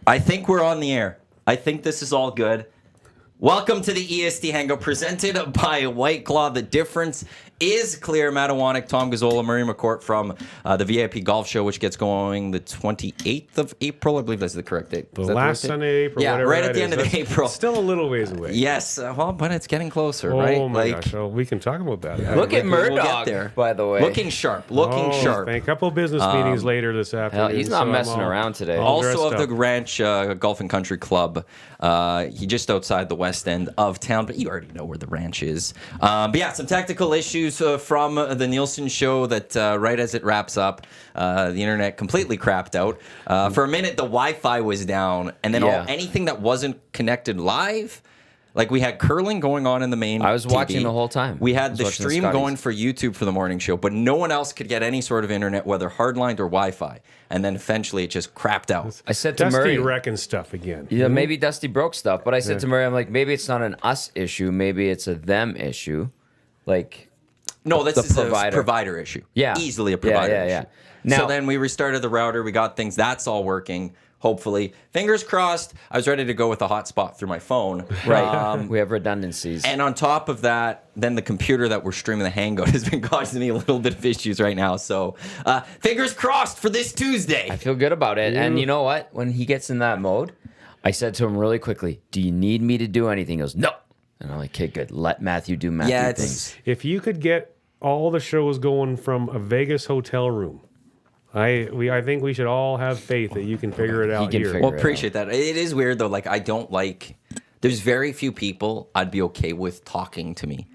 I think we're on the air. I think this is all good. Welcome to the EST Hangout presented by White Claw. The difference is clear. Matt Iwanyk, Tom Gazzola, Murray McCourt from the VIP Golf Show, which gets going the 28th of April. I believe that's the correct date. The last Sunday of April. Yeah, right at the end of April. Still a little ways away. Yes, well, but it's getting closer, right? Oh my gosh, well, we can talk about that. Look at We'll Murdoch, get there. by the way. Looking sharp. Looking sharp. A couple of business meetings later this afternoon. Hell, he's not messing around today. Also of the Ranch Golf and Country Club. He just outside the west end of town, but you already know where the ranch is. But yeah, some technical issues from the Nielsen show that right as it wraps up, the internet completely crapped out. For a minute, the Wi-Fi was down, and then anything that wasn't connected live. Like, we had curling going on in the main I was TV. watching the whole time. We had the stream going for YouTube for the morning show, but no one else could get any sort of internet, whether hardlined or Wi-Fi. And then eventually it just crapped out. I said to Dusty Murray, wrecking stuff again. yeah, maybe Dusty broke stuff, but I said to Murray, I'm like, maybe it's not an us issue, maybe it's a them issue. Like, No, this is provider. a provider issue. Yeah. Easily a provider Yeah. issue. Now- So then we restarted the router. We got things. That's all working. Hopefully. Fingers crossed. I was ready to go with a hotspot through my phone. right, we have redundancies. And on top of that, then the computer that we're streaming the Hangout has been causing me a little bit of issues right now. So fingers crossed for this Tuesday. I feel good about it. And you know what? When he gets in that mode, I said to him really quickly, do you need me to do anything? He goes, no. And I'm like, okay, good. Let Matthew do Matthew things. If you could get all the shows going from a Vegas hotel room, I think we should all have faith that you can figure it out can here. figure Well, appreciate that. It is weird, though. Like, I don't like... There's very few people I'd be okay with talking to me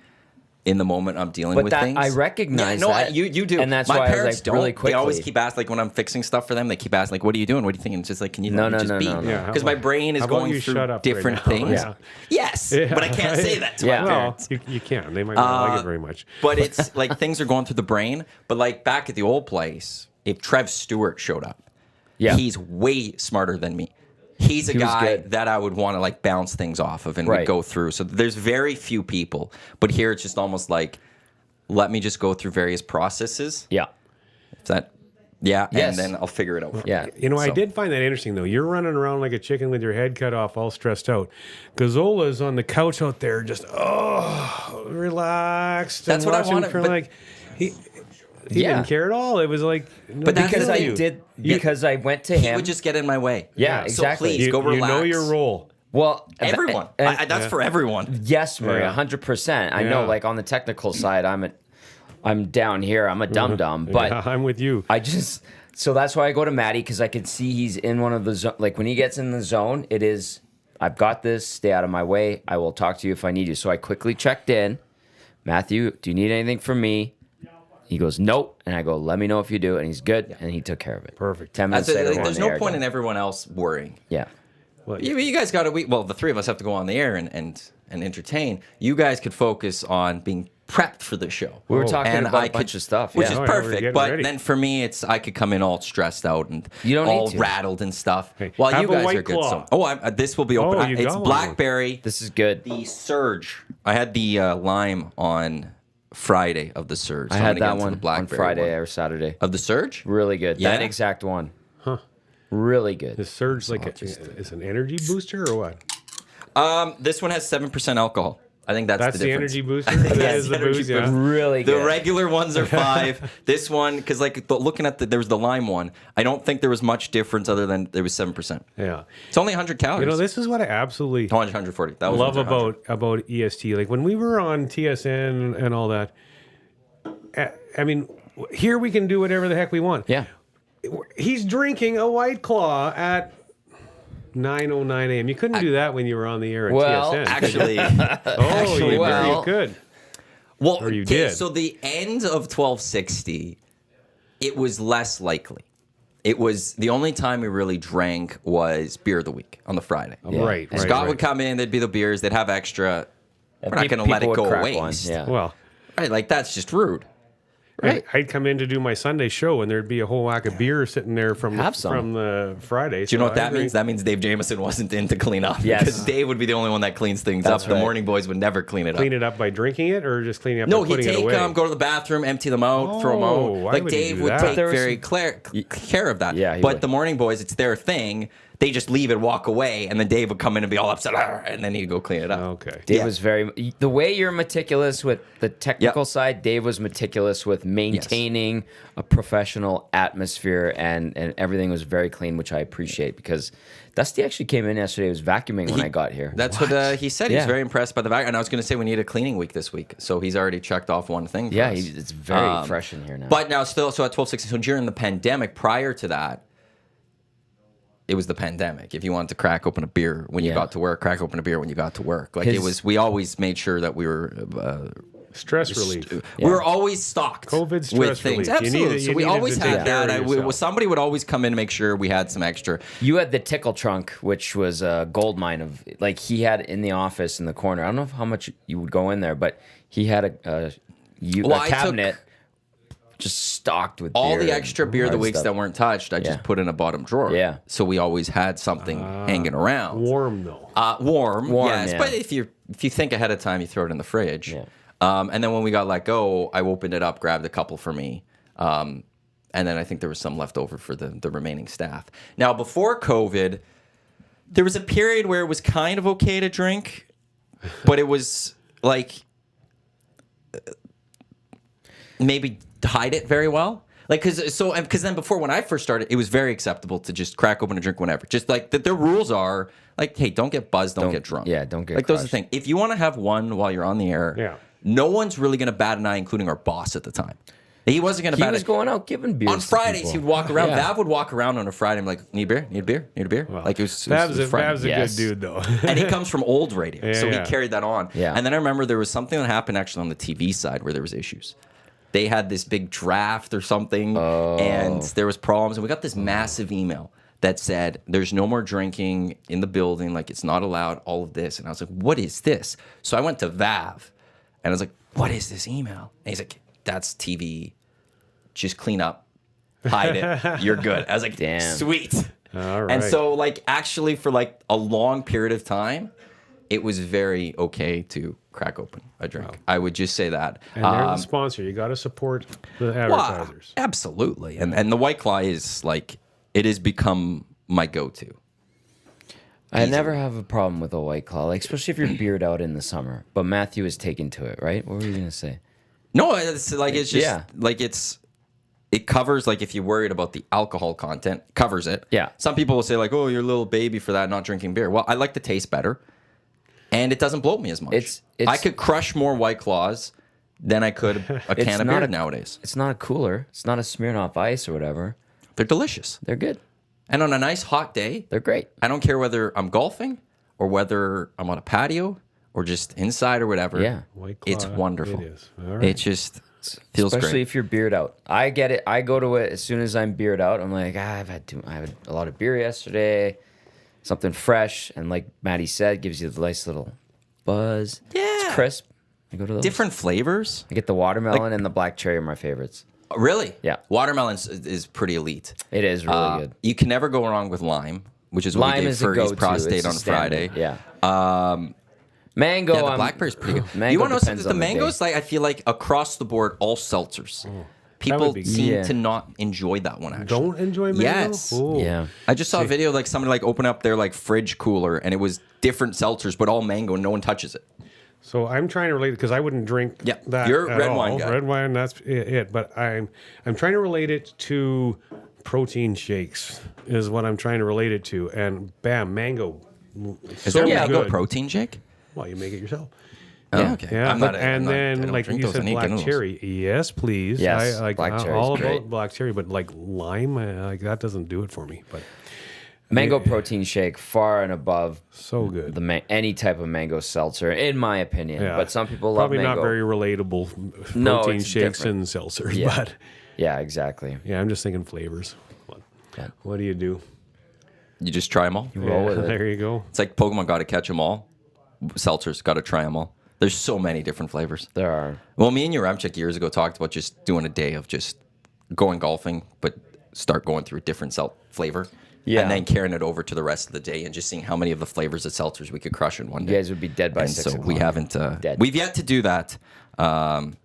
in the moment I'm dealing But with that, things. I recognize no, that. you do. And that's My why I was parents like, don't. really quickly. They always keep asking, like, when I'm fixing stuff for them, they keep asking, like, what are you doing? What are you thinking? It's just like, can you No, just be? no. Yeah, Because my brain is how about going you through shut up different right now? things. Yeah. Yes, Yeah. but I can't say that to Yeah. my Well, parents. you can. They might not like it very much. But it's like things are going through the brain. But like back at the old place, if Trev Stewart showed up, he's way smarter than me. He's a guy good. that I would want to like bounce things off of and Right. we'd go through. So there's very few people. But here it's just almost like, let me just go through various processes. Yeah. Is that, yeah, Yes. and then I'll figure it out. Yeah. You know, I So- did find that interesting, though. You're running around like a chicken with your head cut off, all stressed out. Gazzola's on the couch out there, just, relaxed. That's and what I watching wanted, for, but- like, he Yeah. didn't care at all. It was like, no But that's big Because the I thing. did, because I went to He him. would just get in my way. Yeah, exactly. So please, go relax. You know your role. Well, Everyone. and- That's for everyone. yes, Murray, Yeah. 100%. I know, Yeah. like on the technical side, I'm down here. I'm a dum dum, but Yeah, I'm with you. so that's why I go to Matty because I could see he's in one of the like when he gets in the zone, it is I've got this. Stay out of my way. I will talk to you if I need you. So I quickly checked in. Matthew, do you need anything from me? He goes, nope. And I go, let me know if you do. And he's good. And he took care of it. Perfect. 10 minutes later, we're on There's the no air point in again. everyone else worrying. Yeah. Well, You guys got to, well, the three of us have to go on the air and entertain. You guys could focus on being prepped for the show. We were talking And about I a bunch of stuff. Which yeah. is Oh, yeah, we're perfect. getting But ready. then for me, it's I could come in all stressed out and You don't need all to. rattled and stuff. Hey, While have you a guys White are good. Claw. So, this will be open. Oh, you It's got one. blackberry. This is good. The Surge. I had the lime on Friday of the Surge. I So I'm had gonna get that into the one on blackberry Friday one. or Saturday. Of the Surge? Really good. Yeah? That exact one. Huh. Really good. the surge is an energy booster or what? This one has 7% alcohol. I think that's That's the the difference. energy booster. think That that's is the the energy boost. Yeah. boost. Really The good. regular ones are 5. This one, because like looking at there was the lime one. I don't think there was much difference other than there was 7%. Yeah. It's only 100 calories. You know, this is what I absolutely 140. That was love 100. about EST. Like when we were on TSN and all that. I mean, here we can do whatever the heck we want. Yeah. He's drinking a White Claw at 9:09 a.m. You couldn't do that when you were on the air at Well, TSN. Actually, You could. well, Or you okay, did. so the end of 1260, it was less likely. It was the only time we really drank was beer of the week on the Friday. Right. And Scott would come in, there'd be the beers, they'd have extra. We're not People going to let it would go crack waste. one, yeah. Well, Right, like that's just rude. Right. I'd come in to do my Sunday show, and there'd be a whole whack of beer sitting there from Have some. the Friday. Do you know what that means? That means Dave Jameson wasn't in to clean up. Yes. Because Dave would be the only one that cleans things That's up. The right. morning boys would never clean it Clean up. it up by drinking it, or just cleaning up No, by he'd putting it take away? them, go to the bathroom, empty them out, throw them Oh, out. why Like would he Dave do would that? take There was very care of that. Yeah, he but would. the morning boys, it's their thing. they just leave and walk away, and then Dave would come in and be all upset, and then he'd go clean it up. Okay. Dave was very the way you're meticulous with the technical Yep. side. Dave was meticulous with maintaining a professional atmosphere, and everything was very clean, which I appreciate because Dusty actually came in yesterday. He was vacuuming when I got here. That's what he said. Yeah. He's very impressed by the vacuum. And I was going to say we need a cleaning week this week, so he's already checked off one thing. For Yeah, us. it's very fresh in here now. But now still, so at 12:60, so during the pandemic, prior to that, it was the pandemic. If you wanted to crack open a beer when you got to work, crack open a beer when you got to work. Like it was, we always made sure that we were Stress relief. we were always stocked COVID stress with things. relief. Absolutely. So we needed always to take had care of that. yourself. Somebody would always come in and make sure we had some extra. You had the tickle trunk, which was a gold mine of like he had in the office in the corner. I don't know how much you would go in there, but he had a cabinet just stocked with All beer the and extra beer the hard weeks stuff. that weren't touched, I just put in a bottom drawer. Yeah. So we always had something hanging around. Warm though. Warm, yes. yeah. But if you think ahead of time, you throw it in the fridge. Yeah. And then when we got let go, I opened it up, grabbed a couple for me. And then I think there was some left over for the remaining staff. Now, before COVID, there was a period where it was kind of okay to drink, but it was like maybe hide it very well. Like, because then before when I first started, it was very acceptable to just crack open a drink whenever. Just like their rules are like, hey, don't get buzzed, don't get drunk. Yeah, don't get like those are the crushed. thing. If you want to have one while you're on the air, no one's really going to bat an eye, including our boss at the time. He wasn't going to bat. He was going out giving beers on Fridays. to He people. would walk around. Yeah. Vav would walk around on a Friday and be like, need a beer, need a beer, need a beer. Well, like it was Vav's friend. a Yes. good dude though. And he comes from old radio, so Yeah. he carried that on. Yeah. And then I remember there was something that happened actually on the TV side where there was issues. They had this big draft or something, and there was problems. And we got this massive email that said, there's no more drinking in the building. Like, it's not allowed, all of this. And I was like, what is this? So I went to Vav, and I was like, what is this email? And he's like, that's TV. Just clean up. Hide it. You're good. I was like, Damn. Sweet. All right. And so, like, actually for, like, a long period of time, it was very okay to crack open a drink. I would just say that. And they're the sponsor. You got to support the advertisers. Absolutely. And the White Claw is, like, it has become my go-to. I never have a problem with a White Claw, like especially if you're beard out in the summer. But Matthew is taken to it, right? What were you gonna say? No, it's like, it's just, Yeah. like, it covers, like, if you're worried about the alcohol content, covers it. Yeah. Some people will say, like, oh, you're a little baby for that, not drinking beer. Well, I like the taste better, and it doesn't bloat me as much. It's- I could crush more White Claws than I could a can of beer nowadays. It's not a cooler. It's not a Smirnoff Ice or whatever. They're delicious. They're good. And on a nice hot day, They're great. I don't care whether I'm golfing or whether I'm on a patio or just inside or whatever. Yeah. White Claw, It's wonderful. it is. All right. It just feels Especially great. if you're beard out. I get it. I go to it as soon as I'm beard out. I'm like, I had a lot of beer yesterday. Something fresh, and like Maddie said, gives you the nice little buzz. Yeah. It's crisp. I go to those. Different flavors. I get the watermelon and the black cherry are my favorites. Really? Yeah. Watermelon is pretty elite. It is really good. You can never go wrong with lime, which is what Lime we gave is a Fergie's go-to. prostate It's a on standard. Friday. Yeah. Mango. Yeah, the blackberry's pretty good. Mango You want to know depends something? The on the mango's, like, I feel like across the board, all seltzers. People would be good. seem Yeah. to not enjoy that one, actually. Don't enjoy mango? Yes. Ooh. Yeah. I just saw a video like somebody like open up their like fridge cooler and it was different seltzers, but all mango and no one touches it. So I'm trying to relate because I wouldn't drink Yeah, that. you're a at red all. wine guy. Red wine, that's it. But I'm trying to relate it to protein shakes is what I'm trying to relate it to. And bam, mango. Is there a Yeah, mango good. protein shake? Well, you make it yourself. Oh, Yeah. okay. Yeah, I'm but, not, and I'm not, I then don't like drink you those. said, I need black noodles. cherry. Yes, please. Yes, I like black cherry's all great. about black cherry, but like lime, like that doesn't do it for me. But Mango protein shake far and above so good. any type of mango seltzer, in my opinion. Yeah. But some people probably love mango. not very relatable. No, Protein it's shakes different. and seltzers, Yeah. but Yeah, exactly. yeah, I'm just thinking flavors. What do you do? You just try them all. Roll with it. There you go. It's like Pokemon got to catch them all. Seltzers got to try them all. There's so many different flavors. There are. Well, me and Yaramchik years ago talked about just doing a day of just going golfing, but start going through a different flavor. Yeah. And then carrying it over to the rest of the day and just seeing how many of the flavors of seltzers we could crush in one You day. guys would be dead by And 6 so o'clock. we haven't. Dead. We've yet to do that.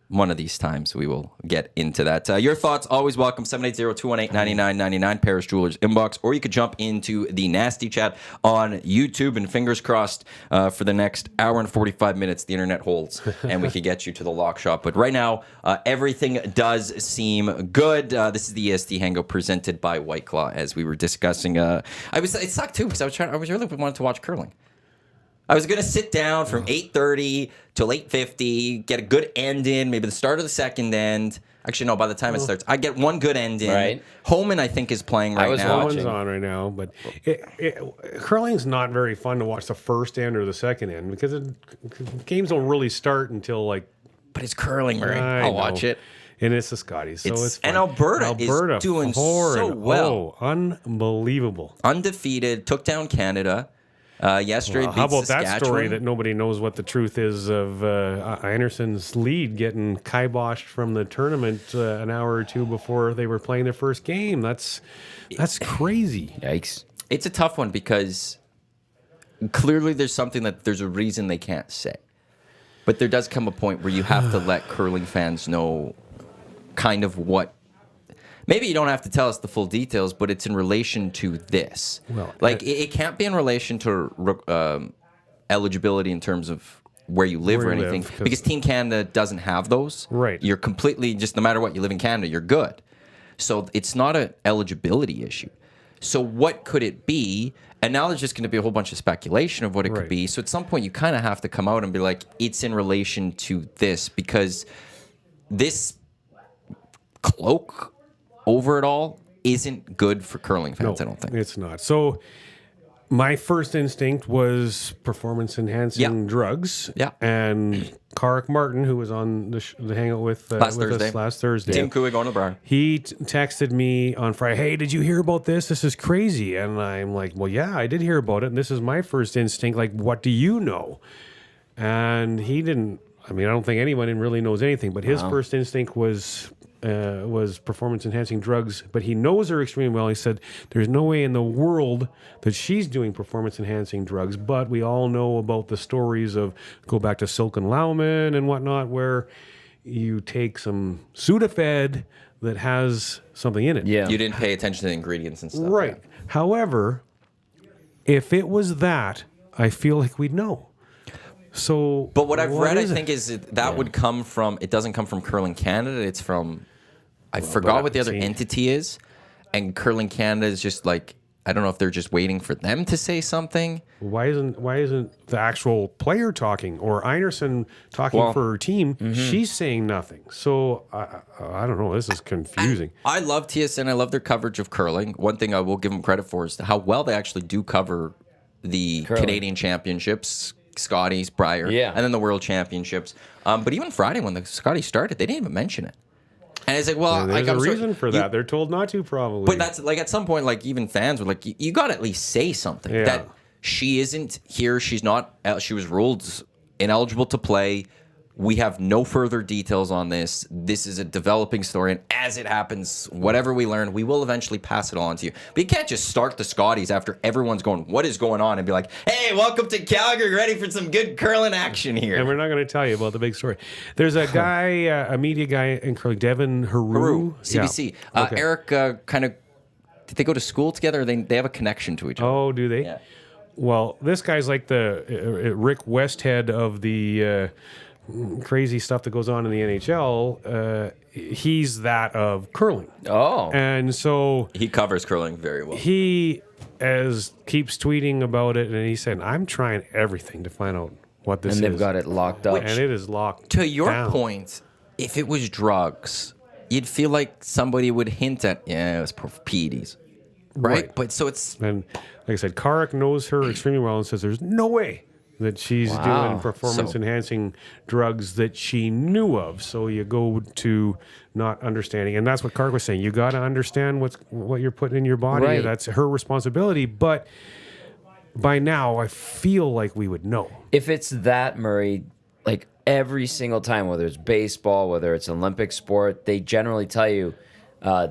One of these times we will get into that. Your thoughts always welcome. 780-218-9999, Paris Jewelers inbox, or you could jump into the nasty chat on YouTube. And fingers crossed for the next hour and 45 minutes the internet holds, and we could get you to the lock shop. But right now, everything does seem good. This is the EST Hangout presented by White Claw, as we were discussing. It sucked too because I was really wanted to watch curling. I was going to sit down from 8:30 till 8:50, get a good end in, maybe the start of the second end. Actually, no, by the time it starts, I get one good end in. Right. Holman, I think, is playing right now. Holman's on right now, but curling's not very fun to watch the first end or the second end because games don't really start until like. But it's curling, Murray. I'll watch it. And it's the Scotties, so it's fun. And Alberta is doing so well. Oh, unbelievable. Undefeated, took down Canada. Yesterday, how about Saskatchewan. that story that nobody knows what the truth is of Anderson's lead getting kiboshed from the tournament an hour or two before they were playing their first game? That's crazy. Yikes. It's a tough one because clearly there's a reason they can't say. But there does come a point where you have to let curling fans know kind of what. Maybe you don't have to tell us the full details, but it's in relation to this. Well, it can't be in relation to eligibility in terms of where you live or anything, because Team Canada doesn't have those. Right. You're completely, just no matter what, you live in Canada, you're good. So it's not an eligibility issue. So what could it be? And now there's just going to be a whole bunch of speculation of what it could be. So at some point, you kind of have to come out and be like, it's in relation to this, because this cloak over it all isn't good for curling fans, I don't think. It's not. So my first instinct was performance-enhancing drugs. Yeah. And Karek Martin, who was on the Hangout with us last Thursday. Tim Couey going to the bar. He texted me on Friday, hey, did you hear about this? This is crazy. And I'm like, well, yeah, I did hear about it. And this is my first instinct. Like, what do you know? And he didn't. I mean, I don't think anyone really knows anything. But his first instinct was performance-enhancing drugs, but he knows her extremely well. He said, there's no way in the world that she's doing performance-enhancing drugs, but we all know about the stories of, go back to Silk and Lauman and whatnot, where you take some Sudafed that has something in it. Yeah. You didn't pay attention to the ingredients and stuff. Right. Yeah. However, if it was that, I feel like we'd know. So, but what I've read, I think, is that would come from, it doesn't come from Curling Canada, it's from, I forgot what the other entity is, and Curling Canada is just like, I don't know if they're just waiting for them to say something. Why isn't the actual player talking, or Einerson talking for her team? She's saying nothing. So I don't know. This is confusing. I love TSN. I love their coverage of curling. One thing I will give them credit for is how well they actually do cover the Canadian Championships, Scotties, Brier, and then the World Championships. But even Friday when the Scotties started, they didn't even mention it. And it's like, well, there's a reason for that. They're told not to, probably. But that's like, at some point, like, even fans were like, you got to at least say something that she isn't here. She's not. She was ruled ineligible to play. We have no further details on this. This is a developing story, and as it happens, whatever we learn, we will eventually pass it on to you. But you can't just start the Scotties after everyone's going, what is going on? And be like, hey, welcome to Calgary, ready for some good curling action here. And we're not going to tell you about the big story. There's a guy, a media guy in curling, Devin Haru. CBC. Yeah. Eric kind of, did they go to school together? Or they have a connection to each other? Oh, do they? Yeah. Well, this guy's like the Rick Westhead of the... crazy stuff that goes on in the NHL, he's that of curling. Oh. And so... He covers curling very well. He keeps tweeting about it, and he said, I'm trying everything to find out what this is. And they've got it locked up. And it is locked To your down. point, if it was drugs, you'd feel like somebody would hint at, it was PEDs. Right? But so it's... And like I said, Karek knows her extremely well and says there's no way that she's doing performance-enhancing drugs that she knew of. So you go to not understanding. And that's what Karek was saying. You got to understand what you're putting in your body. Right. That's her responsibility. But by now, I feel like we would know. If it's that, Murray, like every single time, whether it's baseball, whether it's Olympic sport, they generally tell you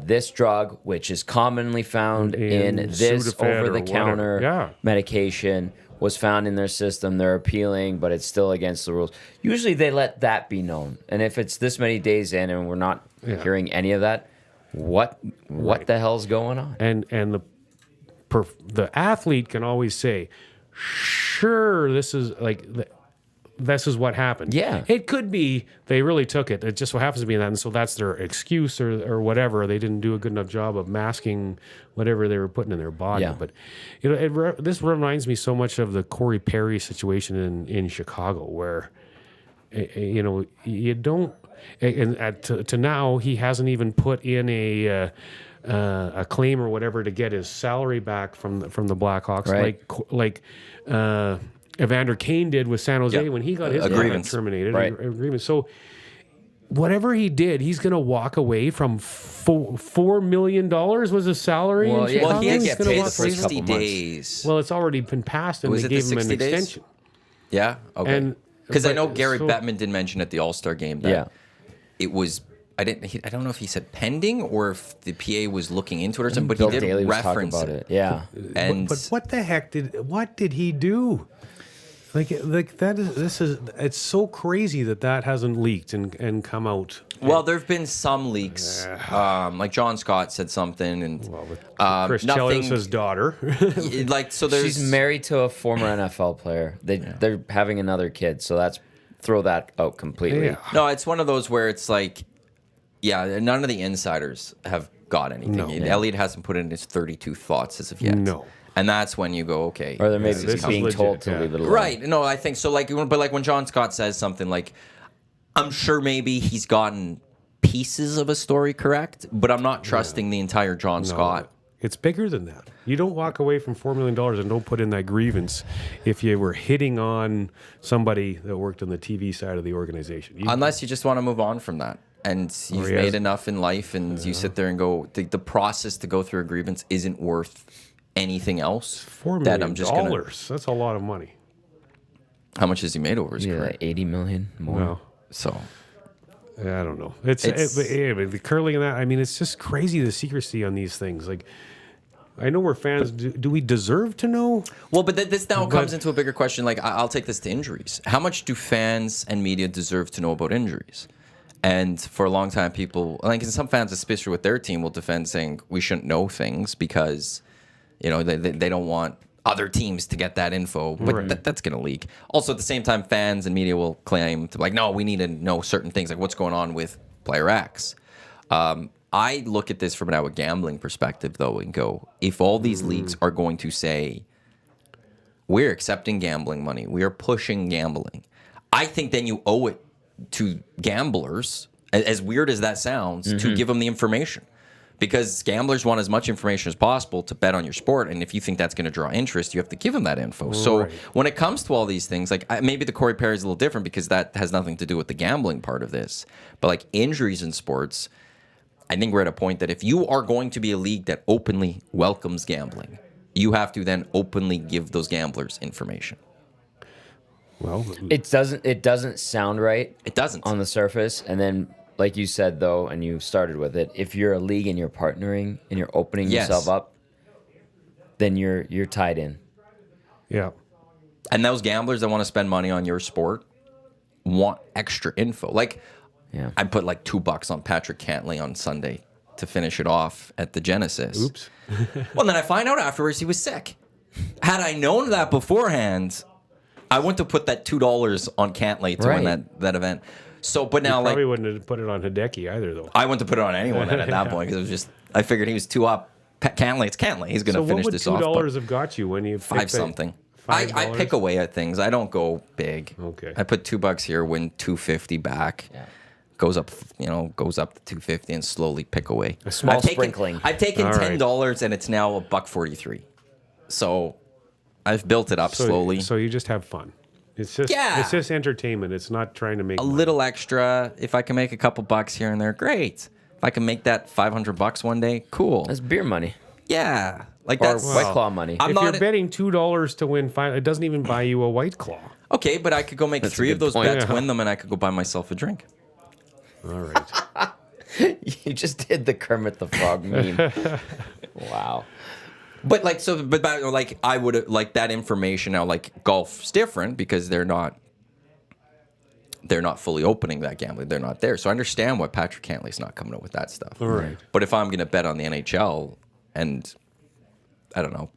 this drug, which is commonly found in this Sudafed over-the-counter medication, was found in their system. They're appealing, but it's still against the rules. Usually they let that be known. And if it's this many days in and we're not hearing any of that, what the hell's going on? And the athlete can always say, sure, this is like this is what happened. Yeah. It could be they really took it. It just so happens to be that, and so that's their excuse or whatever. They didn't do a good enough job of masking whatever they were putting in their body. Yeah. But this reminds me so much of the Corey Perry situation in Chicago, where you don't. And to now, he hasn't even put in a claim or whatever to get his salary back from the Blackhawks, Right. like Evander Kane did with San Jose when he got his contract terminated. Right. Agreement. So whatever he did, he's going to walk away from $4 million was his salary. Well, in yeah, Chicago. Well, he had to He's get gonna paid walk away from- 60 days. Well, it's already been passed, and Was they it the gave him an 60 days? extension. Yeah. Okay. And- Because I but- know Gary so- Bettman did mention at the All-Star game that it was. I don't know if he said pending or if the PA was looking into it or something, but Bill he did Daly was talking reference about it. it. Yeah. And But what the heck what did he do? Like that is it's so crazy that hasn't leaked and come out. well, there have been some leaks. Like John Scott said something, and Chris nothing. Chelios' daughter. Like so, there's She's married to a former NFL player. They're having another kid, so throw that out completely. Yeah. No, it's one of those where it's like, none of the insiders have got anything. No. Elliot hasn't put in his 32 thoughts as of yet. No. And that's when you go, okay. Or they're maybe this just is being legit, told to yeah. leave it alone. Right. No, I think so. But when John Scott says something like, I'm sure maybe he's gotten pieces of a story correct, but I'm not trusting the entire John Scott. It's bigger than that. You don't walk away from $4 million and don't put in that grievance if you were hitting on somebody that worked on the TV side of the organization. Unless you just want to move on from that. And you've he has- made enough in life and you sit there and go, the process to go through a grievance isn't worth anything else. $4 million. That I'm just going to. That's a lot of money. How much has he made over his Yeah, career? like 80 million more. Well, So. I don't know. But the curling and that. I mean, it's just crazy the secrecy on these things. Like, I know we're fans. Do we deserve to know? Well, but this now comes into a bigger question. Like, I'll take this to injuries. How much do fans and media deserve to know about injuries? And for a long time, people, like some fans, especially with their team, will defend saying we shouldn't know things because, they don't want other teams to get that info. But Right. that's going to leak. Also, at the same time, fans and media will claim to no, we need to know certain things, like what's going on with player X. I look at this from now a gambling perspective, though, and go, if all these leagues are going to say, we're accepting gambling money, we are pushing gambling, I think then you owe it to gamblers, as weird as that sounds, to give them the information. Because gamblers want as much information as possible to bet on your sport, and if you think that's going to draw interest, you have to give them that info. So when it comes to all these things, like maybe the Corey Perry is a little different because that has nothing to do with the gambling part of this. But like injuries in sports, I think we're at a point that if you are going to be a league that openly welcomes gambling, you have to then openly give those gamblers information. Well, It doesn't sound right. It doesn't. On the surface, and then like you said though, and you started with it, if you're a league and you're partnering and you're opening yourself up, then you're tied in. yeah. And those gamblers that want to spend money on your sport want extra info. Like, I put like $2 on Patrick Cantlay on Sunday to finish it off at the Genesis. Oops. Well, then I find out afterwards he was sick. Had I known that beforehand, I wouldn't have put that $2 on Cantlay to win that event. So, but now, Probably wouldn't have put it on Hideki either, though. I wouldn't have put it on anyone at that point because it was just, I figured he was too up. Cantlay, it's Cantlay. He's going to finish this off. So what would $2 but have got you when you picked five something. I pick away at things. I don't go big. Okay. I put $2 here, win $250 back. Yeah. Goes up, goes up to $250 and slowly pick away. A small I've taken, sprinkling. I've taken All right. $10 and it's now $1.43. So I've built it up slowly. So you just have fun. It's just Yeah. It's just entertainment. It's not trying to make A money. little extra. If I can make a couple bucks here and there, great. If I can make that $500 one day, cool. That's beer money Yeah, like or that's White Claw money. I'm If not you're betting $2 to win $5, it doesn't even buy you a White Claw. okay, but I could go make That's a 3 of good those point. bets, Yeah. win them, and I could go buy myself a drink. All right. You just did the Kermit the Frog meme. Wow. But like so, but like I would like that information now. Like golf's different because they're not fully opening that gambling. They're not there. So I understand why Patrick Cantley's not coming up with that stuff. All right. But if I'm going to bet on the NHL and I don't know,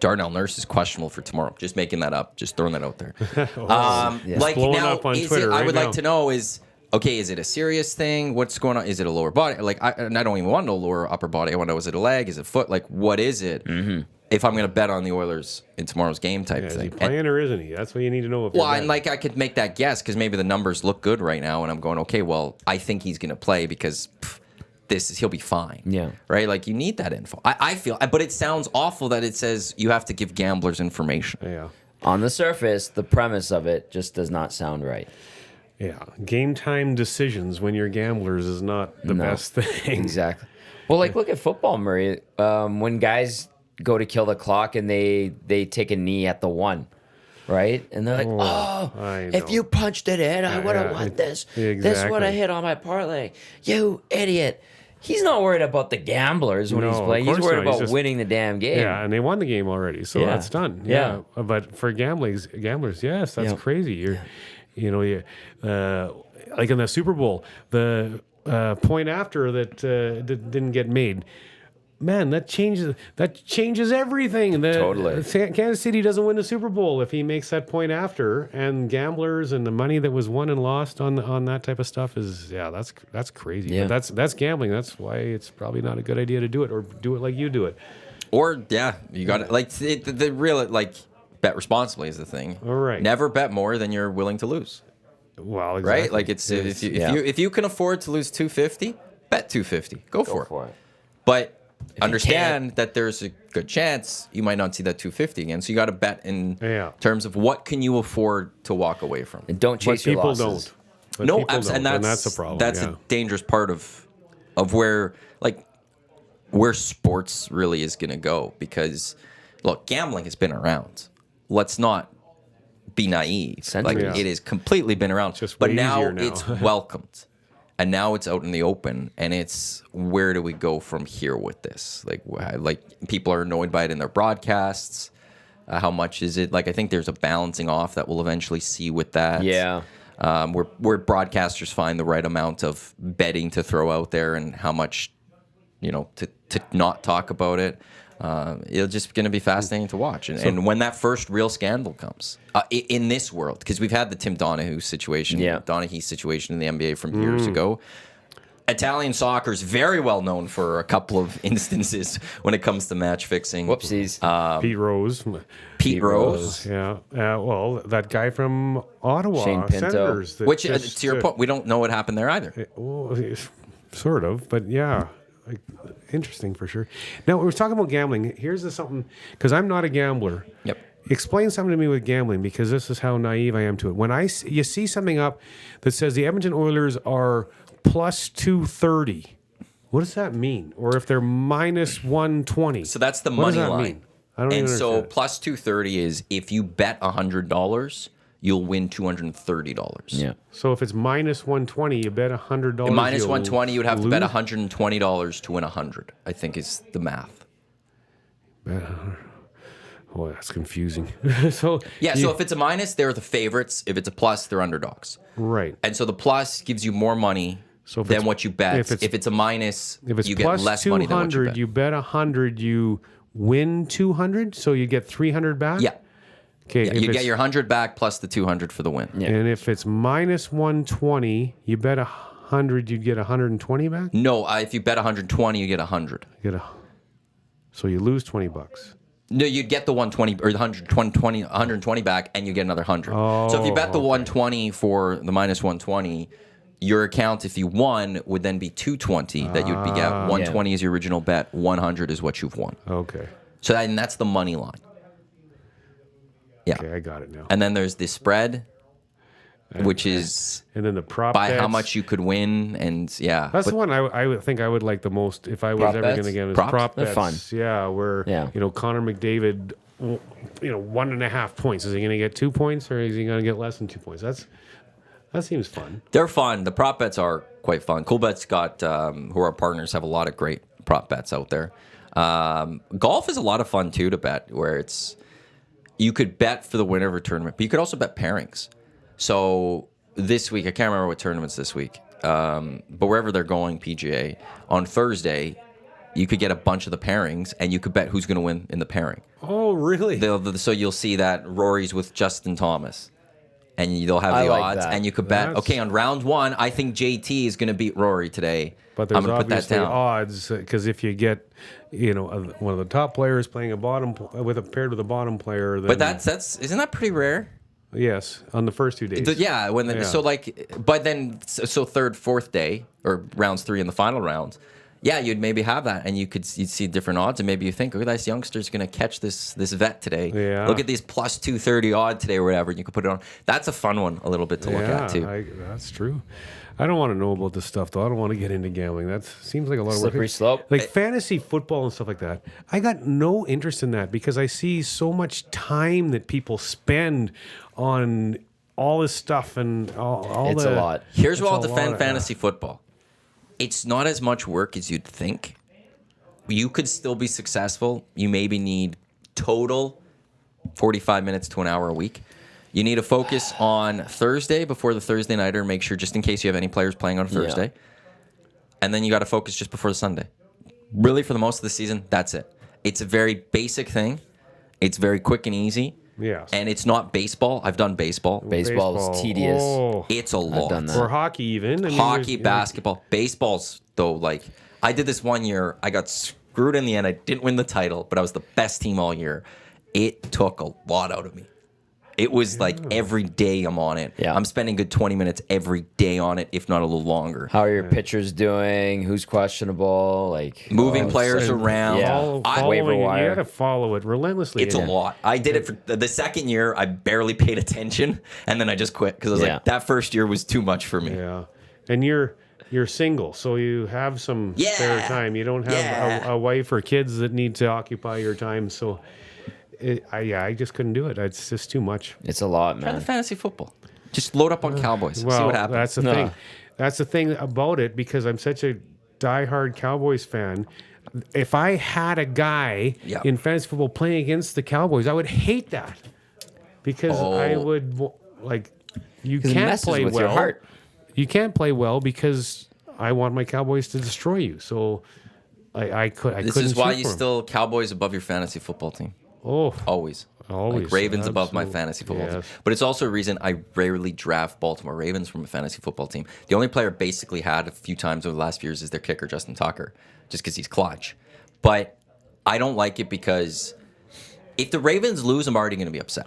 Darnell Nurse is questionable for tomorrow. Just making that up. Just throwing that out there. Like blowing now, up on is Twitter it, I right would now. like to know is it a serious thing? What's going on? Is it a lower body? Like and I don't even want to know lower upper body. I want to know is it a leg? Is it foot? Like what is it? Mm-hmm. If I'm going to bet on the Oilers in tomorrow's game type Is thing. he playing or isn't he? That's what you need to know. If Well, you're and betting. like I could make that guess because maybe the numbers look good right now, and I'm going, okay, well, I think he's going to play because he'll be fine. Yeah. Right. Like you need that info. I feel, but it sounds awful that it says you have to give gamblers information. Yeah. On the surface, the premise of it just does not sound right. Yeah. Game time decisions when you're gamblers is not the best thing. Exactly. Well, like look at football, Murray. When guys go to kill the clock and they take a knee at the 1, right? And they're like, I if know. you punched it in, I would have won this. This would have hit on my parlay. You idiot. He's not worried about the gamblers when No, he's of playing. He's course worried not. He's about just- winning the damn game. Yeah, and they won the game already, so Yeah. that's done. Yeah. But for gamblers, yes, that's Yeah. crazy. Like in the Super Bowl, the point after that didn't get made. Man, that changes everything. Totally. Kansas City doesn't win the Super Bowl if he makes that point after, and gamblers and the money that was won and lost on that type of stuff that's crazy. Yeah. But that's gambling. That's why it's probably not a good idea to do it or do it like you do it. Or you got to like the real like bet responsibly is the thing. All right. Never bet more than you're willing to lose. Well, exactly. Right. Like it's Yes. if you can afford to lose $250, bet $250. Go for it. it. But understand that there's a good chance you might not see that $250 again. So you got to bet in terms of what can you afford to walk away from. And don't But chase your people losses. don't. But No, people don't, and that's a problem. That's yeah. a dangerous part of where sports really is going to go because look, gambling has been around. Let's not be naive. Centuries. Like it has completely been around. Just but way now easier now. it's welcomed. And now it's out in the open, and it's where do we go from here with this? Like people are annoyed by it in their broadcasts. How much is it? Like I think there's a balancing off that we'll eventually see with that. Yeah. Where broadcasters find the right amount of betting to throw out there and how much, to not talk about it. It's just going to be fascinating to watch. And when that first real scandal comes in this world, because we've had the Tim Donaghy situation, Donaghy situation in the NBA from years ago. Italian soccer is very well known for a couple of instances when it comes to match fixing. Whoopsies. Pete Rose. Pete Rose. Yeah. Well, that guy from Ottawa, Shane Pinto. Senators. that Which, just, to your point, we don't know what happened there either. well, sort of, but yeah. Like, interesting for sure. Now, we were talking about gambling. Here's something, because I'm not a gambler. Yep. Explain something to me with gambling, because this is how naive I am to it. When you see something up that says the Edmonton Oilers are plus 230, what does that mean? Or if they're minus 120? So that's the what does money that line. mean? I don't even And so understand. plus 230 is if you bet $100, you'll win $230. Yeah. So if it's minus 120, you bet $100. And minus you'll 120, you would have to bet lose? $120 to win 100. I think is the math. Oh, that's confusing. So Yeah. So if it's a minus, they're the favorites. If it's a plus, they're underdogs. right. And so the plus gives you more money So if than it's- what you bet. if If it's a minus, If it's you get plus less money than what you 200, bet. you bet 100, you win 200, so you get 300 back? Yeah. Okay. Yeah, if you it's- get your 100 back plus the 200 for the win. Yeah. And if it's minus 120, you bet 100, you get 120 back? No, if you bet 120, you get 100. So you lose $20. No, you'd get the 120 or the 120 back, and you get another 100. So if you bet the 120 for the minus 120, your account, if you won, would then be 220 that you'd be get. 120 is your original bet. 100 is what you've won. Okay. So and that's the money line. Yeah. Okay, I got it now. And then there's the spread, which is And then the prop by how bets. much you could win, and yeah. That's but- the one I would think I would like the most if I was Prop ever bets? going to get is Props? prop They're bets. fun. Yeah, where Yeah. Connor McDavid, 1.5 points. Is he going to get 2 points or is he going to get less than 2 points? That seems fun. They're fun. The prop bets are quite fun. Coolbet's got, who are our partners, have a lot of great prop bets out there. Golf is a lot of fun too to bet, where you could bet for the winner of a tournament, but you could also bet pairings. So this week, I can't remember what tournament's this week, but wherever they're going, PGA, on Thursday, you could get a bunch of the pairings, and you could bet who's going to win in the pairing. Oh, really? So you'll see that Rory's with Justin Thomas, and they'll have the odds, and you could bet, okay, on round 1, I think JT is going to beat Rory today. But there's I'm gonna obviously put that down. odds because if you get, one of the top players playing paired with a bottom player, then, But isn't that pretty rare? yes, on the first 2 days. Yeah, but then third, fourth day, or rounds 3 in the final round, yeah, you'd maybe have that, and you'd see different odds, and maybe you think, oh, this youngster's going to catch this vet today. Yeah. Look at these plus 230 odd today or whatever, and you can put it on. That's a fun one a little bit to look at too. That's true. I don't want to know about this stuff though. I don't want to get into gambling. That seems like a lot of work. Slippery slope. Like fantasy football and stuff like that. I got no interest in that because I see so much time that people spend on all this stuff and all It's the, a lot. Here's where I'll a defend lot, fantasy football. It's not as much work as you'd think. You could still be successful. You maybe need total 45 minutes to an hour a week. You need to focus on Thursday before the Thursday nighter. Make sure, just in case you have any players playing on Thursday. And then you got to focus just before the Sunday. Really, for the most of the season, that's it. It's a very basic thing. It's very quick and easy. Yes. And it's not baseball. I've done baseball. Baseball is tedious. Oh. It's a lot. done that. Or hockey even. I mean, Hockey, basketball, baseball's though, like, I did this one year. I got screwed in the end. I didn't win the title, but I was the best team all year. It took a lot out of me. It was like every day I'm on it. Yeah. I'm spending a good 20 minutes every day on it, if not a little longer. How are your pitchers doing? Who's questionable? Like Moving players around. Yeah. You Waiver wire. got to follow it relentlessly. It's a lot. I did it for the second year. I barely paid attention, and then I just quit because I was like, that first year was too much for me. Yeah. And you're single, so you have some spare time. You don't have a wife or kids that need to occupy your time. So, I just couldn't do it. It's just too much. It's a lot, Try the man. fantasy football. Just load up on Cowboys. See what happens. That's the thing. That's the thing about it because I'm such a diehard Cowboys fan. If I had a guy in fantasy football playing against the Cowboys, I would hate that because I would you It can't messes play with well. your heart. You can't play well because I want my Cowboys to destroy you. So I couldn't. This is why cheer you for 'em. still Cowboys above your fantasy football team. Oh, Always. Always. Like Ravens above my Absolutely. fantasy football team. Yes. But it's also a reason I rarely draft Baltimore Ravens from a fantasy football team. The only player I basically had a few times over the last few years is their kicker, Justin Tucker, just because he's clutch. But I don't like it because if the Ravens lose, I'm already going to be upset.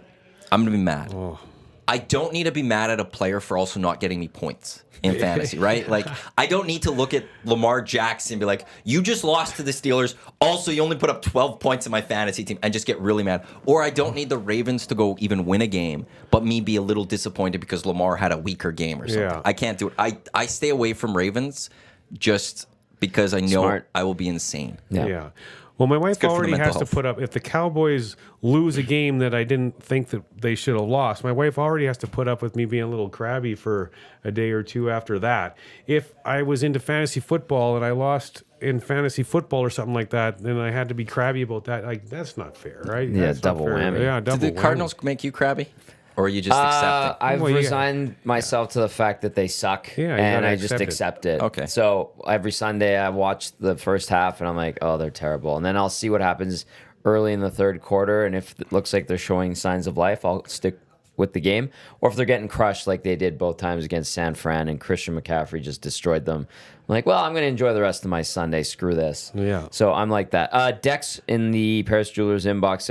I'm going to be mad. Oh. I don't need to be mad at a player for also not getting me points in fantasy, right? Like, I don't need to look at Lamar Jackson and be like, you just lost to the Steelers. Also, you only put up 12 points in my fantasy team and just get really mad. Or I don't need the Ravens to go even win a game, but me be a little disappointed because Lamar had a weaker game or something. Yeah. I can't do it. I stay away from Ravens just because I know Smart. I will be insane. Yeah. Well, my wife good for the already mental has to health. put up, if the Cowboys lose a game that I didn't think that they should have lost, my wife already has to put up with me being a little crabby for a day or two after that. If I was into fantasy football and I lost in fantasy football or something like that, then I had to be crabby about that. Like, that's not fair, right? Yeah, That's not double fair. whammy. Yeah, double Did the whammy. Cardinals make you crabby? Or you just accept it? I've Well, you resigned myself to the fact that they suck, Yeah, you and gotta I just accept it. accept it. Okay. So every Sunday I watch the first half, and I'm like, oh, they're terrible. And then I'll see what happens early in the third quarter, and if it looks like they're showing signs of life, I'll stick with the game. Or if they're getting crushed like they did both times against San Fran and Christian McCaffrey just destroyed them, I'm like, well, I'm going to enjoy the rest of my Sunday. Screw this. Yeah. So I'm like that. Dex in the Paris Jewelers inbox,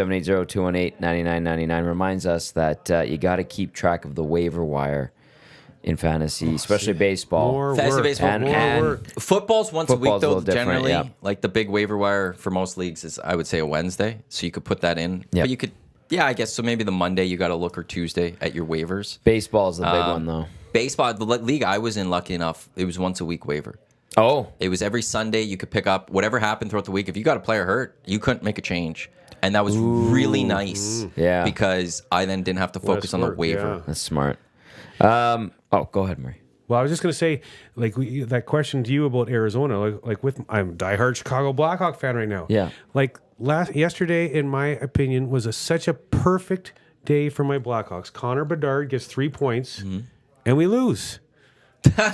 780-218-9999, reminds us that you got to keep track of the waiver wire in fantasy, especially baseball. More Fantasy work. baseball. And- More and- work. Football's once Football's a a week, though, little different, generally. yeah. Like the big waiver wire for most leagues is, I would say, a Wednesday. So you could put that in. Yep. But you could, I guess, so maybe the Monday you got to look, or Tuesday at your waivers. Baseball's the big one, though. Baseball, the league I was in, lucky enough, it was once a week waiver. Oh, It was every Sunday you could pick up whatever happened throughout the week. If you got a player hurt, you couldn't make a change. And that was really nice. Yeah. Because I then didn't have to focus on the work, waiver. yeah. that's smart. Go ahead, Murray. Well, I was just going to say, like that question to you about Arizona, I'm a diehard Chicago Blackhawk fan right now. Yeah. Like yesterday, in my opinion, was such a perfect day for my Blackhawks. Connor Bedard gets 3 points, and we lose.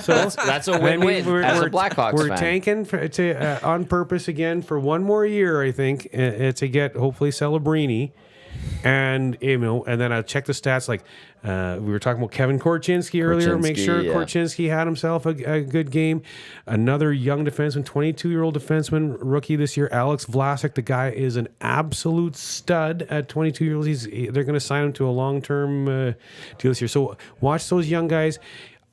So That's a win-win as a Blackhawks we're fan. tanking on purpose again for one more year, I think, to get hopefully Celebrini. And and then I checked the stats. Like we were talking about Kevin Korchinski earlier. Make sure Korchinski had himself a good game. Another young defenseman, 22-year-old defenseman, rookie this year, Alex Vlasic. The guy is an absolute stud at 22 years old. They're going to sign him to a long-term deal this year. So watch those young guys.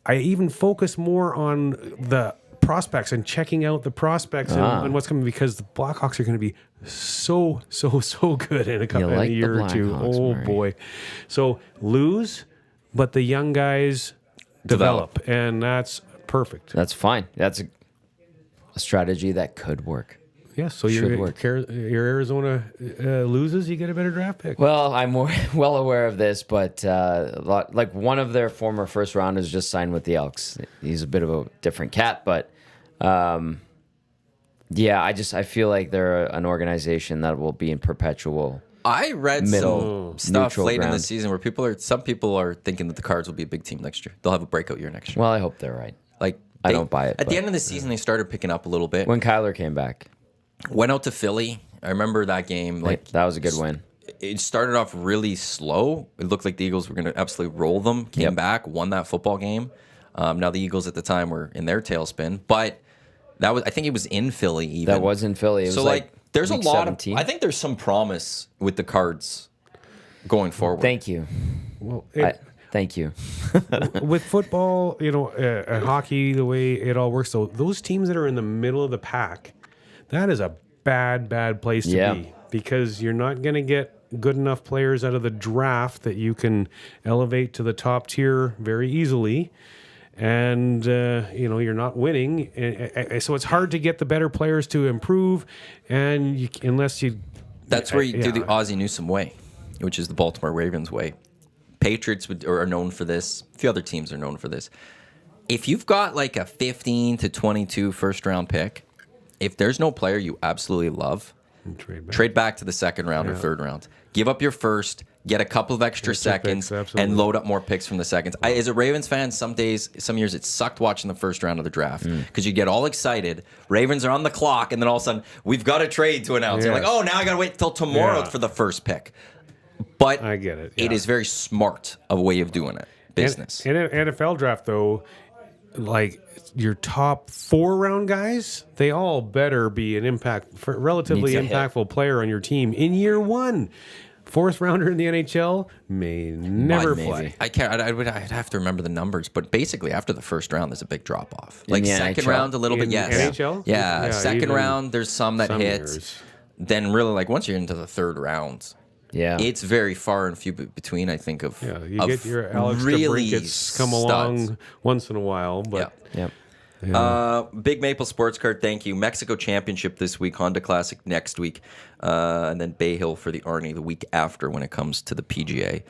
I even focus more on the prospects and checking out the prospects and what's coming, because the Blackhawks are going to be so good in a year or two. Murray. Boy. So lose, but the young guys develop. And that's perfect. That's fine. That's a strategy that could work. Yeah, so Should your work. Arizona loses, you get a better draft pick. Well, I'm well aware of this, but like one of their former first rounders just signed with the Elks. He's a bit of a different cat, but yeah, I feel like they're an organization that will be in perpetual. I read some stuff neutral late in the ground. season where some people are thinking that the Cards will be a big team next year. They'll have a breakout year next year. Well, I hope they're right. Like I don't buy it, At the but- end of the season, they started picking up a little bit. When Kyler came back, Went out to Philly. I remember that game. Like that was a good win. it started off really slow. It looked like the Eagles were going to absolutely roll them. Came back, won that football game. Now the Eagles at the time were in their tailspin, but I think it was in Philly. Even That was in Philly. It was so like there's a week lot 17. of. I think there's some promise with the Cards going forward. Thank you. Well, Thank you. with football, hockey, the way it all works, though, those teams that are in the middle of the pack, that is a bad place to be, because you're not going to get good enough players out of the draft that you can elevate to the top tier very easily. And, you're not winning. So it's hard to get the better players to improve, and unless you... That's where you do the Ozzie Newsome way, which is the Baltimore Ravens way. Patriots are known for this. A few other teams are known for this. If you've got like a 15 to 22 first-round pick, if there's no player you absolutely love, trade back to the second round or third round. Give up your first, get a couple of extra seconds, and load up more picks from the seconds. As a Ravens fan, some years it sucked watching the first round of the draft because you get all excited. Ravens are on the clock, and then all of a sudden, we've got a trade to announce. You're like, oh, now I got to wait till tomorrow for the first pick. But I get it. It is very smart a way of doing it. Business. In an NFL draft, though, like your top 4-round guys, they all better be an relatively impactful player on your team in year one. Fourth rounder in the NHL may never play. I can't. I'd have to remember the numbers, but basically after the first round, there's a big drop off. Like the second NHL? round, a little bit. Yes. NHL? Yeah. Second even round, there's some that hit. years. Then really, like once you're into the third round, it's very far and few between. I think of You get your Alex really DeBrincats come studs. along once in a while, but Yep. Big Maple Sports Card, thank you. Mexico Championship this week, Honda Classic next week, and then Bay Hill for the Arnie the week after when it comes to the PGA.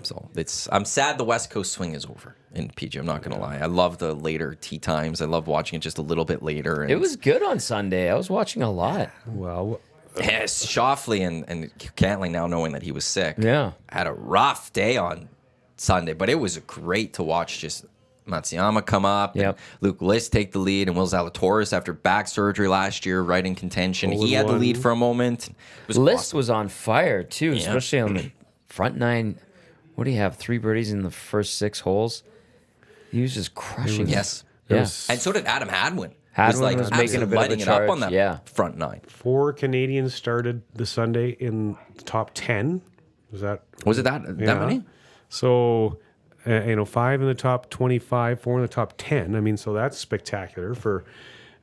So I'm sad the West Coast swing is over in PGA. I'm not gonna lie. I love the later tee times. I love watching it just a little bit later. And It was good on Sunday. I was watching a lot. well, yes, Shoffley and Cantling, now knowing that he was sick, had a rough day on Sunday, but it was great to watch. Just Matsuyama come up, and Luke List take the lead, and Will Zalatoris, after back surgery last year, right in contention. He had the lead for a moment. It was List awesome. was on fire too, especially on the front nine. What do you have? 3 birdies in the first 6 holes. He was just crushing. Yes. Yeah. And so did Adam Hadwin. Hadwin was making a bit of a lighting it up on charge, that front 9. 4 Canadians started the Sunday in the top 10. Was it that many? So, 5 in the top 25, 4 in the top 10. I mean, so that's spectacular for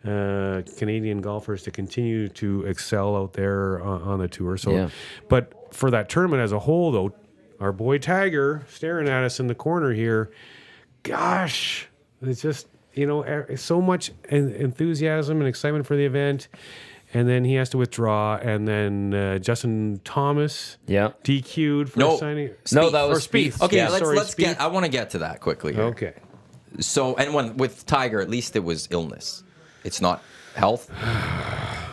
Canadian golfers to continue to excel out there on the tour. So, but for that tournament as a whole, though, our boy Tiger staring at us in the corner here. Gosh, it's just so much enthusiasm and excitement for the event. And then he has to withdraw, and then Justin Thomas DQ'd for signing. No, that was Spieth. Spieth. Okay, Yeah, let's Spieth. I want to get to that quickly here. Okay. So, and with Tiger, at least it was illness. It's not health.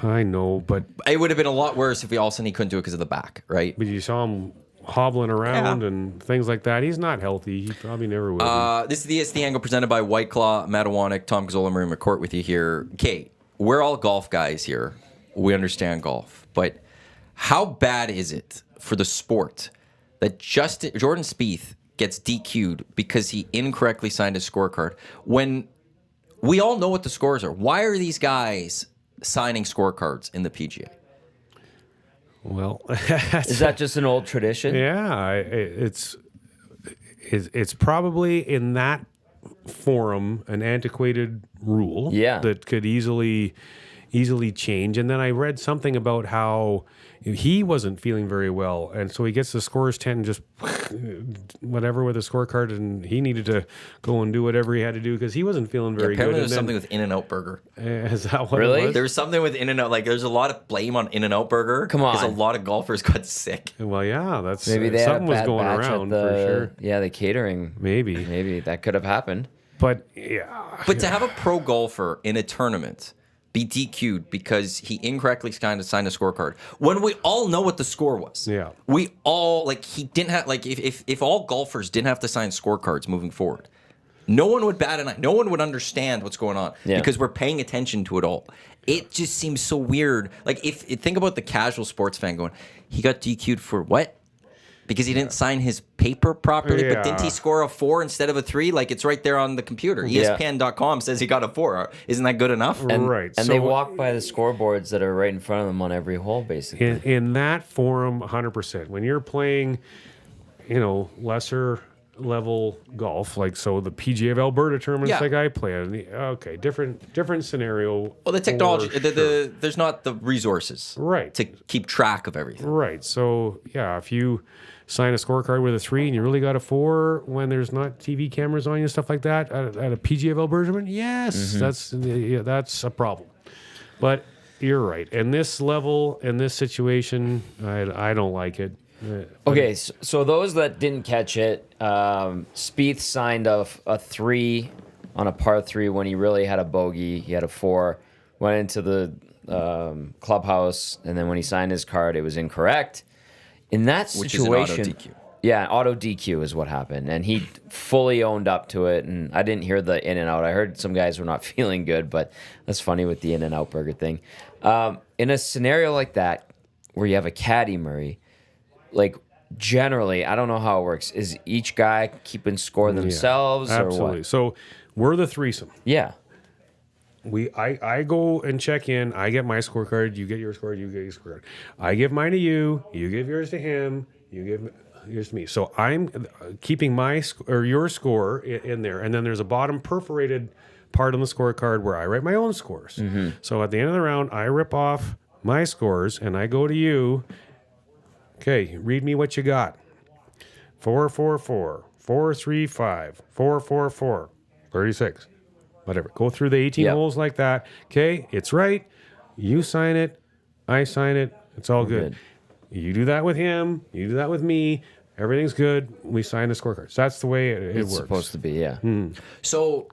I know, but It would have been a lot worse if he all of a sudden he couldn't do it because of the back, right? you saw him hobbling around Yeah. and things like that. He's not healthy. He probably never will be. This is the EST angle presented by White Claw, Matt Iwanyk, Tom Gazzola, Murray McCourt with you here. Okay, we're all golf guys here. We understand golf. But how bad is it for the sport that Jordan Spieth gets DQ'd because he incorrectly signed his scorecard when we all know what the scores are? Why are these guys signing scorecards in the PGA? Well, Is that just an old tradition? yeah, it's probably in that forum an antiquated rule Yeah. that could easily change. And then I read something about how he wasn't feeling very well, and so he gets the scores 10 just whatever with a scorecard, and he needed to go and do whatever he had to do because he wasn't feeling very Apparently good. there's something with In-N-Out Burger. Is that what Really? it was? There was something with In-N-Out. Like, there's a lot of blame on In-N-Out Burger. Come on. Because a lot of golfers got sick. Well, yeah, that's Maybe they had a something was bad going batch around at the, for sure. Yeah, the catering. Maybe, that could have happened. but yeah, But to have a pro golfer in a tournament be DQ'd because he incorrectly signed a scorecard when we all know what the score was. Yeah. We all, like, he didn't have, like, if all golfers didn't have to sign scorecards moving forward, no one would bat an eye. No one would understand what's going on because we're paying attention to it all. It just seems so weird. Like, think about the casual sports fan going, he got DQ'd for what? Because he didn't sign his paper properly, but didn't he score a 4 instead of a 3? Like, it's right there on the computer. Yeah. ESPN.com says he got a 4. Isn't that good enough? right. And so they walk by the scoreboards that are right in front of them on every hole, basically. in that forum, 100%. When you're playing, lesser level golf, like so the PGA of Alberta tournaments, like I play in. Okay, different scenario. Well, the technology, for sure. there's not the resources Right. to keep track of everything. Right. So yeah, if you sign a scorecard with a 3 and you really got a 4 when there's not TV cameras on you and stuff like that at a PGA of Alberta tournament, yes, that's a problem. But you're right. In this level, in this situation, I don't like it. Okay, so those that didn't catch it, Spieth signed a 3 on a par 3 when he really had a bogey. He had a 4, went into the clubhouse, and then when he signed his card, it was incorrect. In that Which is an situation, auto DQ. Yeah, auto DQ is what happened, and he fully owned up to it. And I didn't hear the in and out. I heard some guys were not feeling good, but that's funny with the In-N-Out Burger thing. In a scenario like that, where you have a caddy, Murray, like generally, I don't know how it works. Is each guy keeping score themselves or Absolutely. what? So we're the threesome. Yeah. I go and check in. I get my scorecard. You get your scorecard. You get your scorecard. I give mine to you. You give yours to him. You give yours to me. So I'm keeping your score in there, and then there's a bottom perforated part on the scorecard where I write my own scores. So at the end of the round, I rip off my scores and I go to you. Okay, read me what you got. 444, 435, 444, 36. Whatever. Go through the 18 holes like that. Okay, it's right. You sign it. I sign it. It's all good. You do that with him. You do that with me. Everything's good. We sign the scorecards. That's the way it It's works. supposed to be, yeah. So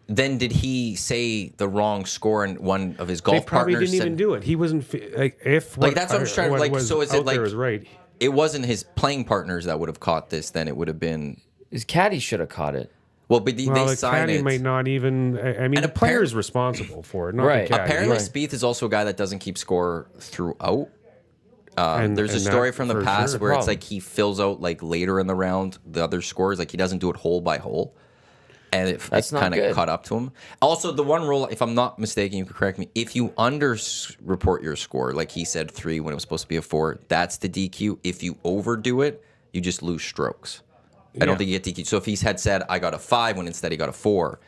then did he say the wrong score and one of his golf They probably partners didn't even do it. He wasn't that's what I'm just trying to like. So is it like was right? it wasn't his playing partners that would have caught this? Then it would have been His caddy should have caught it. well, but they Well, the signed caddy it. might not even. I mean, the player's responsible for it, not Right. the caddy. Apparently, Right. Spieth is also a guy that doesn't keep score throughout. And There's a that story from the for past sure. where it's Problem. like he fills out like later in the round the other scores, like he doesn't do it hole by hole, and it That's not kind of good. caught up to him. Also, the one rule, if I'm not mistaken, you can correct me, if you report your score, like he said 3 when it was supposed to be a 4, that's the DQ. If you overdo it, you just lose strokes. I don't think you get DQ. So if he had said I got a 5 when instead he got a 4,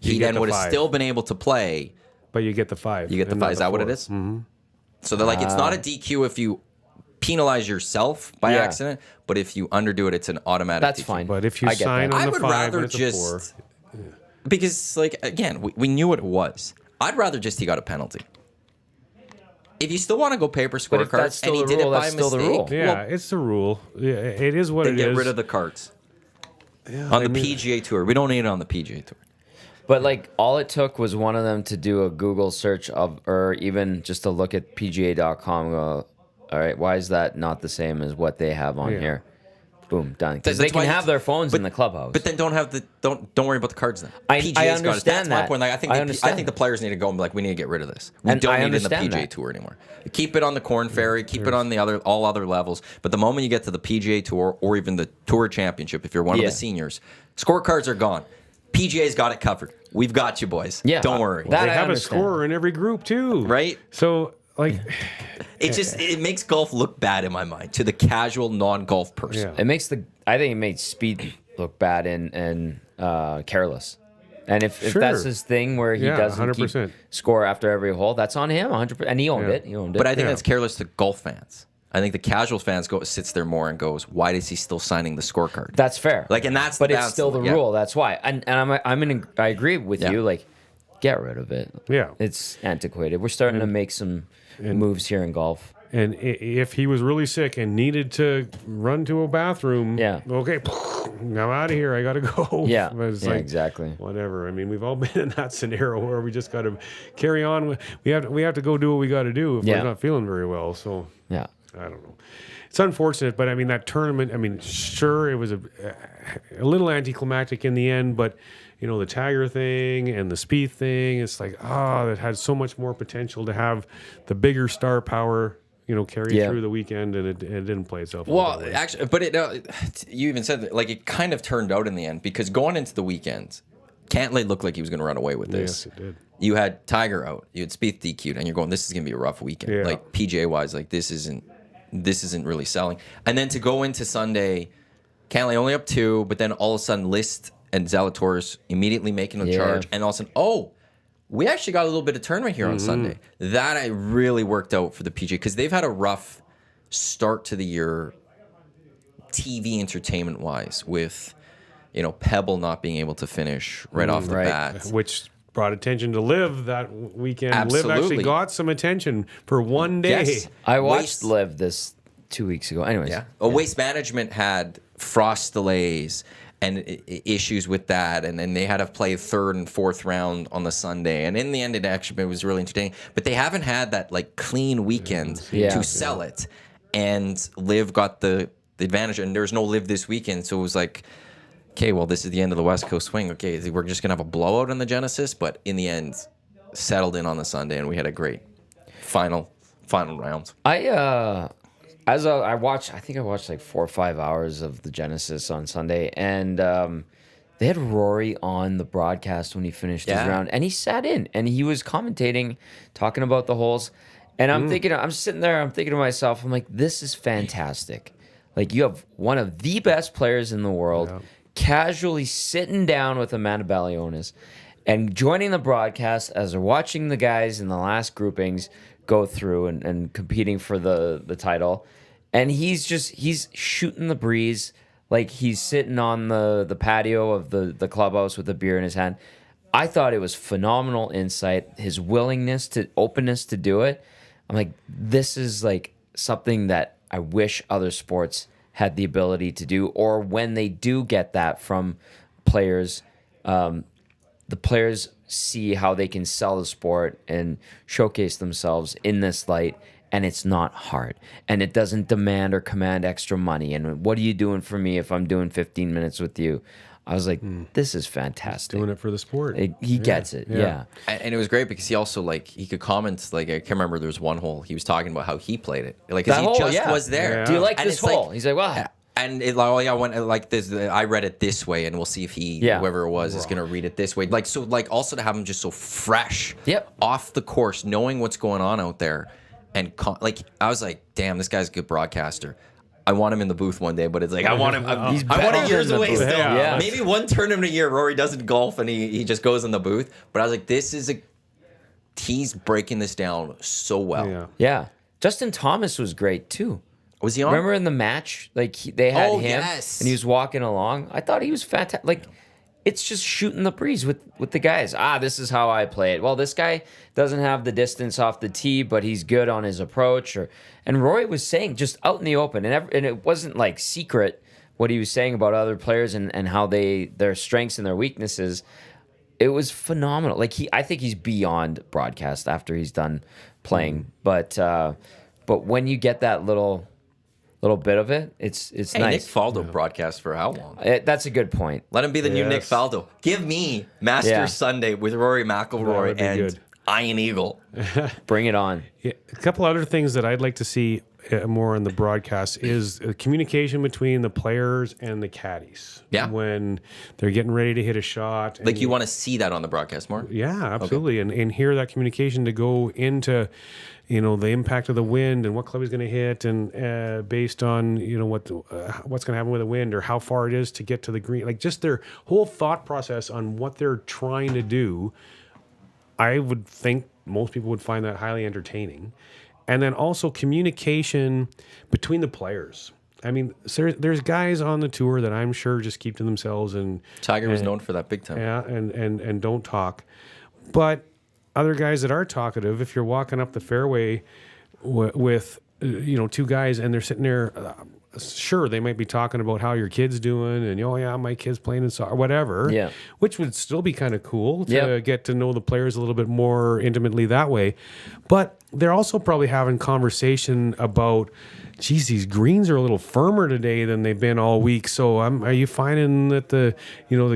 he get then the would have 5. still been able to play. But you get the 5. You get the and not 5. Is that what it 4. is? Mm-hmm. So they're like, it's not a DQ if you penalize yourself by Yeah. accident, but if you underdo it, it's an automatic That's DQ. fine. But if you I get sign that. on I the would 5 rather when it's a 4, just because, like, again, we knew what it was. I'd rather just he got a penalty. If you still want to go paper But if that's scorecards and still he the did rule, it by that's still the mistake, rule. yeah, it's the rule. Yeah, it is what then it get is. rid of the cards. on the PGA Tour. We don't need it on the PGA Tour. But like all it took was one of them to do a Google search of, or even just to look at PGA.com. And go, all right, why is that not the same as what they have on here? Boom, done. Because they can have their phones in the clubhouse. But then don't worry about the cards then. I PGA's got it. understand That's my that. point. Like, I think the players need to go and be like, we need to get rid of this. We And don't I need it in the understand PGA that. Tour anymore. Keep it on the Corn Ferry. Keep it on the all other levels. But the moment you get to the PGA Tour or even the Tour Championship, if you're one of the seniors, scorecards are gone. PGA's got it covered. We've got you, boys. Yeah, Don't worry. that They I have a understand. scorer in every group too, Right? So like, It makes golf look bad in my mind to the casual non-golf person. I think it made Speed look bad and careless. And if that's his thing where he doesn't 100%. keep score after every hole, that's on him 100%. And he owned it. He owned it. But I think that's careless to golf fans. I think the casual fans sits there more and goes, "Why is he still signing the scorecard?" That's fair. Like, and that's but the it's still the rule. That's why. And I agree with you. Like, get rid of it. Yeah. It's antiquated. We're starting to make some moves here in golf. and if he was really sick and needed to run to a bathroom, okay, I'm out of here. I gotta go. Yeah, But it's exactly. Whatever. I mean, we've all been in that scenario where we just got to carry on. We have to go do what we got to do if we're not feeling very well. So Yeah. I don't know. It's unfortunate, but I mean that tournament. I mean, sure, it was a little anticlimactic in the end, but you know the Tiger thing and the Spieth thing. It's like that had so much more potential to have the bigger star power. You know, carry through the weekend, and it didn't play itself out. Well, that way. actually, but you even said that, like, it kind of turned out in the end because going into the weekend, Cantlay looked like he was going to run away with this. Yes, it did. You had Tiger out, you had Spieth DQ'd, and you're going, this is going to be a rough weekend. Yeah. Like PGA wise, like this isn't really selling. And then to go into Sunday, Cantlay only up 2, but then all of a sudden List and Zalatoris immediately making a charge, and all of a sudden, we actually got a little bit of tournament here on Sunday. That I really worked out for the PGA because they've had a rough start to the year, TV entertainment wise, with Pebble not being able to finish right off the bat, which brought attention to Liv that weekend. Absolutely. Liv actually got some attention for one day. Yes. I watched Liv this 2 weeks ago. Anyways. Waste Management had frost delays and issues with that, and then they had to play 3rd and 4th round on the Sunday, and in the end, it was really entertaining. But they haven't had that like clean weekend to sell it, and Liv got the advantage, and there's no Liv this weekend, so it was like, okay, well, this is the end of the West Coast swing. Okay, we're just gonna have a blowout in the Genesis, but in the end, settled in on the Sunday, and we had a great final round. I watched like 4 or 5 hours of the Genesis on Sunday, and they had Rory on the broadcast when he finished his round, and he sat in and he was commentating, talking about the holes, and I'm sitting there, I'm thinking to myself, I'm like, this is fantastic. Like, you have one of the best players in the world casually sitting down with Amanda Balionis and joining the broadcast as they're watching the guys in the last groupings go through and competing for the title, and he's shooting the breeze, like he's sitting on the patio of the clubhouse with a beer in his hand. I thought it was phenomenal insight, his openness to do it. I'm like, this is like something that I wish other sports had the ability to do, or when they do get that from players, the players see how they can sell the sport and showcase themselves in this light, and it's not hard, and it doesn't demand or command extra money. And what are you doing for me if I'm doing 15 minutes with you? I was like, this is fantastic. Doing it for the sport. He gets it. Yeah. And it was great because he also, like, he could comment, like, I can't remember, there was one hole he was talking about how he played it, like, because That he hole, was there. Yeah. Do you like And this it's like- hole? He's like, well, And it, like, I went like this. I read it this way, and we'll see if whoever it was, is going to read it this way. Like, so, like, also to have him just so fresh, off the course, knowing what's going on out there, and like, I was like, damn, this guy's a good broadcaster. I want him in the booth one day, but it's like I want him. I want him years away still. Yeah. Maybe one tournament a year, Rory doesn't golf and he just goes in the booth. But I was like, he's breaking this down so well. Yeah. Justin Thomas was great too. Was he on? Remember in the match, like they had him, yes. and he was walking along. I thought he was fantastic. Like, it's just shooting the breeze with the guys. This is how I play it. Well, this guy doesn't have the distance off the tee, but he's good on his approach. And Rory was saying just out in the open, and it wasn't like secret what he was saying about other players and how their strengths and their weaknesses, it was phenomenal. Like I think he's beyond broadcast after he's done playing. But when you get that little bit of it, it's Hey, nice. Nick Faldo broadcast for how long? That's a good point. Let him be the new Nick Yes. Faldo. Give me Masters Yeah. Sunday with Rory McIlroy would be and good. Iron Eagle. Bring it on. Yeah, a couple other things that I'd like to see more on the broadcast is communication between the players and the caddies. Yeah. When they're getting ready to hit a shot. Like you want to see that on the broadcast more? Yeah, absolutely. And hear that communication to go into, the impact of the wind and what club he's going to hit, and based on, what's going to happen with the wind or how far it is to get to the green. Like just their whole thought process on what they're trying to do. I would think most people would find that highly entertaining. And then also communication between the players. I mean, there's guys on the tour that I'm sure just keep to themselves and Tiger was known for that big time. yeah, and don't talk. But other guys that are talkative, if you're walking up the fairway with two guys and they're sitting there, sure, they might be talking about how your kid's doing and, oh, yeah, my kid's playing in soccer, whatever. Yeah. Which would still be kind of cool to Yep. get to know the players a little bit more intimately that way. But they're also probably having conversation about, geez, these greens are a little firmer today than they've been all week. So are you finding that the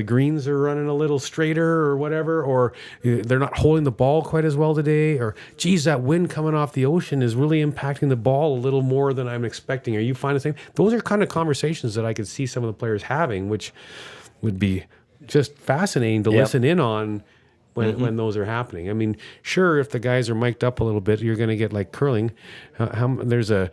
greens are running a little straighter or whatever, or they're not holding the ball quite as well today, or geez, that wind coming off the ocean is really impacting the ball a little more than I'm expecting. Are you finding the same? Those are kind of conversations that I could see some of the players having, which would be just fascinating to Yep. listen in on. When those are happening. I mean, sure, if the guys are mic'd up a little bit, you're going to get like curling. There's a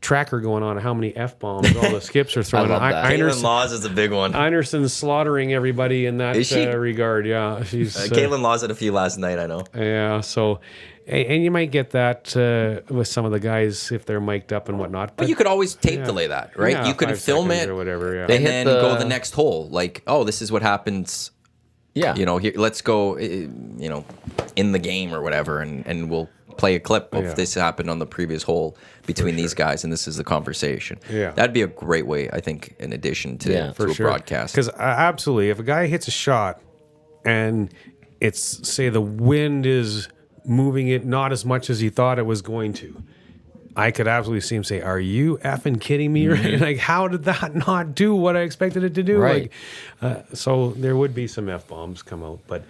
tracker going on how many F-bombs all the skips are throwing. love that. Caitlin Laws is a big one. Einerson's slaughtering everybody in that Is she? regard. Yeah, she's Caitlin Laws had a few last night, I know. yeah. So, and you might get that with some of the guys if they're mic'd up and whatnot. But you could always tape delay that, right? Yeah, you could 5 film seconds it or whatever. Yeah. They and hit then the- go the next hole. Like, oh, this is what happens. Yeah. Here, let's go, in the game or whatever, and we'll play a clip of Yeah. this happened on the previous hole between these guys, and this is the conversation. Yeah. That'd be a great way, I think, in addition to, to a broadcast. Because absolutely, if a guy hits a shot and it's, say, the wind is moving it not as much as he thought it was going to, I could absolutely see him say, "Are you effing kidding me?" Right? Like, how did that not do what I expected it to do? Right. Like, so there would be some F-bombs come out, but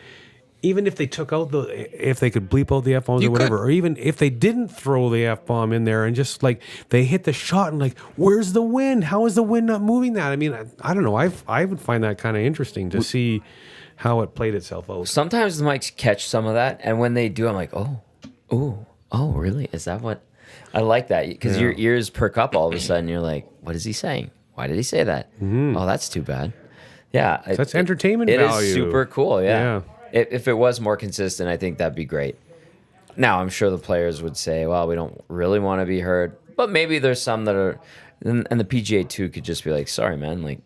even if they took out if they could bleep out the F-bombs You or whatever, could. or even if they didn't throw the F-bomb in there and just like they hit the shot and like, where's the wind? How is the wind not moving that? I mean, I don't know. I would find that kind of interesting to see how it played itself out. Sometimes the mics catch some of that, and when they do, I'm like, oh, really? Is that what? I like that because your ears perk up all of a sudden. You're like, what is he saying? Why did he say that? Oh, that's too bad. Yeah, That's entertainment It value. is super cool. Yeah. If it was more consistent, I think that'd be great. Now, I'm sure the players would say, well, we don't really want to be heard, but maybe there's some that are, and the PGA too could just be like, sorry, man, like,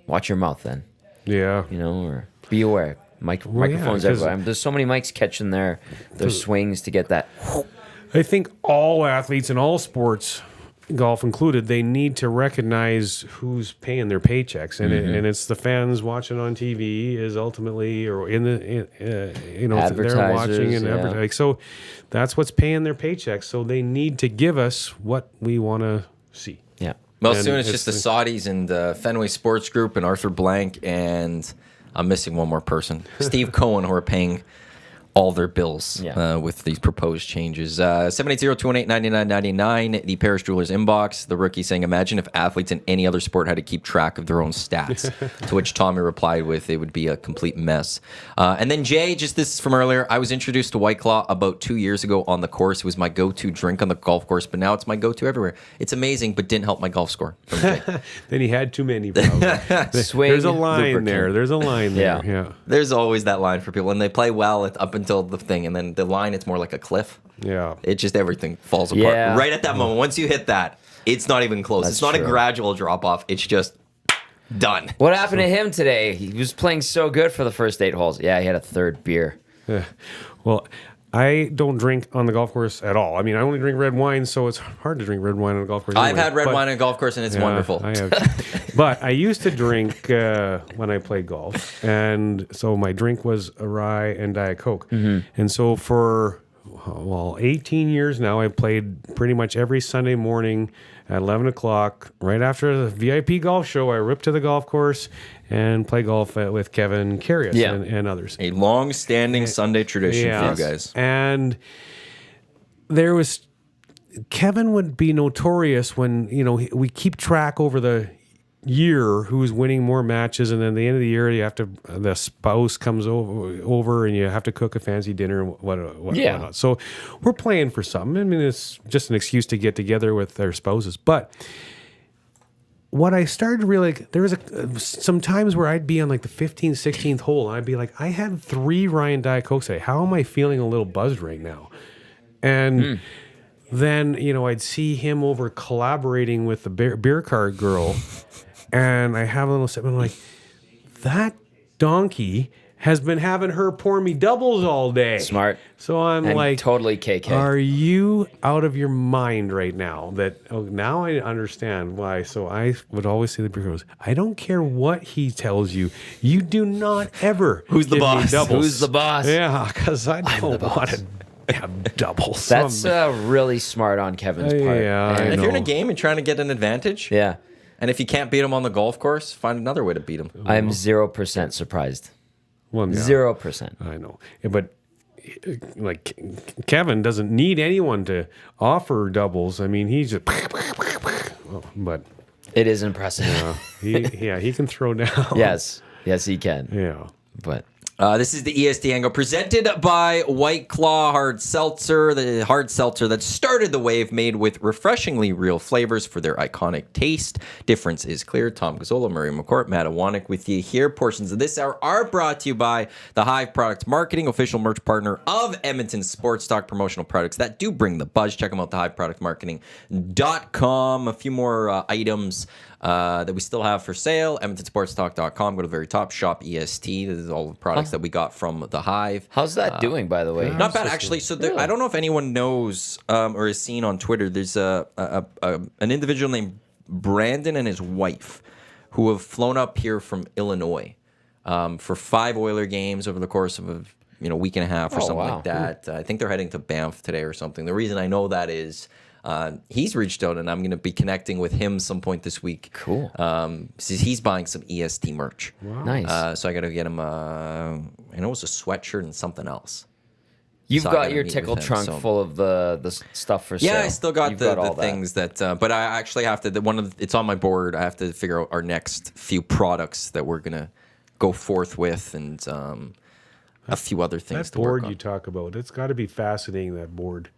watch your mouth then, Yeah. or be aware. Microphones 'cause- everywhere. There's so many mics catching their swings to get that. I think all athletes in all sports, golf included, they need to recognize who's paying their paychecks, and and it's the fans watching on TV is ultimately, or they're watching and Advertisers, yeah. advertising. So that's what's paying their paychecks. So they need to give us what we want to see. Yeah. Well, And soon it's just the Saudis and Fenway Sports Group and Arthur Blank, and I'm missing one more person, Steve Cohen, who are paying all their bills with these proposed changes. 780-218-9999, the Paris Jewelers inbox. The rookie saying, imagine if athletes in any other sport had to keep track of their own stats. To which Tommy replied with, it would be a complete mess. And then Jay, just this is from earlier, I was introduced to White Claw about 2 years ago on the course. It was my go-to drink on the golf course, but now it's my go-to everywhere. It's amazing, but didn't help my golf score. From Jay. Then he had too many. Probably. Swing There's a line lubricant. there. There's a line there. Yeah. Yeah. There's always that line for people, and they play well up until the thing, and then the line, it's more like a cliff. Yeah. It just, everything falls apart Yeah. right at that moment. Once you hit that, it's not even close. That's It's not true. a gradual drop off. It's just done. What happened to him today? He was playing so good for the first 8 holes. Yeah, he had a third beer. Well, I don't drink on the golf course at all. I mean, I only drink red wine, so it's hard to drink red wine on a golf course. I've anyway. had red But- wine on a golf course, and it's Yeah, wonderful. I have. But I used to drink when I played golf, and so my drink was a rye and Diet Coke. And so for 18 years now, I played pretty much every Sunday morning at 11 o'clock, right after the VIP golf show. I rip to the golf course and play golf with Kevin Carius Yeah. and others. A long-standing Sunday tradition Yeah. for you guys. And there was Kevin would be notorious when we keep track over the year who's winning more matches, and then at the end of the year the spouse comes over and you have to cook a fancy dinner and whatnot. So we're playing for something. I mean, it's just an excuse to get together with their spouses. But what I started to realize, there was some times where I'd be on like the 15th, 16th hole, and I'd be like, I had 3 Ryan Diet Cokes today. How am I feeling a little buzzed right now? And then, I'd see him over collaborating with the beer cart girl, and I have a little sip, and I'm like, that donkey has been having her pour me doubles all day. Smart. So I'm And like, totally KK. are you out of your mind right now? Now I understand why. So I would always say to the beer girls, I don't care what he tells you. You do not ever Who's the give me boss? doubles. Who's the boss? Yeah, because I don't want to have doubles. That's really smart on Kevin's part. yeah, I And if you're in a know. game and trying to get an advantage, Yeah. and if you can't beat him on the golf course, find another way to beat him. I'm 0% surprised. Well, yeah, 0%. I know, but like Kevin doesn't need anyone to offer doubles. I mean, he's just, but It is impressive. he can throw down. Yes. Yes, he can. Yeah. But This is the EST Hangout presented by White Claw Hard Seltzer, the hard seltzer that started the wave, made with refreshingly real flavors for their iconic taste. Difference is clear. Tom Gazzola, Murray McCourt, Matt Iwanyk with you here. Portions of this hour are brought to you by the Hive Product Marketing, official merch partner of Edmonton Sports Stock promotional products that do bring the buzz. Check them out, thehiveproductmarketing.com. A few more items that we still have for sale. EdmontonSportsTalk.com. Go to the very top. Shop EST. This is all the products that we got from the Hive. how's that doing, by the way? Not bad, actually. So there, I don't know if anyone knows or has seen on Twitter. There's an individual named Brandon and his wife who have flown up here from Illinois for 5 Oiler games over the course of a week and a half or something wow. like that. I think they're heading to Banff today or something. The reason I know that is he's reached out, and I'm going to be connecting with him some point this week. Cool. He's buying some EST merch. Nice. So I got to get him. I know it was a sweatshirt and something else. You've so I got gotta your meet tickle with him, trunk so- full of the stuff for sale. Yeah, I still got You've the all that. things that, but I actually have to. It's on my board. I have to figure out our next few products that we're gonna go forth with, and a few other things That to work board on. you talk about, it's got to be fascinating, that board.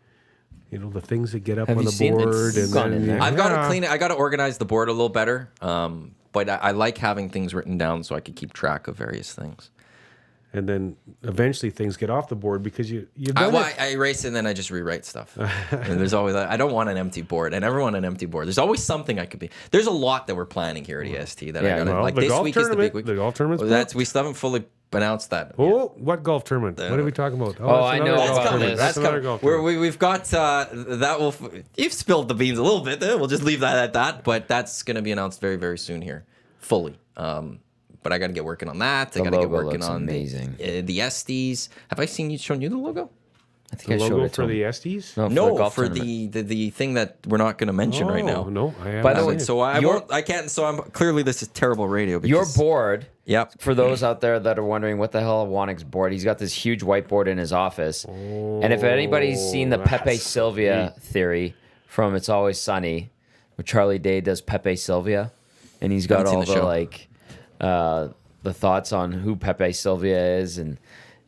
The things that get up Have on you the seen it? board. It's gone in there. I've got to clean it. I got to organize the board a little better. But I like having things written down so I can keep track of various things. And then eventually things get off the board because you've done it. I erase it and then I just rewrite stuff. And there's always I don't want an empty board. I never want an empty board. There's always something I could be. There's a lot that we're planning here at EST that I Yeah, got to well, like. the This golf week is the big tournament- week. the golf tournament's That's we still haven't fully announced that. Oh, what golf tournament? What are we talking about? Oh, I that's know another about golf this. tournament. That's another coming. golf We're, tournament. we've got that will. You've spilled the beans a little bit. We'll just leave that at that. But that's going to be announced very, very soon here, fully. But I got to get working on that. I got to get logo working looks on amazing. the SDs. Have I shown you the logo? I think The I showed logo it to for him. the Estes? No, No, golf for tournament. the thing that we're not going to mention right now. No, I haven't By the seen way, it. So I Your- won't. I can't. So I'm clearly this is terrible radio. Your Because, board, Yep. for those out there that are wondering what the hell Iwanyk's board, he's got this huge whiteboard in his office. And if anybody's seen the Pepe that's Sylvia theory from It's Always Sunny, where Charlie Day does Pepe Sylvia, and he's got Haven't seen all the the show. the thoughts on who Pepe Sylvia is, and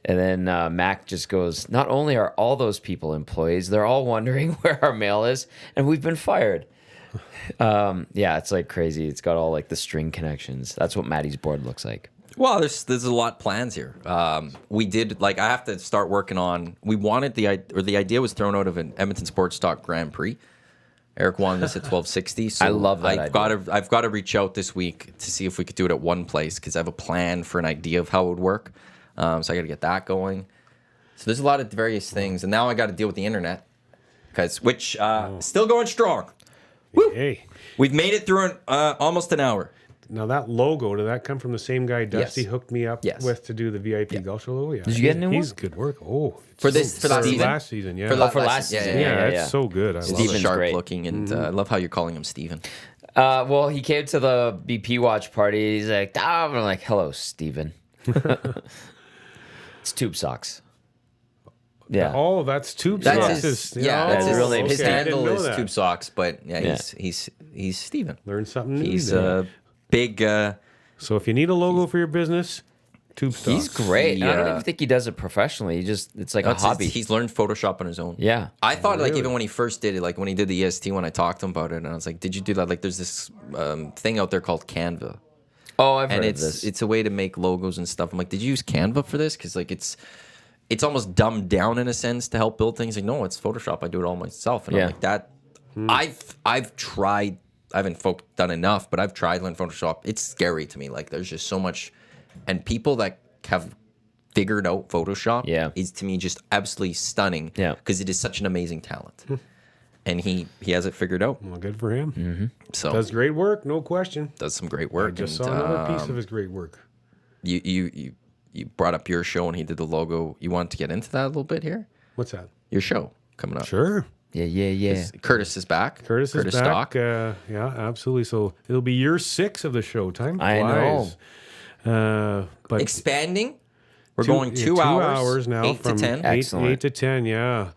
then Mac just goes, not only are all those people employees, they're all wondering where our mail is, and we've been fired. Yeah, it's like crazy. It's got all like the string connections. That's what Maddie's board looks like. Well, there's a lot plans here. We did I have to start working on. We wanted the idea was thrown out of an Edmonton Sports Stock Grand Prix. Eric wanted this at 1260. So I love that I've got to reach out this week to see if we could do it at one place because I have a plan for an idea of how it would work. So I got to get that going. So there's a lot of various things, and now I got to deal with the internet, which still going strong. Woo! Hey, We've made it through almost an hour. now that logo, did that come from the same guy Dusty hooked me up with to do the VIP golf show logo? Yeah. Did you get a new one? He's good work. Oh, For that season? last season, yeah. For last season. yeah, it's so good. I love Steven's it. sharp great. looking, and I love how you're calling him Steven. Well, he came to the BP watch party. He's like, I'm like, hello, Steven. It's tube socks. Yeah. Oh, that's tube That's socks. his, Oh, that's his real name. His Okay. handle I didn't is know that. Tube Socks, but he's Steven. Learn something new. He's there. a big. So if you need a logo for your business, tube stocks. He's great. And I don't Yeah. even think he does it professionally. It's like a hobby. He's learned Photoshop on his own. Yeah. I thought like even when he first did it, like when he did the EST, when I talked to him about it, and I was like, "Did you do that?" Like, there's this thing out there called Canva, Oh, I've and heard of this. it's a way to make logos and stuff. I'm like, "Did you use Canva for this?" Because like it's almost dumbed down in a sense to help build things. Like, no, it's Photoshop. I do it all myself, and I'm like that. I've tried. I haven't done enough, but I've tried learning Photoshop. It's scary to me. Like, there's just so much, and people that have figured out Photoshop is to me just absolutely stunning. Yeah, because it is such an amazing talent, and he has it figured out. Well, good for him. Mm-hmm. So Does great work, no question. does some great work. I just and, saw another piece of his great work. You brought up your show and he did the logo. You want to get into that a little bit here? What's that? Your show coming up. Sure. Yeah. Curtis is back. Curtis is back. Stock. Yeah, absolutely. So it'll be year 6 of the show. Time I flies. But Expanding. We're going 2 hours now 8 from to 10. 8 to 10. Yeah,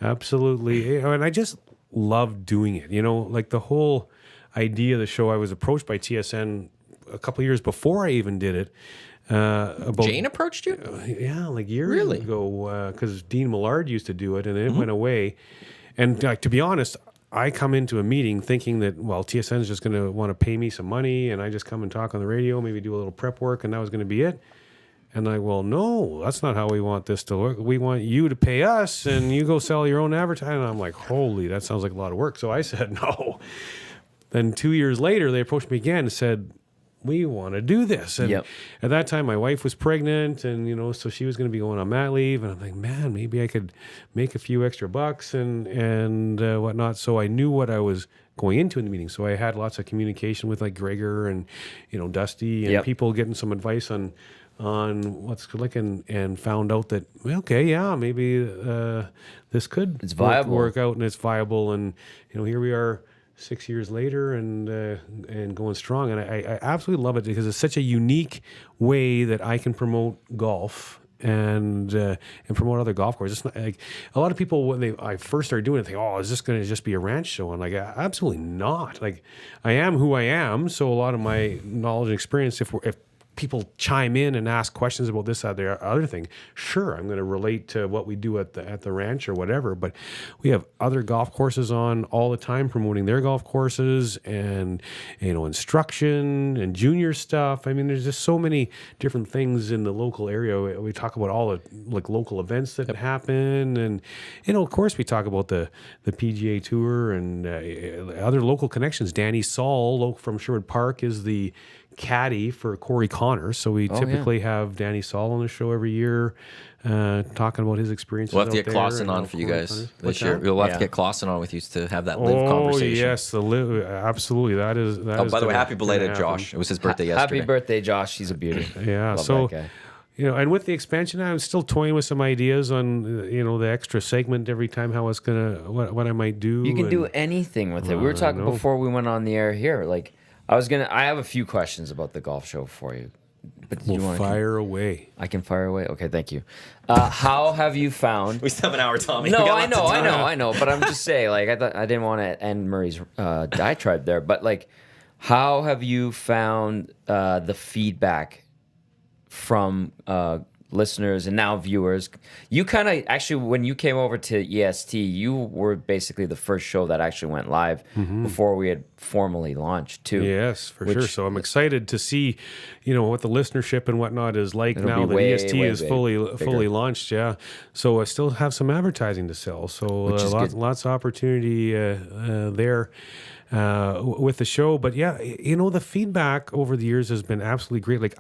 absolutely. And I just love doing it. You know, like the whole idea of the show. I was approached by TSN a couple of years before I even did it. About Jane approached you? yeah, like years Really? ago, because Dean Millard used to do it, and it went away. And to be honest, I come into a meeting thinking that, well, TSN is just going to want to pay me some money, and I just come and talk on the radio, maybe do a little prep work, and that was going to be it. And I, well, no, that's not how we want this to work. We want you to pay us, and you go sell your own advertising. And I'm like, holy, that sounds like a lot of work. So I said no. Then 2 years later, they approached me again and said, we want to do this. And at that time, my wife was pregnant, and, you know, so she was going to be going on mat leave. And I'm like, man, maybe I could make a few extra bucks and whatnot. So I knew what I was going into in the meeting. So I had lots of communication with like Gregor and, you know, Dusty and people getting some advice on what's clicking, and found out that, well, okay, yeah, maybe this could It's viable. work out, and it's viable. And, you know, here we are 6 years later and going strong. And I absolutely love it because it's such a unique way that I can promote golf and promote other golf courses. It's not like a lot of people when I first started doing it, think, oh, is this going to just be a ranch show? And like, absolutely not. Like, I am who I am, so a lot of my knowledge and experience, if people chime in and ask questions about this, that, the other thing, sure, I'm going to relate to what we do at the ranch or whatever. But we have other golf courses on all the time promoting their golf courses, and, you know, instruction and junior stuff. I mean, there's just so many different things in the local area. We talk about all the like local events that happen, and, you know, of course, we talk about the PGA Tour and other local connections. Danny Saul from Sherwood Park is the caddy for Corey Connors, so we typically have Danny Saul on the show every year, talking about his experiences. We'll have to out get there Clausen and on how for you Corey guys Connors- this What's year. that? We'll have to get Clausen on with you to have that live Oh conversation. yes, the live, absolutely. That is. Oh, by the way, happy belated Josh. It was his birthday yesterday. Happy birthday, Josh. He's a beauty. Yeah. Love So, that guy. you know, and with the expansion, I'm still toying with some ideas on, you know, the extra segment every time, how it's gonna, what I might do. You can do and- anything with it. We were talking know. before we went on the air here. Like, I have a few questions about the golf show for you. But did you We'll want fire away. I can fire away. Okay, thank you. How have you found? We still have an hour, Tommy. No, We got I lots of know, time. I know. But I'm just saying, like, I didn't want to end Murray's diatribe there. But like, how have you found the feedback from listeners and now viewers? You kind of actually, when you came over to EST, you were basically the first show that actually went live before we had formally launched too. Yes, for sure. So I'm excited to see, you know, what the listenership and whatnot is like now that way, EST way is fully launched. Yeah. So I still have some advertising to sell. So lots of opportunity there with the show. But yeah, you know, the feedback over the years has been absolutely great. Like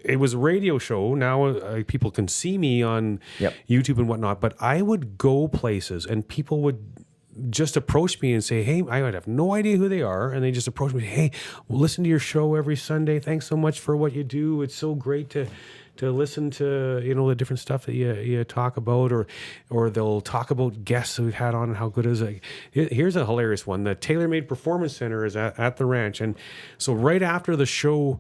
it was a radio show. Now people can see me on Yep. YouTube and whatnot, but I would go places and people would just approach me and say, hey, I would have no idea who they are. And they just approach me, hey, we'll listen to your show every Sunday. Thanks so much for what you do. It's so great to listen to, the different stuff that you talk about, or they'll talk about guests that we've had on and how good it is. Here's a hilarious one. The TaylorMade Performance Center is at the ranch. And so right after the show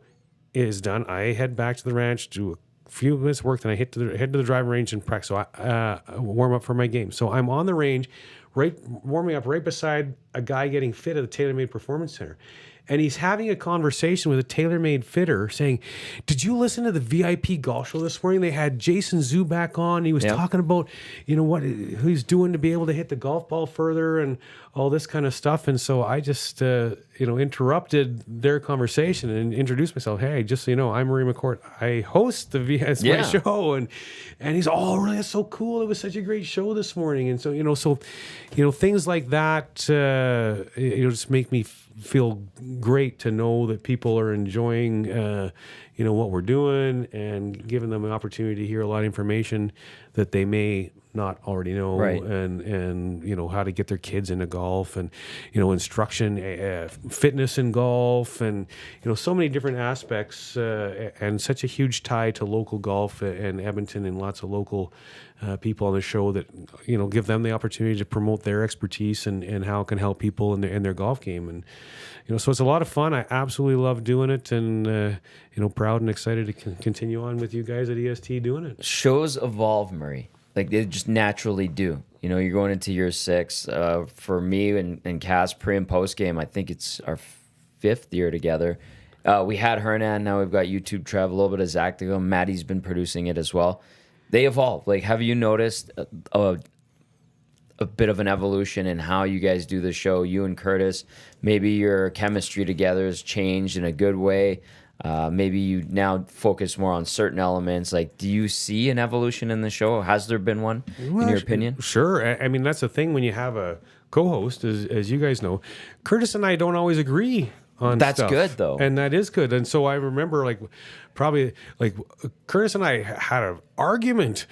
is done, I head back to the ranch, do a few minutes work, then I head to the driving range and practice. So I warm up for my game. So I'm on the range, warming up right beside a guy getting fit at the TaylorMade Performance Center. And he's having a conversation with a TaylorMade fitter saying, did you listen to the VIP golf show this morning? They had Jason Zuback on. He was talking about, what he's doing to be able to hit the golf ball further and all this kind of stuff. And so I just, interrupted their conversation and introduced myself. Hey, just so you know, I'm Marie McCourt. I host the VS my show. And he's, oh, really? That's so cool. It was such a great show this morning. And so, things like that, just make me feel great to know that people are enjoying, what we're doing and giving them an opportunity to hear a lot of information that they may not already know, Right. and how to get their kids into golf and, instruction, fitness in golf and, so many different aspects, and such a huge tie to local golf and Edmonton and lots of local people on the show that, give them the opportunity to promote their expertise and how it can help people in their golf game. And, so it's a lot of fun. I absolutely love doing it and, proud and excited to continue on with you guys at EST doing it. Shows evolve, Murray. Like they just naturally do. You're going into year 6. For me and Cass, pre and post game, I think it's our 5th year together. We had Hernan, now we've got YouTube Trev, a little bit of Zach to go. Maddie's been producing it as well. They evolve. Like, have you noticed a bit of an evolution in how you guys do the show? You and Curtis, maybe your chemistry together has changed in a good way. Maybe you now focus more on certain elements. Like, do you see an evolution in the show? Has there been one, in your opinion? Sure. I mean, that's the thing when you have a co-host, as you guys know. Curtis and I don't always agree on That's stuff. good, though. And that is good. And so I remember, probably Curtis and I had an argument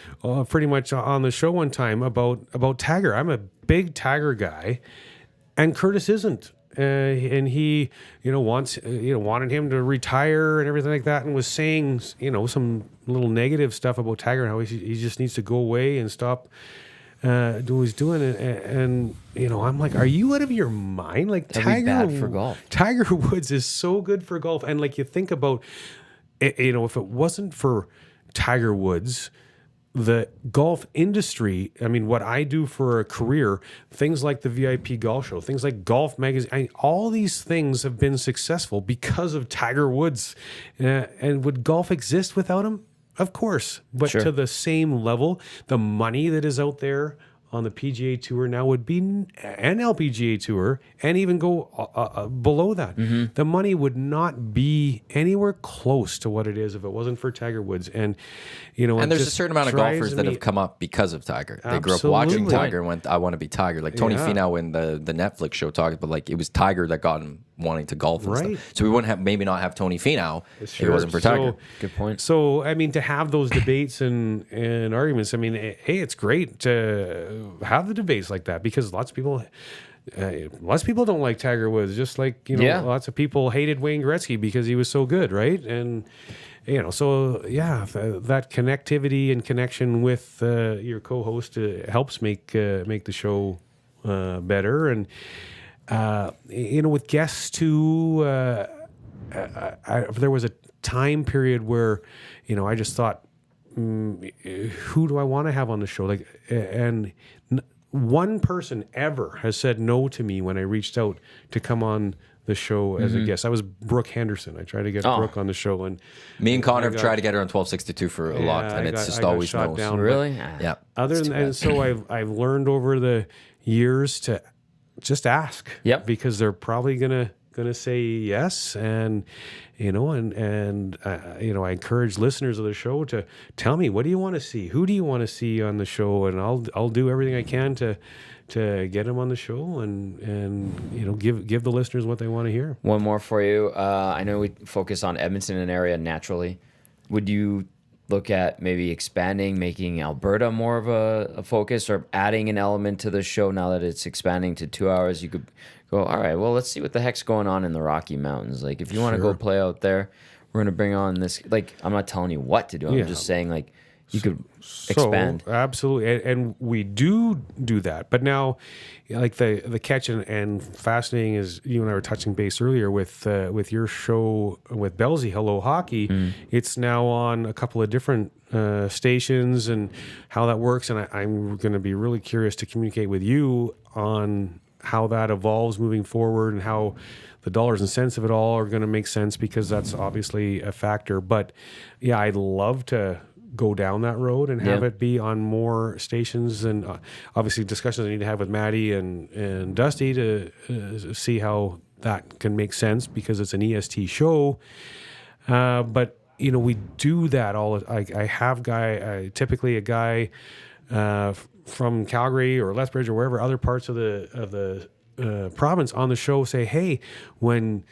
pretty much on the show one time about Tiger. I'm a big Tiger guy, and Curtis isn't. And he, wanted him to retire and everything like that, and was saying, some little negative stuff about Tiger and how he just needs to go away and stop do what he's doing. And I'm like, are you out of your mind? Like, That'd be Tiger, bad for golf. Tiger Woods is so good for golf, and you think about, if it wasn't for Tiger Woods, the golf industry, I mean, what I do for a career, things like the VIP Golf Show, things like Golf Magazine, all these things have been successful because of Tiger Woods. And would golf exist without him? Of course. But Sure. to the same level, the money that is out there on the PGA Tour now would be an LPGA Tour, and even go below that. Mm-hmm. The money would not be anywhere close to what it is if it wasn't for Tiger Woods. And And there's a certain amount of golfers that have come up because of Tiger. They grew up watching Absolutely. Tiger and went, I want to be Tiger. Like Tony Yeah. Finau in the Netflix show talked, but it was Tiger that got him wanting to golf and Right. stuff. So we wouldn't have maybe not have Tony Finau if it wasn't for So- Tiger. Good point. So, I mean, to have those debates and arguments, I mean, hey, it's great to have the debates like that, because lots of people don't like Tiger Woods, just like, Yeah. lots of people hated Wayne Gretzky because he was so good, right? And, so yeah, that connectivity and connection with your co-host helps make the show better. And, with guests too, there was a time period where, I just thought, who do I want to have on the show? And one person ever has said no to me when I reached out to come on the show as a guest. I was Brooke Henderson. I tried to get Brooke on the show, and Me and Connor have tried to get her on 1262 for a lot, and it's just always shot no's. down. Really? Yeah. Other than and so I've learned over the years to just ask. Yep. Because they're probably gonna going to say yes. And, you know, you know, I encourage listeners of the show to tell me, what do you want to see? Who do you want to see on the show? And I'll do everything I can to get them on the show and you know, give the listeners what they want to hear. One more for you. I know we focus on Edmonton and area naturally. Would you look at maybe expanding, making Alberta more of a focus, or adding an element to the show now that it's expanding to 2 hours? You could go, all right, well, let's see what the heck's going on in the Rocky Mountains. Like, if you want to go play out there, we're going to bring on this. Like, I'm not telling you what to do. I'm just saying, like, you could expand. Absolutely, and we do that. But now, like the catch and fascinating is, you and I were touching base earlier with your show with Belsey, Hello Hockey. It's now on a couple of different stations and how that works. And I'm going to be really curious to communicate with you on how that evolves moving forward and how the dollars and cents of it all are going to make sense, because that's obviously a factor. But yeah, I'd love to go down that road and have it be on more stations, and obviously discussions I need to have with Maddie and Dusty to see how that can make sense, because it's an EST show. But you know, we do that all. I have typically a guy from Calgary or Lethbridge or wherever other parts of the province on the show say, hey, when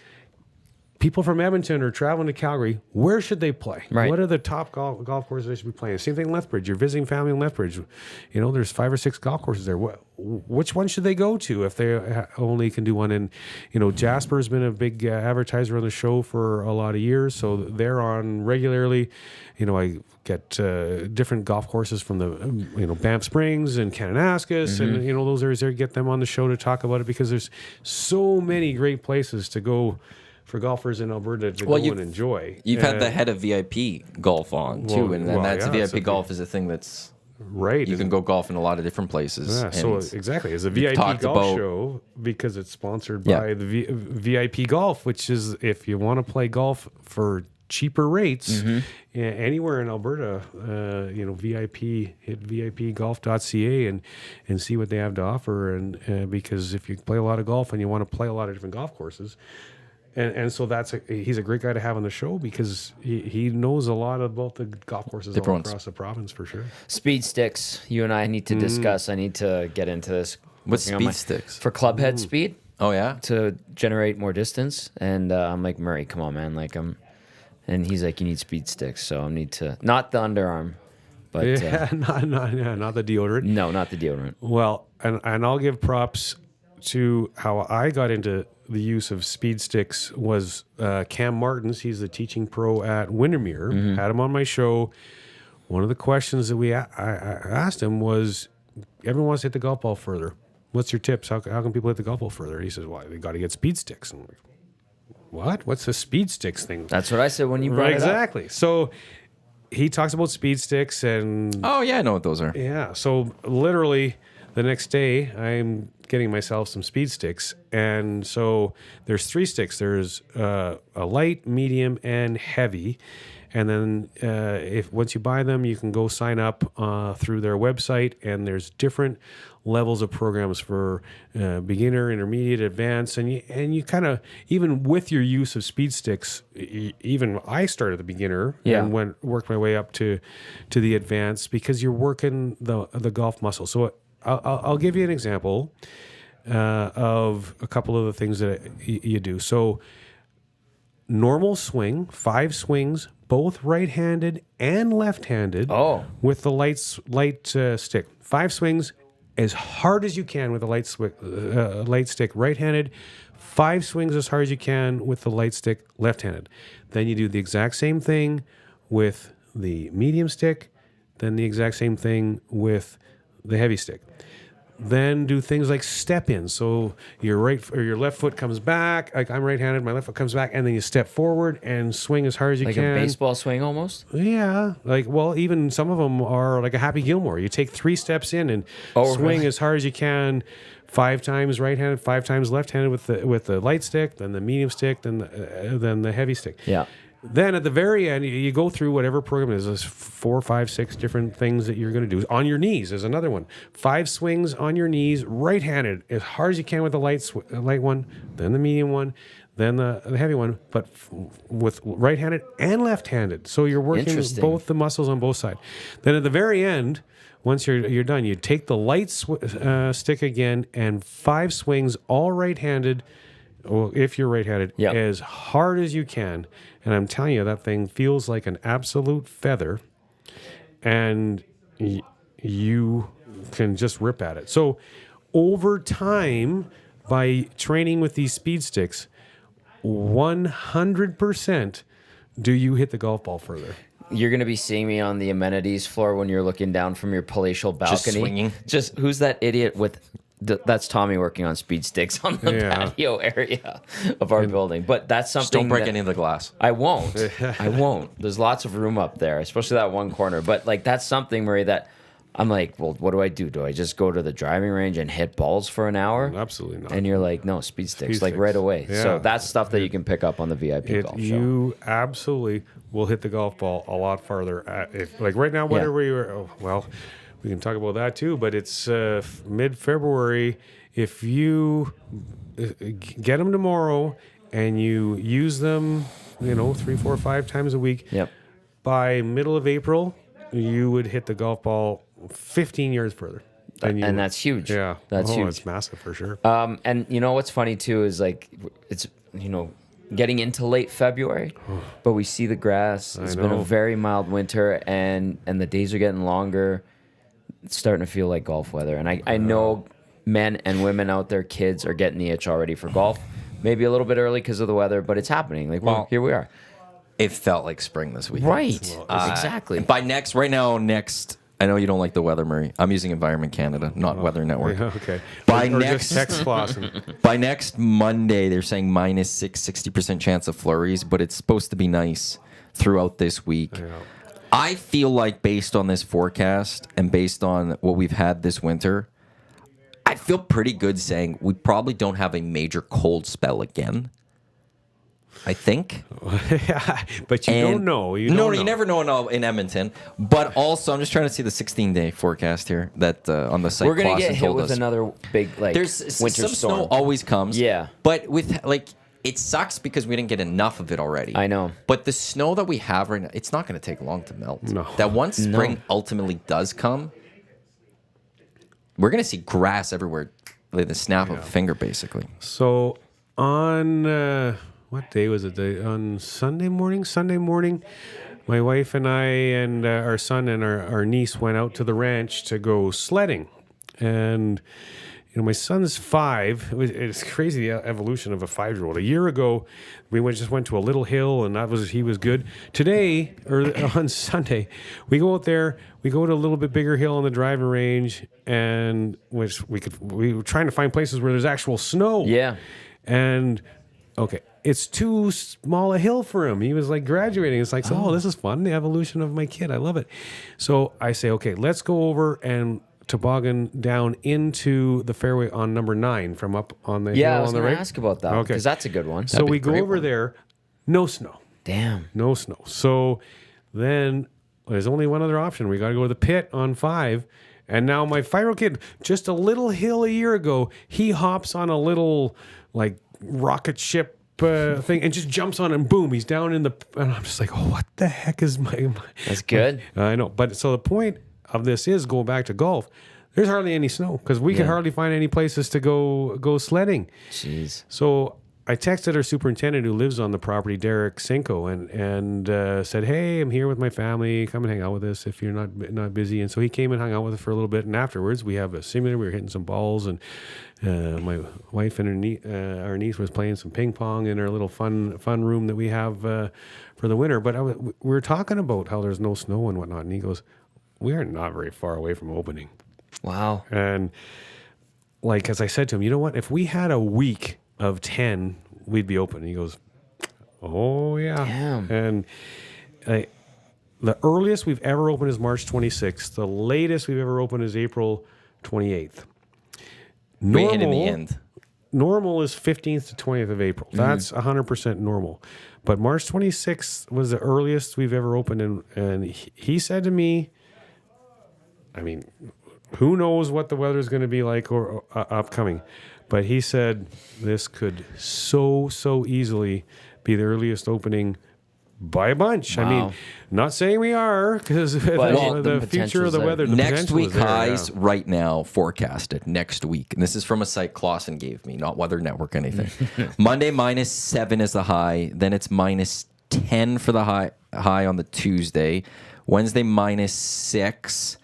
people from Edmonton are traveling to Calgary, where should they play? Right. What are the top golf courses they should be playing? Same thing in Lethbridge. You're visiting family in Lethbridge. You know, there's 5 or 6 golf courses there. Which one should they go to if they only can do one? And, you know, Jasper's been a big advertiser on the show for a lot of years, so they're on regularly. You know, I get different golf courses from the, you know, Banff Springs and Kananaskis, and, you know, those areas there, get them on the show to talk about it, because there's so many great places to go for golfers in Alberta to go and enjoy. You've had the head of VIP golf on too, and that's VIP golf is a thing that's right. You can go golf in a lot of different places. Yeah, so exactly, it's a VIP golf show because it's sponsored by the VIP Golf, which is, if you want to play golf for cheaper rates anywhere in Alberta, you know, hit vipgolf.ca and see what they have to offer, and because if you play a lot of golf and you want to play a lot of different golf courses. And so he's a great guy to have on the show, because he knows a lot about the golf courses all across the province, for sure. Speed sticks, you and I need to discuss. I need to get into this. What's speed sticks? For club head speed. Oh, yeah? To generate more distance. And I'm like, Murray, come on, man. Like, and he's like, you need speed sticks. So I need to, not the underarm, but. Not the deodorant. No, not the deodorant. Well, and I'll give props to how I got into the use of speed sticks was Cam Martins. He's the teaching pro at Windermere. Had him on my show. One of the questions that I asked him was, everyone wants to hit the golf ball further. What's your tips? How can people hit the golf ball further? And he says, well, they got to get speed sticks. And I'm like, what? What's the speed sticks thing? That's what I said when you brought it up. Exactly. So he talks about speed sticks and... Oh, yeah, I know what those are. Yeah. So literally the next day, I'm getting myself some speed sticks. And so there's 3 sticks. There's a light, medium, and heavy. And then once you buy them, you can go sign up through their website, and there's different levels of programs for beginner, intermediate, advanced, and you kind of, even with your use of speed sticks, even I started the beginner and worked my way up to the advanced, because you're working the golf muscle. So I'll give you an example of a couple of the things that you do. So normal swing, 5 swings, both right-handed and left-handed with the light stick. 5 swings as hard as you can with the light stick right-handed. 5 swings as hard as you can with the light stick left-handed. Then you do the exact same thing with the medium stick, then the exact same thing with the heavy stick. Then do things like step in. So your right or your left foot comes back. Like I'm right-handed, my left foot comes back, and then you step forward and swing as hard as you can. Like a baseball swing almost? Yeah. Like, well, even some of them are like a Happy Gilmore. You take 3 steps in and swing as hard as you can, 5 times right-handed, 5 times left-handed with the light stick, then the medium stick, then the heavy stick. Yeah. then at the very end, you go through whatever program it is. There's 4, 5, 6 different things that you're going to do. On your knees is another one. 5 swings on your knees, right-handed, as hard as you can with the light one, then the medium one, then the heavy one, but with right-handed and left-handed. So you're working both the muscles on both sides. Then at the very end, once you're done, you take the light stick again and 5 swings, all right-handed, or if you're right-handed, as hard as you can. And I'm telling you, that thing feels like an absolute feather, and you can just rip at it. So over time, by training with these speed sticks, 100% do you hit the golf ball further. You're going to be seeing me on the amenities floor when you're looking down from your palatial balcony. Just swinging. Just who's that idiot with... That's Tommy working on speed sticks on the patio area of our building. But that's something. Just don't break any of the glass. I won't. I won't. There's lots of room up there, especially that one corner. But like that's something, Murray, that I'm like, well, what do I do? Do I just go to the driving range and hit balls for an hour? Absolutely not. And you're like, no, speed sticks, like right away. Yeah. So that's stuff that you can pick up on the VIP golf show. You absolutely will hit the golf ball a lot farther. Like right now, whatever you were, we can talk about that too, but it's mid-February. If you get them tomorrow and you use them, 3, 4, 5 times a week, by middle of April, you would hit the golf ball 15 yards further. And that's huge. Yeah. That's huge. It's massive for sure. And what's funny too is like, it's, getting into late February, but we see the grass. It's been a very mild winter and the days are getting longer. It's starting to feel like golf weather. And I know men and women out there, kids, are getting the itch already for golf. Maybe a little bit early because of the weather, but it's happening. Like, well, here we are. It felt like spring this week. Right. Exactly. Right now, I know you don't like the weather, Murray. I'm using Environment Canada, not Weather Network. Yeah, okay. By next Monday, they're saying minus 60% chance of flurries, but it's supposed to be nice throughout this week. Yeah. I feel like based on this forecast and based on what we've had this winter, I feel pretty good saying we probably don't have a major cold spell again. I think. But you don't know. You never know in Edmonton. But also, I'm just trying to see the 16-day forecast here that on the site. We're going to get hit with another big winter some storm. Snow always comes. Yeah. But with it sucks because we didn't get enough of it already. I know. But the snow that we have right now, it's not going to take long to melt. No. That once spring ultimately does come, we're going to see grass everywhere, like the snap of a finger, basically. So on, what day was it? On Sunday morning, my wife and I and our son and our niece went out to the ranch to go sledding. And my son's 5. It's crazy, the evolution of a 5-year-old. A year ago, we just went to a little hill, and he was good. Today, or on Sunday, we go out there. We go to a little bit bigger hill on the driving range, and we were trying to find places where there's actual snow. Yeah. And it's too small a hill for him. He was like graduating. It's like, this is fun. The evolution of my kid. I love it. So I say, okay, let's go over and toboggan down into the fairway on number 9 from up on the hill on the right. Yeah, I was going to ask about that because that's a good one. So we go over there, no snow. Damn. No snow. So then there's only one other option. We got to go to the pit on 5. And now my 5-year-old kid, just a little hill a year ago, he hops on a little rocket ship thing and just jumps on it and boom, he's down in the... And I'm just like, what the heck is my... That's good. I know. But so the point of this is going back to golf. There's hardly any snow because we can hardly find any places to go sledding. Jeez. So I texted our superintendent who lives on the property, Derek Cinco, and said, "Hey, I'm here with my family. Come and hang out with us if you're not busy." And so he came and hung out with us for a little bit. And afterwards, we have a simulator. We were hitting some balls, and my wife and our niece was playing some ping pong in our little fun room that we have for the winter. But we were talking about how there's no snow and whatnot, and he goes, "We are not very far away from opening." Wow. And as I said to him, you know what? If we had a week of 10, we'd be open. And he goes, "Oh, yeah." Damn. And the earliest we've ever opened is March 26th. The latest we've ever opened is April 28th. We hit in the end. normal is 15th to 20th of April. That's 100% normal. But March 26th was the earliest we've ever opened. And he said to me, I mean, who knows what the weather is going to be like or upcoming. But he said this could so easily be the earliest opening by a bunch. Wow. I mean, not saying we are, because the future of the weather, the next potential week is there, highs yeah. right now forecasted next week, and this is from a site Clausen gave me, not Weather Network anything. Monday -7 is the high, then it's -10 for the high on the Tuesday. Wednesday -6,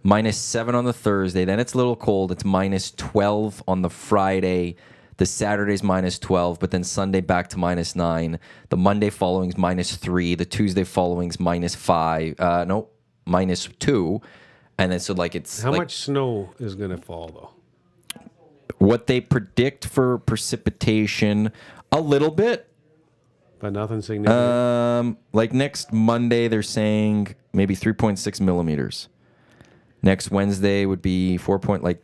-7 on the Thursday. Then it's a little cold. It's -12 on the Friday. The Saturday's -12, but then Sunday back to -9. The Monday following's -3. The Tuesday following's -5. -2. And then so like it's How like much snow is going to fall, though? what they predict for precipitation, a little bit. But nothing significant. Like next Monday, they're saying maybe 3.6 millimeters. Next Wednesday would be 4 point. Like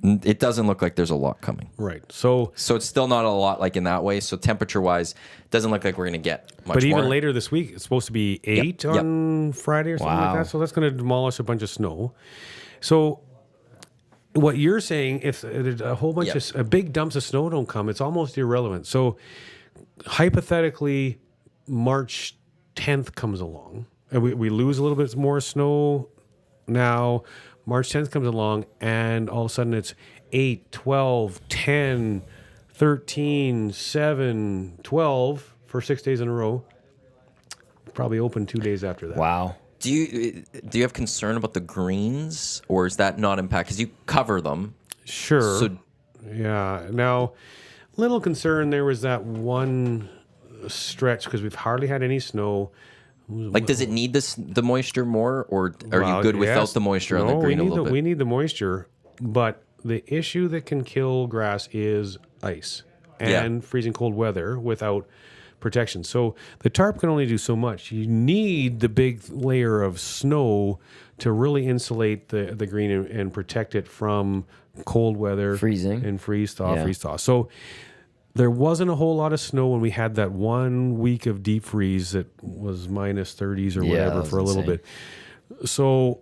it doesn't look like there's a lot coming. Right. So it's still not a lot like in that way. So temperature wise, it doesn't look like we're going to get much But even more. later this week, it's supposed to be 8 on Friday or something like Wow. that. So that's going to demolish a bunch of snow. So what you're saying, if a whole bunch of big dumps of snow don't come, it's almost irrelevant. So hypothetically, March 10th comes along, and we lose a little bit more snow now. March 10th comes along, and all of a sudden it's 8, 12, 10, 13, 7, 12 for 6 days in a row. Probably open 2 days after that. Wow. Do you have concern about the greens, or is that not impact? Because you cover them. Sure. So Yeah. Now, little concern there was that one stretch because we've hardly had any snow. like, does it need the moisture more, or are you good without yes. the moisture on No, the green a little bit? We need the moisture, but the issue that can kill grass is ice and freezing cold weather without protection. So the tarp can only do so much. You need the big layer of snow to really insulate the green and protect it from cold weather, Freezing. and freeze thaw, Yeah. freeze thaw. So there wasn't a whole lot of snow when we had that 1 week of deep freeze that was -30s or Yeah, whatever that was for a little insane. bit. So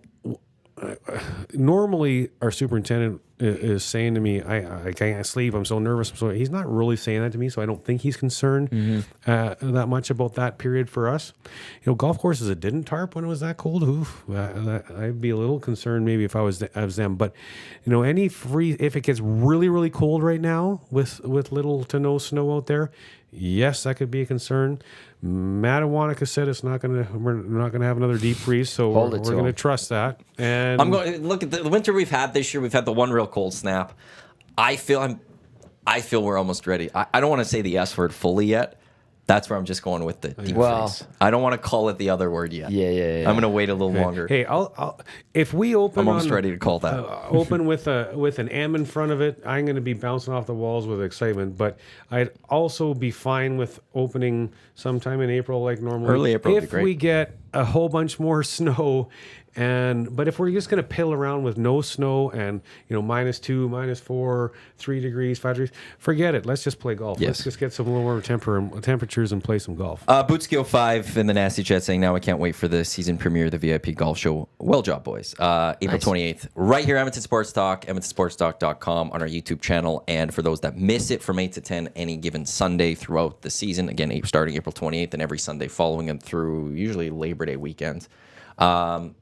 normally our superintendent is saying to me, I can't sleep. I'm so nervous. He's not really saying that to me, so I don't think he's concerned that much about that period for us. You know, golf courses that didn't tarp when it was that cold, I'd be a little concerned maybe if I was them. But you know, if it gets really cold right now with little to no snow out there, yes, that could be a concern. Matt Iwanyk has said we're not gonna have another deep freeze, so Hold we're it to going to him. trust that. And I'm going. Look at the winter we've had this year. We've had the one real cold snap. I feel we're almost ready. I don't want to say the S word fully yet. That's where I'm just going with the deep Well- freeze. I don't want to call it the other word yet. Yeah. I'm going to wait a little longer. Hey, I'll if we open, I'm almost on- ready to call that. open with an M in front of it, I'm going to be bouncing off the walls with excitement. But I'd also be fine with opening sometime in April, like normally. Early April would be if great. we get a whole bunch more snow. But if we're just going to pill around with no snow and -2, -4, 3 degrees, 5 degrees, forget it. Let's just play golf. Yes. Let's just get some lower temperatures and play some golf. Bootskill 5 in the Nasty Chat saying, now I can't wait for the season premiere of the VIP Golf Show. Well job, boys. April 28th, right here, Edmonton Sports Talk, edmontonsportstalk.com on our YouTube channel. And for those that miss it, from 8 to 10 any given Sunday throughout the season, again, starting April 28th and every Sunday following and through usually Labor Day weekend.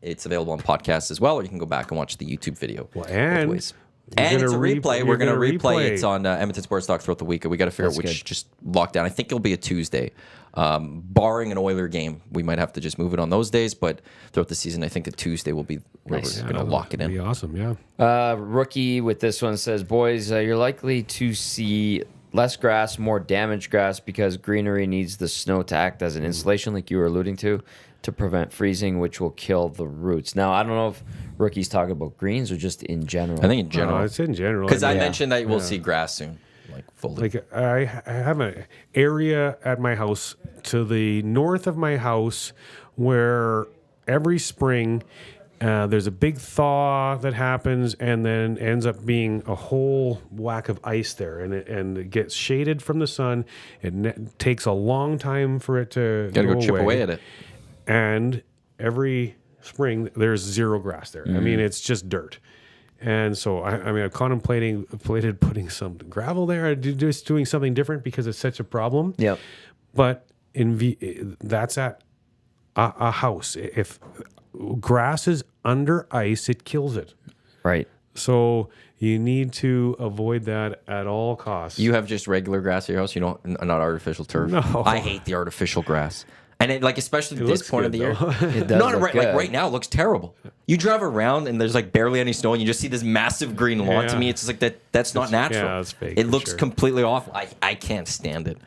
It's available on podcasts as well, or you can go back and watch the YouTube video. Well, and both ways. you're And it's a gonna replay. you're We're going to gonna replay. replay. It's on Edmonton Sports Talk throughout the week. We got to figure out That's which good. just locked down. I think it'll be a Tuesday. Barring an Oiler game, we might have to just move it on those days. But throughout the season, I think a Tuesday will be where Nice. we're going to lock it That'd in. be awesome, yeah. Rookie with this one says, boys, you're likely to see less grass, more damaged grass because greenery needs the snow to act as an insulation, like you were alluding to prevent freezing, which will kill the roots. Now, I don't know if Rookie's talking about greens or just in general. I think in general. It's in general. Because I Yeah. mentioned that we'll see grass soon, like fully. Like I have an area at my house to the north of my house where every spring There's a big thaw that happens, and then ends up being a whole whack of ice there, and it gets shaded from the sun. It takes a long time for it to Gotta go chip away. away at it. And every spring, there's zero grass there. I mean, it's just dirt. And so, I contemplated putting some gravel there, just doing something different because it's such a problem. Yep. But that's at a house. If grass is under ice, it kills it. Right. So you need to avoid that at all costs. You have just regular grass at your house. You don't, not artificial turf. No. I hate the artificial grass. And it, like, especially at this looks point of good, the year, though. It does look like good. right now, it looks terrible. You drive around and there's like barely any snow, and you just see this massive green lawn. Yeah. To me, it's just like that's not natural. yeah, it's fake, It for looks sure. completely awful. I can't stand it.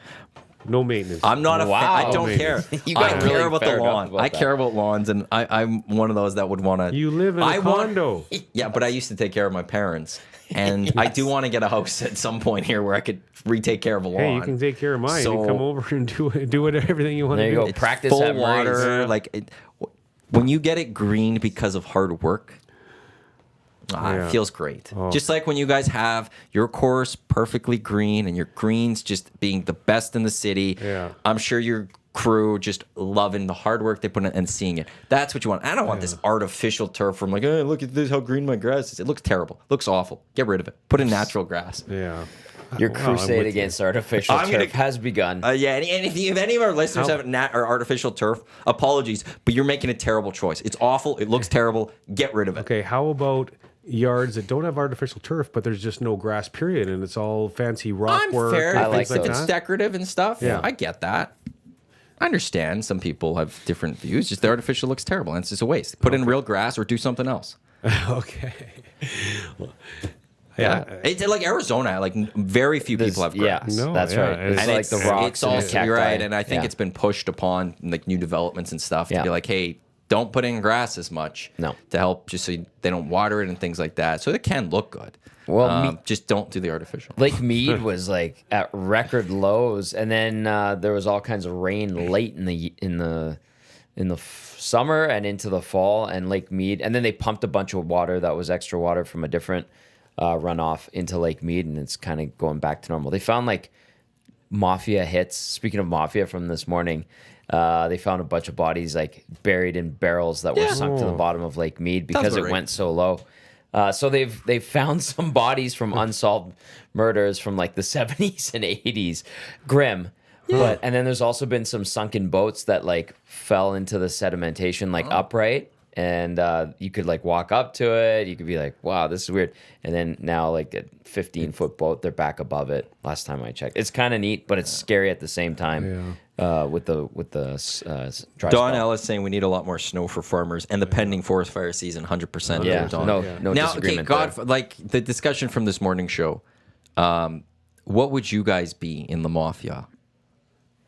No maintenance. I'm not a fan. Wow. I don't Maybe. care. You I got care really about the fired up lawn. about I that. care about lawns, and I'm one of those that would want to. You live in a condo. Yeah, but I used to take care of my parents, and I do want to get a house at some point here where I could retake care of a lawn. Hey, you can take care of mine. So- you come over and do everything you want There to you do. go. Practice full at Murray's. water. Yeah. Like when you get it green because of hard work, Yeah. it feels great. Just like when you guys have your course perfectly green and your greens just being the best in the city. Yeah. I'm sure your crew just loving the hard work they put in and seeing it. That's what you want. I don't want this artificial turf from like, hey, look at this, how green my grass is. It looks terrible. Looks awful. Get rid of it. Put in natural grass. Yeah. Your Well, I'm crusade with you. against artificial I'm gonna- turf has begun. Yeah, and if any of our listeners How- have or artificial turf, apologies, but you're making a terrible choice. It's awful. It looks terrible. Get rid of it. Okay, how about yards that don't have artificial turf, but there's just no grass, period, and it's all fancy rock I'm work fair. and I If like it's, things if like it's that? decorative and stuff, Yeah. I get that. I understand some people have different views. Just the artificial looks terrible, and it's just a waste. Put in real grass or do something else. Okay. Yeah, it's like Arizona. Like very few people have Yeah, grass. No, that's yeah, right. and It's And like it's, the rocks it's and also, the cacti. you're right, and I think Yeah. it's been pushed upon like new developments and stuff to Yeah. be like, hey, don't put in grass as much. No. To help, just so they don't water it and things like that. So it can look good. Well, just don't do the artificial. Lake Mead was like at record lows, and then there was all kinds of rain late in the summer and into the fall, and Lake Mead, and then they pumped a bunch of water that was extra water from a different runoff into Lake Mead, and it's kind of going back to normal. They found like mafia hits. Speaking of mafia from this morning, they found a bunch of bodies like buried in barrels that were sunk to the bottom of Lake Mead because about it right. went so low. So they've found some bodies from unsolved murders from like the 70s and 80s. Grim. But and then there's also been some sunken boats that like fell into the sedimentation like upright, and you could like walk up to it. You could be like, wow, this is weird. And then now like a 15-foot boat, they're back above it. Last time I checked, it's kind of neat, but it's scary at the same time. With the dry Don spell. Ellis saying we need a lot more snow for farmers and the pending forest fire season. 100%. Yeah, Don. no Now, disagreement okay, there. like the discussion from this morning show. What would you guys be in the mafia?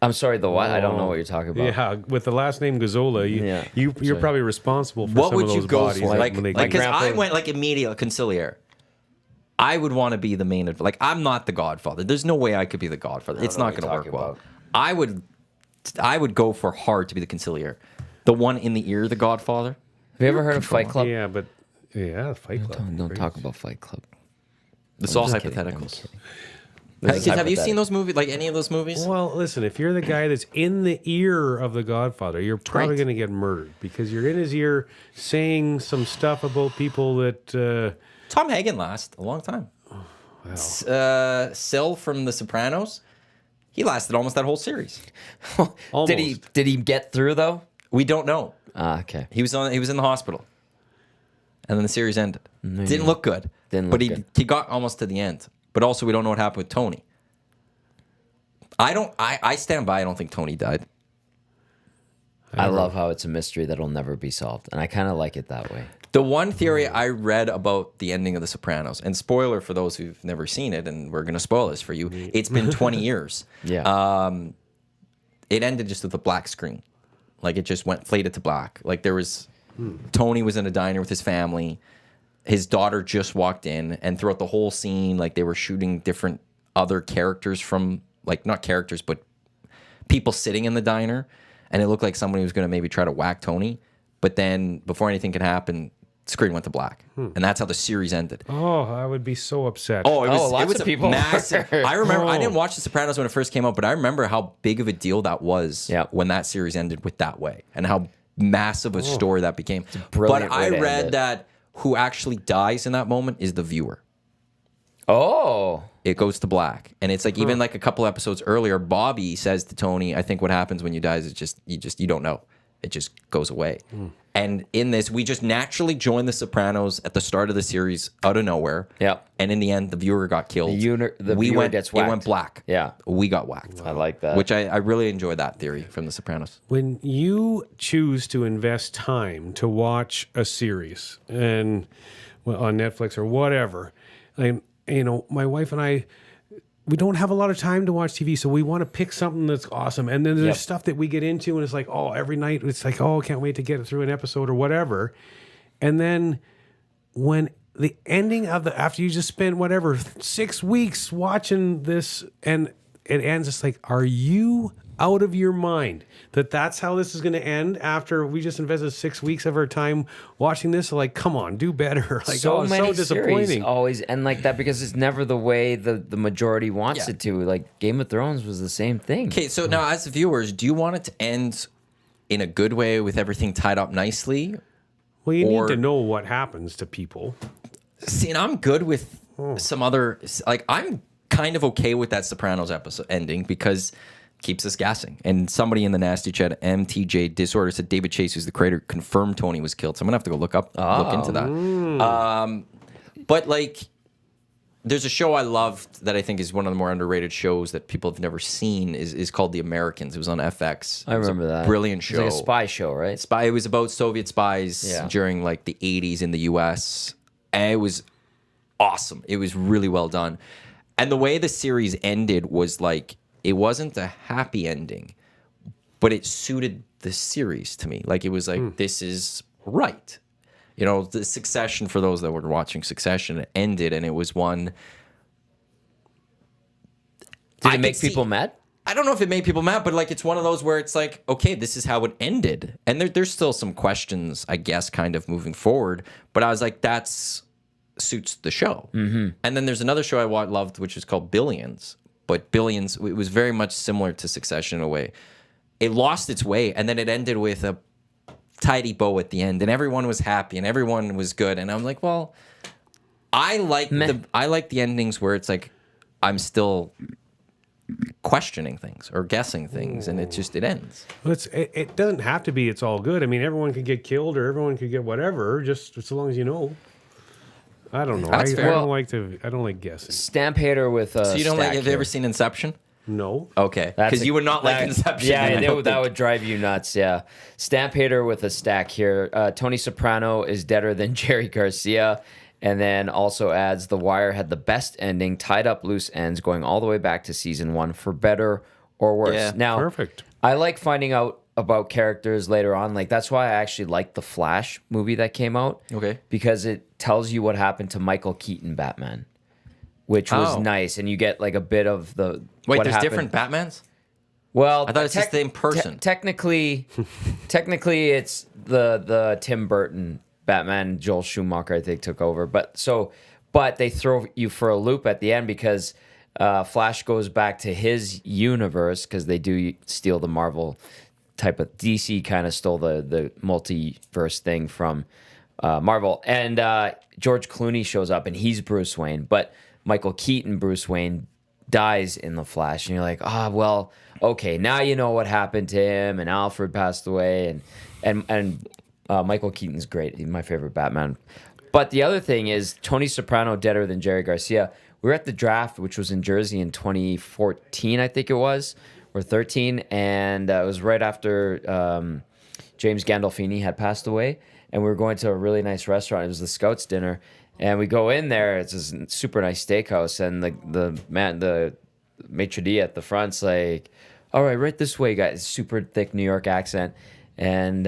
I'm sorry, the what? I don't know what you're talking about. Yeah, with the last name Gazzola, Yeah. you're Sorry. probably responsible for What some would of those you go bodies. for? Like, when they because get- I went like immediate conciliere. I would want to be the main. Like, I'm not the Godfather. There's no way I could be the Godfather. It's know not what going to you're work well. talking I would go for hard to be the conciliere, the one in the ear, the Godfather. Have you ever heard of Fight Club? yeah, but Fight Club. Don't talk about Fight Club. It's all just kidding. I'm hypotheticals. This is Have you seen hypothetical. those movies? Like any of those movies? Well, listen, if you're the guy that's in the ear of the Godfather, you're probably Right. going to get murdered because you're in his ear saying some stuff about people that. Tom Hagen lasted a long time. Sil from The Sopranos, he lasted almost that whole series. Almost. Did he get through though? We don't know. Okay. He was in the hospital, and then the series ended. Didn't look good. Didn't but look good. he got almost to the end. But also, we don't know what happened with Tony. I stand by. I don't think Tony died. I love how it's a mystery that'll never be solved, and I kind of like it that way. The one theory I read about the ending of The Sopranos, and spoiler for those who've never seen it, and we're going to spoil this for you, it's been 20 years. Yeah. It ended just with a black screen. Like, it just faded to black. Like, there was... Tony was in a diner with his family. His daughter just walked in, and throughout the whole scene, like, they were shooting different other characters from... Like, not characters, but people sitting in the diner, and it looked like somebody was going to maybe try to whack Tony. but then before anything could happen, screen went to black, and that's how the series ended. Oh, I would be so upset. Oh, lots it was of a people massive. were. I remember I Oh. didn't watch The Sopranos when it first came out, but I remember how big of a deal that was Yeah. when that series ended with that way, and how massive a story that became. brilliant But way I to end read it. that who actually dies in that moment is the viewer. Oh, It goes to black, and it's like even like a couple episodes earlier, Bobby says to Tony, "I think what happens when you die is you don't know. It just goes away." And in this, we just naturally joined the Sopranos at the start of the series out of nowhere. Yeah. And in the end, the viewer got killed. The viewer gets It went whacked. black. Yeah. We got whacked. I like that. Which I really enjoy that theory from the Sopranos. When you choose to invest time to watch a series and on Netflix or whatever, my wife and I, we don't have a lot of time to watch TV, so we want to pick something that's awesome. And then there's Yep. stuff that we get into, and it's like, oh, every night it's like, oh, can't wait to get through an episode or whatever. And then when the ending of after you just spent whatever 6 weeks watching this, and it ends, it's like, are you out of your mind that's how this is going to end after we just invested 6 weeks of our time watching this? Like, come on, do better. Like, so many so series disappointing. always end like that because it's never the way the majority wants Yeah. it to. Like Game of Thrones was the same thing. Okay, so now as viewers, do you want it to end in a good way with everything tied up nicely? Well, you or- need to know what happens to people. See, and I'm good with some other, like, I'm kind of okay with that Sopranos episode ending because it keeps us guessing. And somebody in the nasty chat, MTJ Disorder, said David Chase, who's the creator, confirmed Tony was killed. So I'm gonna have to go look into that. But like, there's a show I loved that I think is one of the more underrated shows that people have never seen is called The Americans. It was on FX. I remember that. Brilliant show. It's like a spy show, right? It was about Soviet spies Yeah. during like the 80s in the US. And it was awesome. It was really well done. And the way the series ended was like, it wasn't a happy ending, but it suited the series to me. Like, it was like, this is right. You know, the Succession, for those that were watching Succession, it ended and it was one. Did I it make could see- people mad? I don't know if it made people mad, but like, it's one of those where it's like, okay, this is how it ended. And there's still some questions, I guess, kind of moving forward. But I was like, that's suits the show. Mm-hmm. And then there's another show I loved, which is called Billions. But Billions, it was very much similar to Succession in a way. It lost its way, and then it ended with a tidy bow at the end, and everyone was happy, and everyone was good. And I'm like, well, I like the endings where it's like, I'm still questioning things or guessing things, and it ends. Well, it doesn't have to be it's all good. I mean, everyone could get killed or everyone could get whatever, just as long as you know. I don't know. That's fair. I don't like guessing. Stamp hater with So you don't like? stack Have you here. ever seen Inception? No. Okay, That's because you would not like Inception. Yeah, then, I don't that think. would drive you nuts. Yeah, Stamp hater with a stack here. Tony Soprano is deader than Jerry Garcia, and then also adds The Wire had the best ending, tied up loose ends, going all the way back to season 1 for better or worse. Yeah. Now, Perfect. I like finding out about characters later on. Like, that's why I actually like the Flash movie that came out. Okay. Because it tells you what happened to Michael Keaton Batman, which was Oh. nice, and you get like a bit of the Wait, what there's happened. different Batmans? Well, I thought it's the same person. Technically, it's the Tim Burton Batman. Joel Schumacher, I think, took over. But they throw you for a loop at the end because Flash goes back to his universe because they do steal the Marvel type of DC kind of stole the multiverse thing from Marvel. And George Clooney shows up and he's Bruce Wayne, but Michael Keaton Bruce Wayne dies in the Flash, and you're like, well, okay, now you know what happened to him, and Alfred passed away, and Michael Keaton's great. He's my favorite Batman. But the other thing is Tony Soprano deader than Jerry Garcia. We were at the draft, which was in Jersey in 2014, I think it was, or 13, and it was right after James Gandolfini had passed away, and we were going to a really nice restaurant. It was the Scouts dinner. And we go in there. It's this super nice steakhouse, and the maitre d' at the front's like, "All right this way, guys." Super thick New York accent, and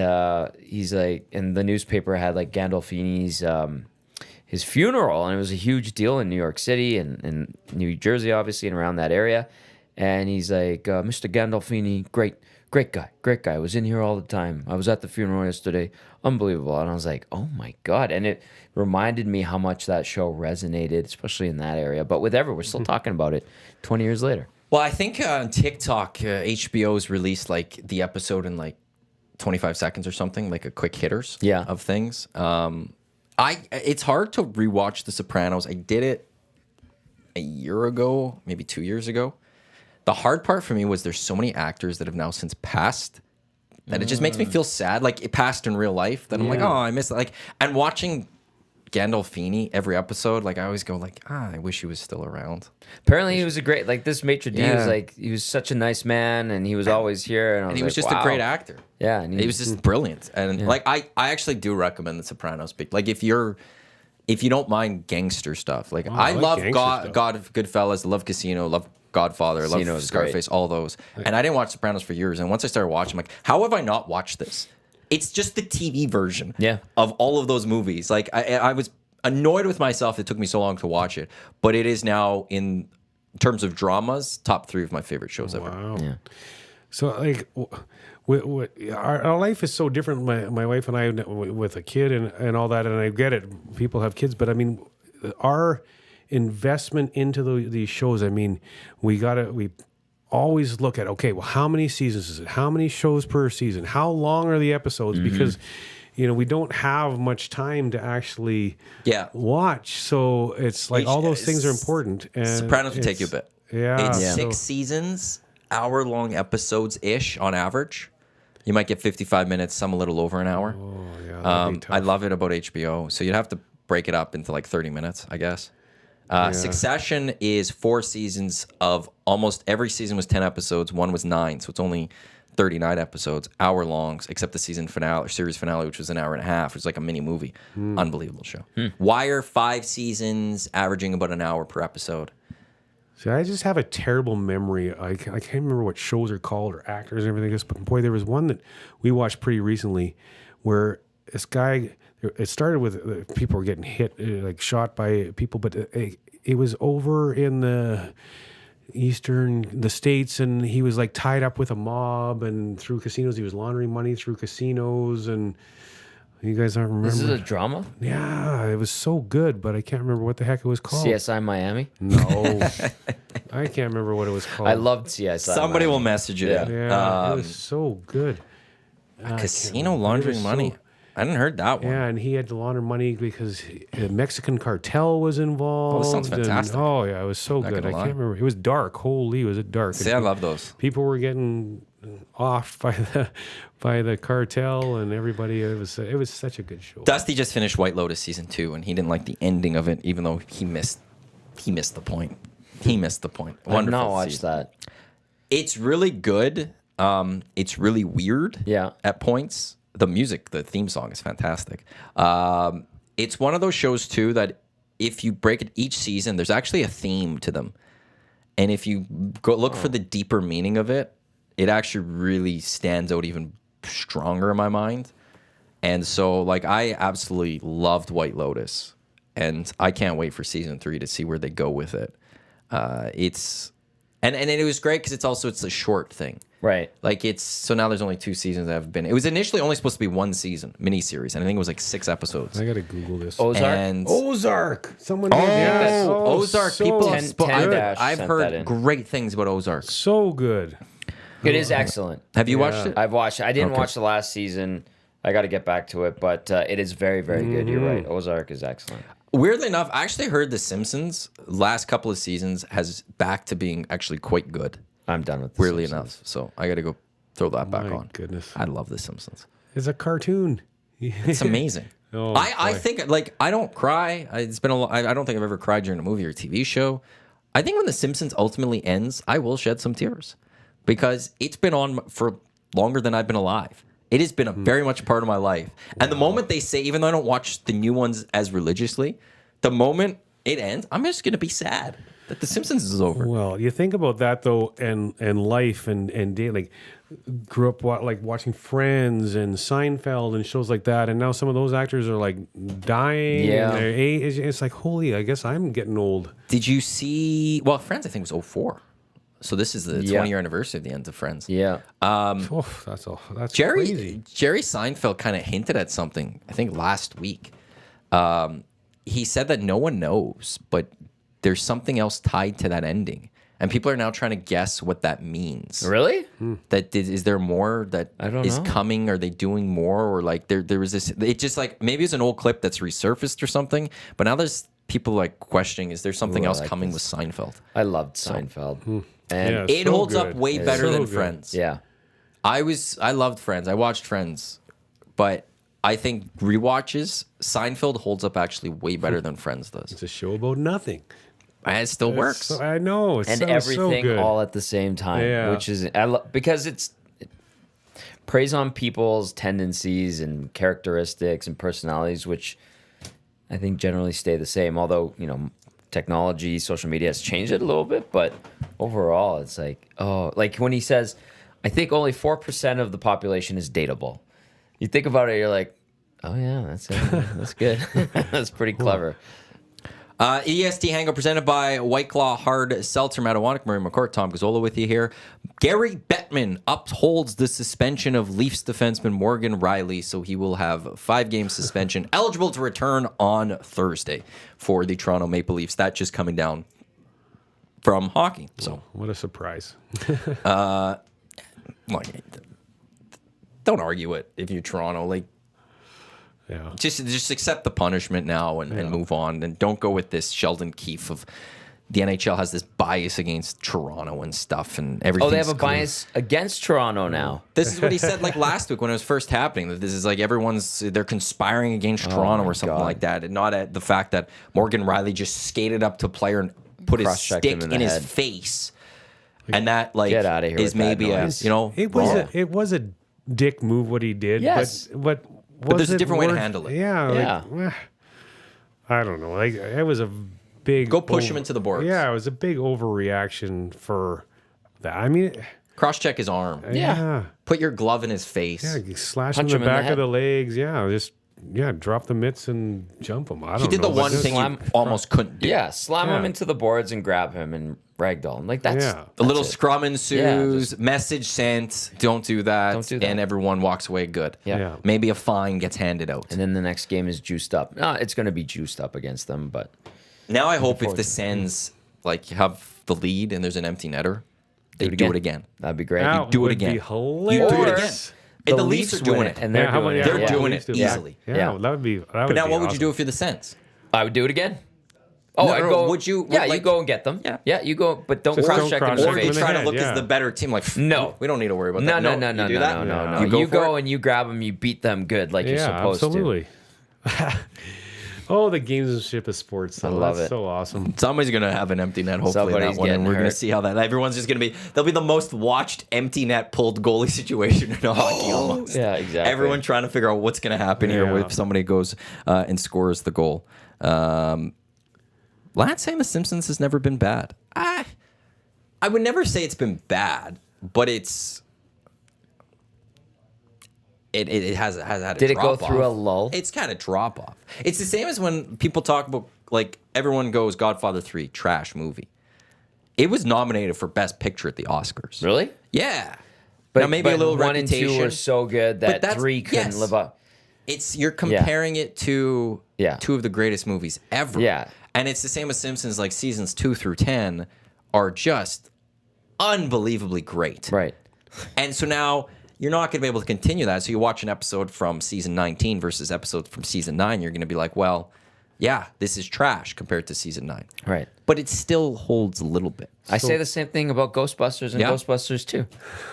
he's like, and the newspaper had like Gandolfini's his funeral, and it was a huge deal in New York City and New Jersey, obviously, and around that area. And he's like, "Mr. Gandolfini, great Great guy, great guy. Was in here all the time. I was at the funeral yesterday. Unbelievable. And I was like, oh my God. And it reminded me how much that show resonated, especially in that area. But with Ever, we're still talking about it 20 years later. Well, I think on TikTok, HBO's released like the episode in like 25 seconds or something, like a quick hitters of things. It's hard to rewatch The Sopranos. I did it a year ago, maybe 2 years ago. The hard part for me was there's so many actors that have now since passed that it just makes me feel sad. Like it passed in real life. That I'm like, oh, I miss it. Like, and watching Gandolfini every episode, like I always go like, I wish he was still around. Apparently he was a great, like this maitre d' was like, he was such a nice man and he was always here. And, he was just a great actor. Yeah. And he was just brilliant. And like, I actually do recommend The Sopranos. Like if you don't mind gangster stuff, like I love Goodfellas, love Casino, love Godfather, love Scarface, all those. And I didn't watch Sopranos for years. And once I started watching, I'm like, how have I not watched this? It's just the TV version of all of those movies. Like I was annoyed with myself. It took me so long to watch it, but it is now in terms of dramas, top 3 of my favorite shows ever. Wow. Yeah. So like, our life is so different. My wife and I with a kid and all that, and I get it. People have kids, but I mean, our investment into these shows. I mean, we always look at, okay, well, how many seasons is it? How many shows per season? How long are the episodes? Because, we don't have much time to actually watch. So it's like all those things are important. And Sopranos will take you a bit. Yeah. It's 6 seasons, hour-long episodes-ish on average. You might get 55 minutes, some a little over an hour. Oh, yeah, that'd be tough. I love it about HBO. So you'd have to break it up into like 30 minutes, I guess. Succession is 4 seasons of almost every season was 10 episodes. One was 9, so it's only 39 episodes, hour longs, except the season finale or series finale, which was an hour and a half. It was like a mini movie. Unbelievable show. Wire, 5 seasons, averaging about an hour per episode. See, I just have a terrible memory. I can't remember what shows are called or actors and everything else, but boy, there was one that we watched pretty recently where this guy, it started with people were getting hit, like shot by people, but it was over in the States, and he was like tied up with a mob, and through casinos, he was laundering money through casinos, and you guys aren't remember. This is a drama? Yeah, it was so good, but I can't remember what the heck it was called. CSI Miami? No. I can't remember what it was called. I loved CSI Somebody Miami. will message it. Yeah, it was so good. Casino laundering money. I didn't heard that one. Yeah, and he had to launder money because a Mexican cartel was involved. Oh, this sounds fantastic. Yeah, it was so good. I can't remember. It was dark. Holy, was it dark? See, I love those. People were getting off by the cartel and everybody. It was such a good show. Dusty just finished White Lotus season 2, and he didn't like the ending of it, even though he missed the point. He missed the point. Wonderful. I've not watched that. It's really good. It's really weird. Yeah. At points. The music, the theme song is fantastic. It's one of those shows, too, that if you break it each season, there's actually a theme to them. And if you go look for the deeper meaning of it, it actually really stands out even stronger in my mind. And so, like, I absolutely loved White Lotus. And I can't wait for season 3 to see where they go with it. And it was great because it's a short thing. Right. Like so now there's only 2 seasons that have been. It was initially only supposed to be 1 season, miniseries, and I think it was like 6 episodes. I gotta Google this. Ozark. Someone did that. Ozark. So People, good. I've heard great things about Ozark. So good. It is excellent. Have you watched it? I've watched it. I didn't watch the last season. I got to get back to it, but it is very, very good. You're right. Ozark is excellent. Weirdly enough, I actually heard The Simpsons last couple of seasons has back to being actually quite good. I'm done with Weirdly enough, so I got to go throw that back on. Goodness, I love The Simpsons. It's a cartoon. It's amazing. I think like I don't cry. It's been I don't think I've ever cried during a movie or a TV show. I think when The Simpsons ultimately ends, I will shed some tears because it's been on for longer than I've been alive. It has been a very much part of my life. And the moment they say, even though I don't watch the new ones as religiously, the moment it ends, I'm just going to be sad that The Simpsons is over. Well, you think about that though, and life and day, like grew up watching Friends and Seinfeld and shows like that, and now some of those actors are like dying. Yeah, it's like holy. I guess I'm getting old. Did you see? Well, Friends I think was 04. So this is the Yeah. 20-year anniversary of the end of Friends. Yeah. Oh, that's Jerry crazy. Seinfeld kind of hinted at something, I think last week. He said that no one knows, but there's something else tied to that ending. And people are now trying to guess what that means. Really? Is there more that I don't is know. coming? Are they doing more? Or like there was this, it's just like, maybe it's an old clip that's resurfaced or something. But now there's people like questioning, is there something Ooh, I else like coming this. with Seinfeld? I loved Seinfeld. And Yeah. It So holds up good. way It's better so than good. Friends. yeah. I loved Friends. I watched Friends, but I think rewatches, Seinfeld holds up actually way better than Friends does. It's a show about nothing. And it still works. I know. It And sounds so everything good. all at the same time, Yeah. which is because it preys on people's tendencies and characteristics and personalities, which I think generally stay the same. Although technology, social media has changed it a little bit, but overall, it's like like when he says, "I think only 4% of the population is dateable." You think about it, you're like, "Oh yeah, that's it. That's good. That's pretty clever." EST Hangout presented by White Claw Hard Seltzer. Matt Iwanyk, Murray McCourt, Tom Gazzola with you here. Gary Bettman upholds the suspension of Leafs defenseman Morgan Riley, so he will have 5-game suspension, eligible to return on Thursday for the Toronto Maple Leafs. That just coming down from hockey. So, What a surprise. like, don't argue it if you're Toronto. Like, Yeah. just accept the punishment now and move on, and don't go with this Sheldon Keefe of the NHL has this bias against Toronto and stuff and everything. Oh, they have a bias against Toronto now. This is what he said like last week when it was first happening, that this is like they're conspiring against Toronto my or something God. like that, and not at the fact that Morgan Riley just skated up to a player and put his Cross-checked stick him in in the his head. face, and that like Get outta here is with that maybe a noise. It was a dick move what he did. Yes. But there's a was it different way to worth- handle it. Yeah. Like, I don't know. Like it was a big Go push him into the boards. Yeah, it was a big overreaction for that. I mean, cross check his arm, yeah. put your glove in his face. Yeah, you slash Punch him in him the in the back head. of the legs. Yeah, just drop the mitts and jump him. I don't He did know. the but one just- thing you almost couldn't do. Yeah, slam him Yeah. into the boards and grab him and ragdoll him. Like that's Yeah. A little that's it. scrum ensues, Yeah, just- message sent, don't do that, Don't do that. and everyone walks away good. Yeah. Yeah. Maybe a fine gets handed out. And then the next game is juiced up. No, it's going to be juiced up against them, but Now I hope if the Sens like have the lead and there's an empty netter, they do it again. That'd be great. That do it would again. Be hilarious. You do it Or- again. And the Leafs are doing win it. and they're Yeah, how doing about- it. They're yeah, doing Leafs it do easily. Yeah, Yeah. that would be. But now, what would you do if you're the Sens? I would do it again. Oh, No, I'd no, go. would you- Yeah, would, you like- go and get them. Yeah. you go, but don't Just cross don't check them in cross-check the Or them you in face. the try to head, look as yeah. the better team? Like, No. we don't need to worry about No, that. no, no, no, you do no, that? no, no, no. You go You for go it? and you grab them. You beat them good, like you're Yeah, supposed absolutely. Oh, the gamesmanship of sports. Though. I love That's it. so awesome. Somebody's gonna have an empty net, hopefully, in Somebody's that one, and getting we're gonna hurt. see how that. Everyone's just gonna be. They'll be the most watched empty net pulled goalie situation in hockey, almost. Yeah, exactly. Everyone trying to figure out what's gonna happen here Yeah. if somebody goes and scores the goal. Lance saying The Simpsons has never been bad. I would never say it's been bad, but it's. It has had a Did it go drop through off. a lull? It's kind of drop off. It's the same as when people talk about, like, everyone goes Godfather 3 trash movie. It was nominated for Best Picture at the Oscars. Really? Yeah. But now maybe a little 1 reputation. and 2 were so good But that that's- 3 couldn't yes. live up. It's you're comparing it to Yeah. two of the greatest movies ever. Yeah. And it's the same as Simpsons, like seasons 2 through 10 are just unbelievably great. Right. And so now you're not going to be able to continue that. So you watch an episode from season 19 versus episode from season 9, you're going to be like, well, yeah, this is trash compared to season 9. Right. But it still holds a little bit. I say the same thing about Ghostbusters and Yeah. Ghostbusters 2.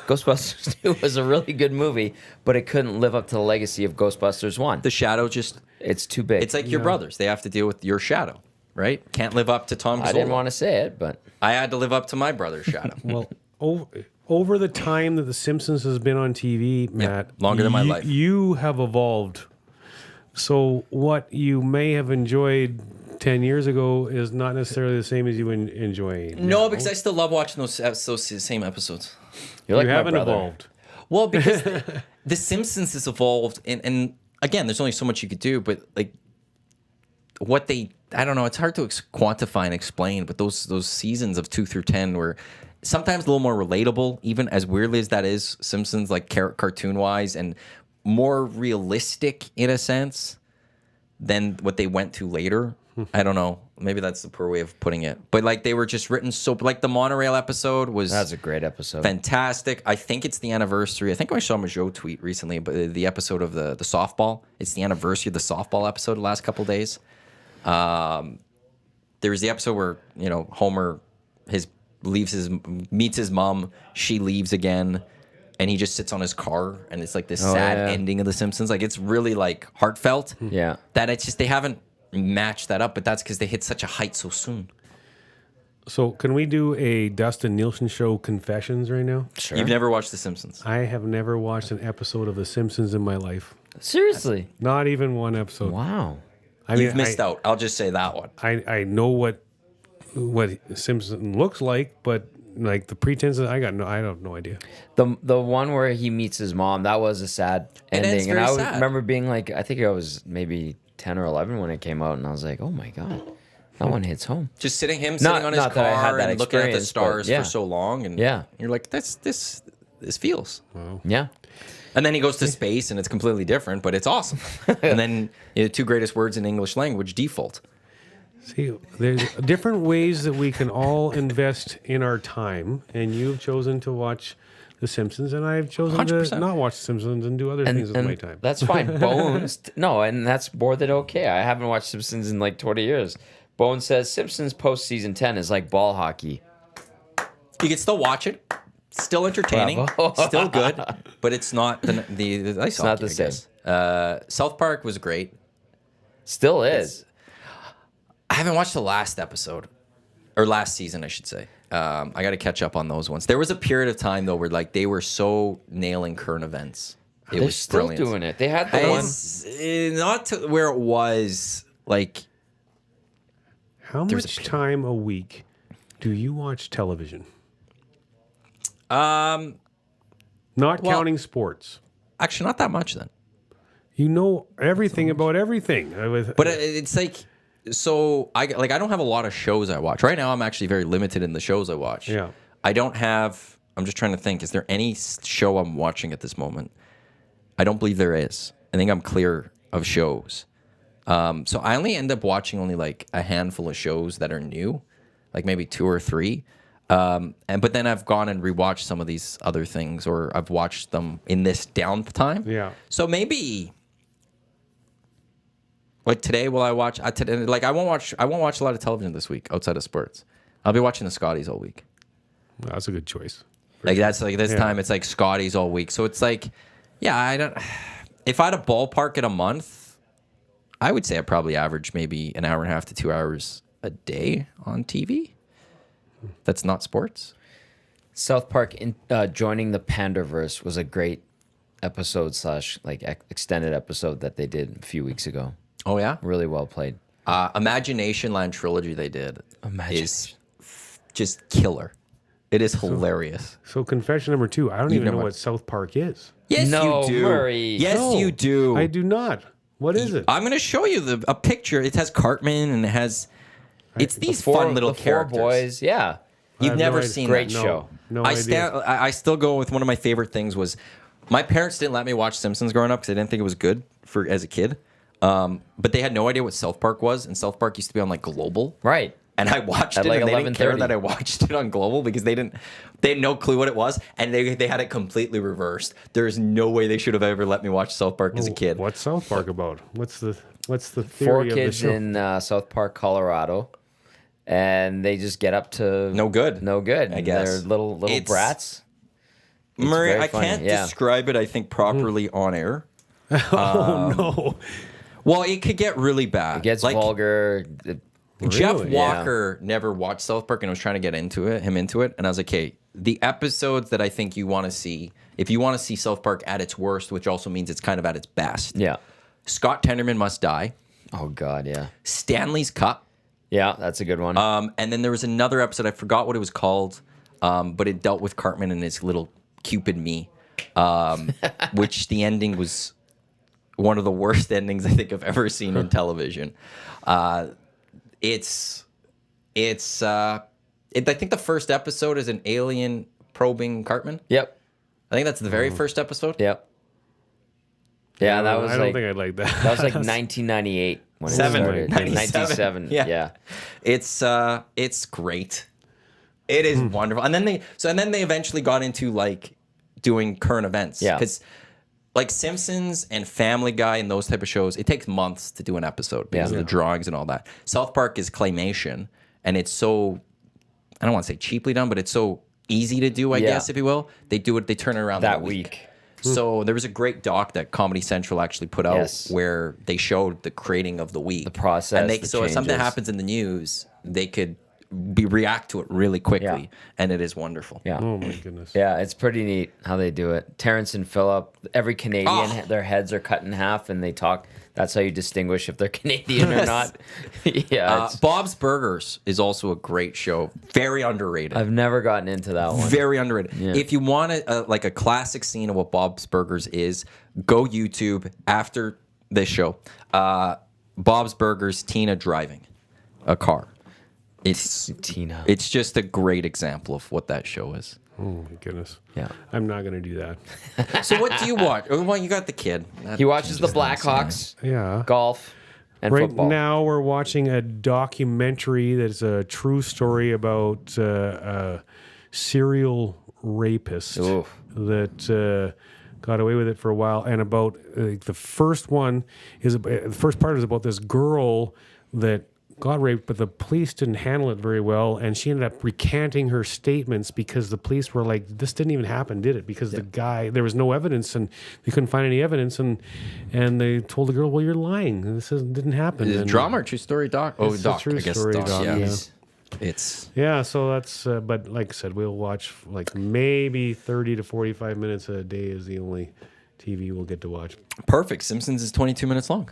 Ghostbusters 2 was a really good movie, but it couldn't live up to the legacy of Ghostbusters 1. The shadow just, It's too big. it's like your brothers. They have to deal with your shadow, right? Can't live up to Tom Gazzola. I didn't want to say it, but I had to live up to my brother's shadow. Well, over the time that The Simpsons has been on TV, Matt, longer than my life. You have evolved. So what you may have enjoyed 10 years ago is not necessarily the same as you enjoy now. No, because I still love watching those same episodes. you're like you my haven't brother. evolved. Well, because The Simpsons has evolved, and again, there's only so much you could do, but like I don't know, it's hard to quantify and explain, but those seasons of 2 through 10 were sometimes a little more relatable, even as weirdly as that is. Simpsons, like cartoon wise, and more realistic in a sense than what they went to later. I don't know. Maybe that's the poor way of putting it. But like they were just written so like the monorail episode was That's a great episode. fantastic. I think it's the anniversary. I think I saw a Joe tweet recently, but the episode of the softball. It's the anniversary of the softball episode the last couple of days. There was the episode where Homer meets his mom. She leaves again, and he just sits on his car, and it's like this sad ending of The Simpsons. Like it's really like heartfelt. Yeah. That it's just they haven't match that up, but that's because they hit such a height so soon. So can we do a Dustin Nielsen show confessions right now? Sure. You've never watched The Simpsons? I have never watched an episode of The Simpsons in my life. Seriously? Not even one episode. Wow. I mean, You've missed out. I'll just say that one. I know what Simpson looks like, but like the pretense I have no idea. The one where he meets his mom, that was a sad It ends ending. And very I sad. remember being like, I think I was maybe 10 or 11 when it came out, and I was like, oh my God, that one hits home. Just sitting on his Not that I had car that and looking at the experience, but stars yeah. for so long, and Yeah. you're like, this feels. Yeah. And then he goes to space, and it's completely different, but it's awesome. And then two greatest words in English language, default. See, there's different ways that we can all invest in our time, and you've chosen to watch The Simpsons, and I've chosen 100%. to not watch The Simpsons and do other things with my time. That's fine. Bones, no, and that's more than okay. I haven't watched Simpsons in like 20 years. Bones says Simpsons post season 10 is like ball hockey. You can still watch it. Still entertaining. Bravo. Still good. But it's not the ice hockey, not the I guess. South Park was great. Still is. I haven't watched the last episode. Or last season, I should say. I got to catch up on those ones. There was a period of time, though, where like they were so nailing current events. It They're was still brilliant. doing it. They had the one. Not to where it was, like... How much time a week do you watch television? Not counting sports. Actually, not that much then. You know everything about everything. But it's like... So I don't have a lot of shows I watch. Right now I'm actually very limited in the shows I watch. Yeah. I don't have... I'm just trying to think. Is there any show I'm watching at this moment? I don't believe there is. I think I'm clear of shows. So I only end up watching only like a handful of shows that are new, like maybe 2 or 3. But then I've gone and rewatched some of these other things, or I've watched them in this downtime. Yeah. So maybe like today, will I watch? Like I won't watch a lot of television this week outside of sports. I'll be watching the Scotties all week. That's a good choice. Like that's like this time it's like Scotties all week. So it's like, yeah, I don't. If I had a ballpark in a month, I would say I probably average maybe an hour and a half to 2 hours a day on TV. That's not sports. South Park joining the Pandaverse was a great episode / like extended episode that they did a few weeks ago. Oh yeah, Really well played. Imagination Land trilogy they did is just killer. It is hilarious. So confession number 2, I don't even know what South Park is. Yes, No, you do. Murray. Yes, No, you do. I do not. What is it? I'm going to show you a picture. It has Cartman and it has. It's these Four- fun little the characters. 4 boys. Yeah. You've have never no idea. seen Great that. show. No I idea. I still go with one of my favorite things was my parents didn't let me watch Simpsons growing up because they didn't think it was good for as a kid. But they had no idea what South Park was, and South Park used to be on like Global. Right. And I watched At it, like and they didn't care 11:30. that I watched it on Global because they had no clue what it was, and they had it completely reversed. There is no way they should have ever let me watch South Park as a kid. What's South Park about? What's the theory 4 of the kids show? in South Park, Colorado, and they just get up to No good. No good. I guess. They're little It's- brats. Murray, very I funny, can't yeah. describe it, I think, properly on air. Oh no! Well, it could get really bad. It gets like, vulgar. Jeff Really? Walker never watched South Park and was trying to get into it, and I was like, hey, the episodes that I think you want to see, if you want to see South Park at its worst, which also means it's kind of at its best. Yeah. Scott Tenderman Must Die, Oh God. Yeah. Stanley's Cup, Yeah, that's a good one. and then there was another episode, I forgot what it was called, but it dealt with Cartman and his little Cupid me, which the ending was one of the worst endings I think I've ever seen in television. It's I think the first episode is an alien probing Cartman. Yep. I think that's the very first episode. Yep. Yeah, that was I don't think I'd like that. that was like 1998 when it started. 97. Yeah. It's great. It is wonderful. And then they eventually got into like doing current events. Yeah. Because like Simpsons and Family Guy and those type of shows, it takes months to do an episode because of the drawings and all that. South Park is claymation, and it's so, I don't want to say cheaply done, but it's so easy to do, I guess, if you will. They do it, they turn it around That in a week. week. So there was a great doc that Comedy Central actually put out where they showed the creating of the week, the process, and the so if something changes. happens in the news, they could react to it really quickly, and it is wonderful. Yeah. Oh my goodness. Yeah, it's pretty neat how they do it. Terrence and Phillip, every Canadian, their heads are cut in half and they talk. That's how you distinguish if they're Canadian or not. Yeah. Bob's Burgers is also a great show. Very underrated. I've never gotten into that one. Very underrated. Yeah. If you want like a classic scene of what Bob's Burgers is, go YouTube after this show. Bob's Burgers, Tina driving a car. It's Tina. It's just a great example of what that show is. Oh my goodness. Yeah. I'm not going to do that. So what do you watch? Well, you got the kid. He watches the Blackhawks, Yeah. golf, and Right football. now, we're watching a documentary that's a true story about a serial rapist Oof. that got away with it for a while. And about the first one is the first part is about this girl that got raped, but the police didn't handle it very well, and she ended up recanting her statements because the police were like, "This didn't even happen, did it?" Because the guy, there was no evidence, and they couldn't find any evidence, and they told the girl, "Well, you're lying. Didn't happen." Is it And drama or true story doc? Oh, It's a doc. true I guess story doc. doc, Yeah. yeah. It's yeah, so that's. But like I said, we'll watch like maybe 30 to 45 minutes a day is the only TV we'll get to watch. perfect. Simpsons is 22 minutes long.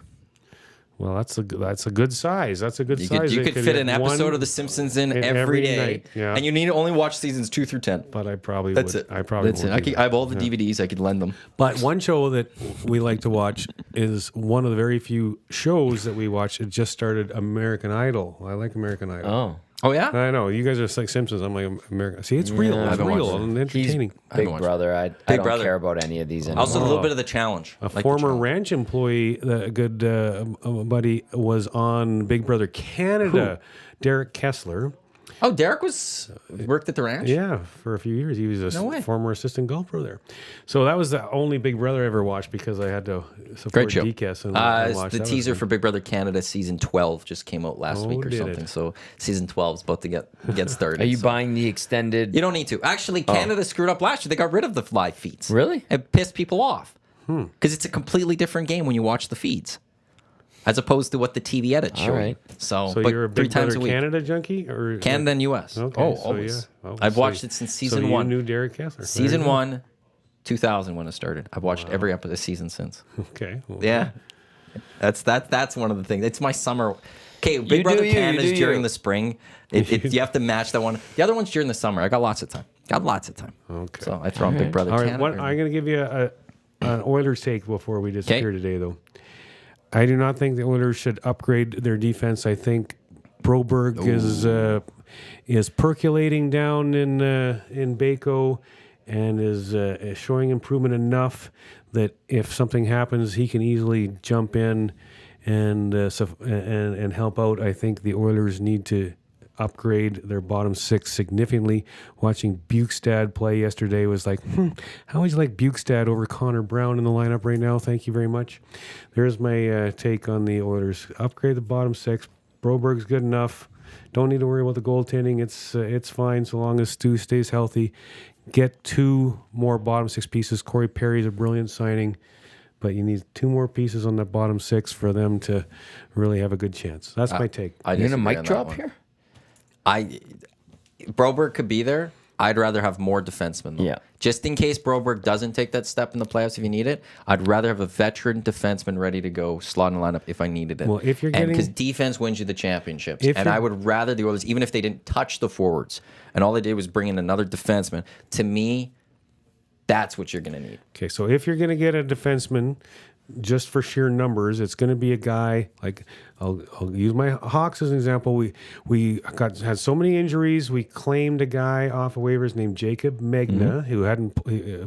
Well, that's a good size. That's a good size. You They could fit an get episode one of The Simpsons in in every every day, night, yeah. and you need to only watch seasons 2 through 10. But I probably That's would. it. I probably That's it. won't do I have all the DVDs. I could lend them. But one show that we like to watch is one of the very few shows that we watch. It just started, American Idol. I like American Idol. Oh. Oh yeah. I know you guys are like Simpsons. I'm like American. See, it's real. It's haven't watched real it. and He's entertaining. Big watched Brother. I don't Brother. care about any of these anymore. Also, a little bit of the challenge. A Like the former challenge. ranch employee, a good buddy, was on Big Brother Canada. Derek Kessler. Oh, Derek worked at the ranch. Yeah, for a few years. He was a No way. former assistant golf pro there. So that was the only Big Brother I ever watched because I had to support Great show. DCAS and watch The that. teaser Was for Big Brother Canada season 12 just came out last Oh, week or did something. it? So season 12 is about to get started. Are you so. buying the extended? You don't need to. Actually, Canada screwed up last year. They got rid of the live feeds. Really? It pissed people off because it's a completely different game when you watch the feeds, as opposed to what the TV edit showed. right. So, So but you're a 3 Big times Brother a week. Canada junkie, or Canada and US. Okay, Oh, so always. yeah. Oh, I've so watched you- it since so season you 1. knew Derek Kessler. Season There you 1, 2000 when it started. I've watched every episode season since. go. Okay. Well, Yeah, that's one of the things. It's my summer. Okay, Big do Brother you, Canada you is do during you. the spring. You have to match that one. The other one's during the summer. I got lots of time. Okay. So I throw on Big Brother All right. Canada. I'm going to give you an Oilers take before we disappear today, though. I do not think the Oilers should upgrade their defense. I think Broberg is percolating down in Baco and is showing improvement enough that if something happens, he can easily jump in and help out. I think the Oilers need to upgrade their bottom six significantly. Watching Bukestad play yesterday was like, how would you like Bukestad over Connor Brown in the lineup right now? Thank you very much. There's my take on the Oilers. Upgrade the bottom six. Broberg's good enough. Don't need to worry about the goaltending. It's fine so long as Stu stays healthy. Get 2 more bottom six pieces. Corey Perry's a brilliant signing, but you need 2 more pieces on that bottom six for them to really have a good chance. That's my take. I You gonna disagree mic on that drop one. here? Broberg could be there. I'd rather have more defensemen. Though. Yeah. Just in case Broberg doesn't take that step in the playoffs if you need it, I'd rather have a veteran defenseman ready to go slot in the lineup if I needed it. Well, if you're getting- because defense wins you the championships, If and you're- I would rather the Oilers, even if they didn't touch the forwards, and all they did was bring in another defenseman. To me, that's what you're going to need. Okay, so if you're going to get a defenseman, just for sheer numbers, it's going to be a guy like I'll use my Hawks as an example. We had so many injuries. We claimed a guy off of waivers named Jacob Megna, who hadn't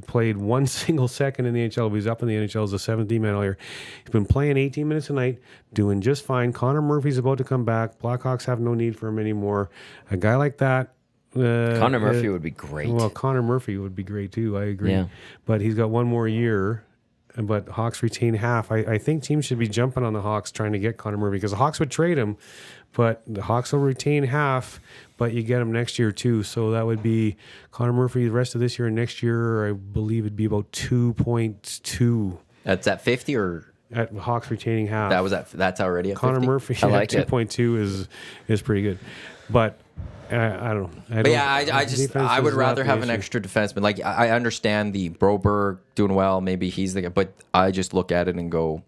played one single second in the NHL. He was up in the NHL as a 17 man all year. He's been playing 18 minutes a night, doing just fine. Connor Murphy's about to come back. Blackhawks have no need for him anymore. A guy like that. Connor Murphy would be great. Well, Connor Murphy would be great too. I agree. Yeah. But he's got one more year. But Hawks retain half. I think teams should be jumping on the Hawks trying to get Connor Murphy because the Hawks would trade him, but the Hawks will retain half, but you get him next year too. So that would be Connor Murphy the rest of this year and next year. I believe it'd be about 2.2. That's at 50 or at Hawks retaining half. that's already at Connor 50? Murphy I like at 2.2 is pretty good, but. I don't know. But yeah, I would rather have an extra defenseman. Like I understand the Broberg doing well, maybe he's the guy, but I just look at it and go,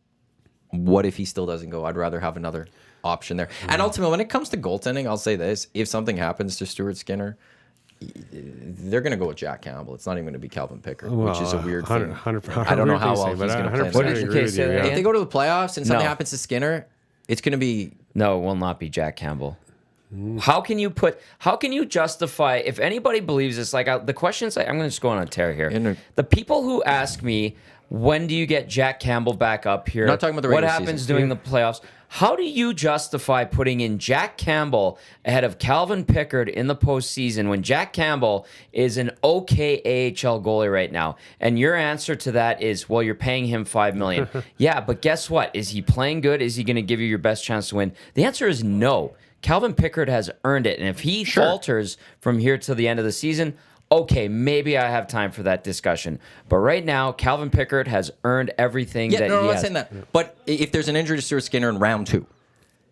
what if he still doesn't go? I'd rather have another option there. And ultimately, when it comes to goaltending, I'll say this: if something happens to Stuart Skinner, they're going to go with Jack Campbell. It's not even going to be Calvin Pickard, which is a weird thing. I don't know how well he's going to play. What did you say? If they go to the playoffs and something happens to Skinner, it's going to be No, it will not be Jack Campbell. How can you justify, if anybody believes this, like the questions, I'm going to just go on a tear here. The people who ask me, when do you get Jack Campbell back up here? Not talking about the what regular happens season. during the playoffs? How do you justify putting in Jack Campbell ahead of Calvin Pickard in the postseason when Jack Campbell is an okay AHL goalie right now? And your answer to that is, well, you're paying him $5 million. Yeah, but guess what? Is he playing good? Is he going to give you your best chance to win? The answer is no. Calvin Pickard has earned it. And if he falters from here to the end of the season, okay, maybe I have time for that discussion. But right now, Calvin Pickard has earned everything that he has. I'm not saying that. But if there's an injury to Stuart Skinner in round 2,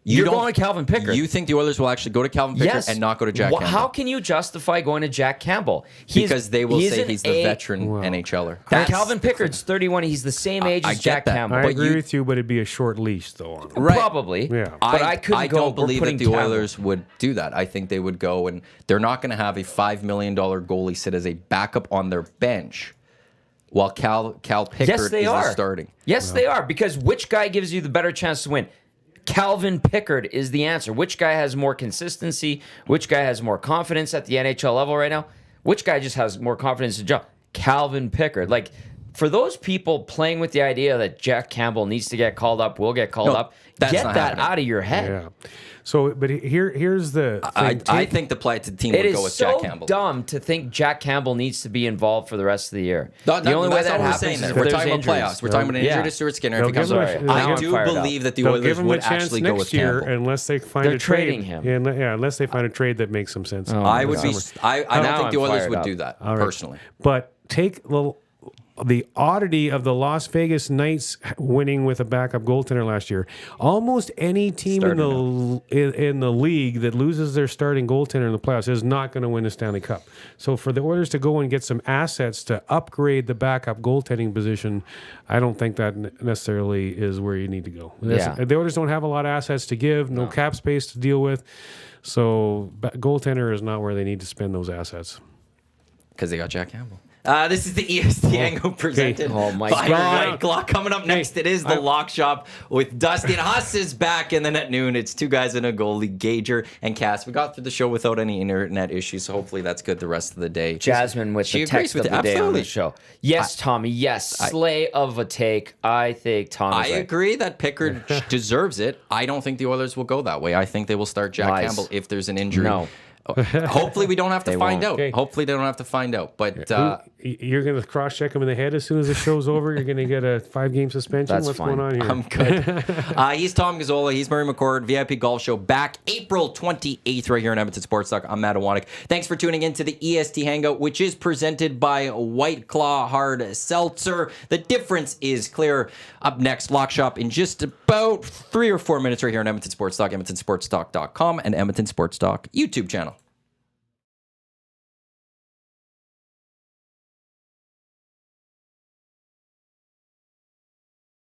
you're going to Calvin Pickard. You think the Oilers will actually go to Calvin Pickard and not go to Jack Campbell? How can you justify going to Jack Campbell? Because they will say he's the veteran NHLer. Calvin Pickard's 31. He's the same age as Jack Campbell. I agree with you, but it'd be a short leash, though. On him. Right. Probably. Yeah. But I don't believe that the Oilers would do that. I think they would go, and they're not going to have a $5 million goalie sit as a backup on their bench while Cal Pickard is starting. Yes, they are. Because which guy gives you the better chance to win? Calvin Pickard is the answer. Which guy has more consistency? Which guy has more confidence at the NHL level right now? Which guy just has more confidence to jump? Calvin Pickard. Like, for those people playing with the idea that Jack Campbell needs to get called up, will get called up, get that out of your head. Yeah. So, but here's the thing. I think the team would go with Jack Campbell. It is so dumb to think Jack Campbell needs to be involved for the rest of the year. The only way that happens is if we're talking about playoffs. We're talking about an injury to Stuart Skinner. If he comes back, I do believe that the Oilers would actually go with Campbell unless they find a trade. Trading him. Yeah, unless they find a trade that makes some sense. I don't think the Oilers would do that personally. But take the oddity of the Las Vegas Knights winning with a backup goaltender last year. Almost any team in the league that loses their starting goaltender in the playoffs is not going to win a Stanley Cup. So for the Oilers to go and get some assets to upgrade the backup goaltending position, I don't think that necessarily is where you need to go. The Oilers don't have a lot of assets to give, no cap space to deal with. So goaltender is not where they need to spend those assets. Because they got Jack Campbell. This is the EST Hangout presented by White Claw. Coming up next, it is the Lock Shop with Dusty. And Huss is back, and then at noon, it's two guys and a goalie, Gager and Cass. We got through the show without any internet issues, so hopefully that's good the rest of the day. Jasmine with the text of the day on the show. Yes, Tommy, yes. Slay of a take. I think Tommy. I agree that Pickard deserves it. I don't think the Oilers will go that way. I think they will start Jack Campbell if there's an injury. No. Hopefully we don't have to find out. Okay. Hopefully they don't have to find out. But you're going to cross-check him in the head as soon as the show's over? You're going to get a 5-game suspension? That's What's fine. going on here? I'm good. He's Tom Gazzola. He's Murray McCourt. VIP Golf Show back April 28th right here on Edmonton Sports Talk. I'm Matt Iwanyk. Thanks for tuning in to the EST Hangout, which is presented by White Claw Hard Seltzer. The difference is clear. Up next, Lock Shop in just about 3 or 4 minutes right here on Edmonton Sports Talk, edmontonsportstalk.com, and Edmonton Sports Talk YouTube channel.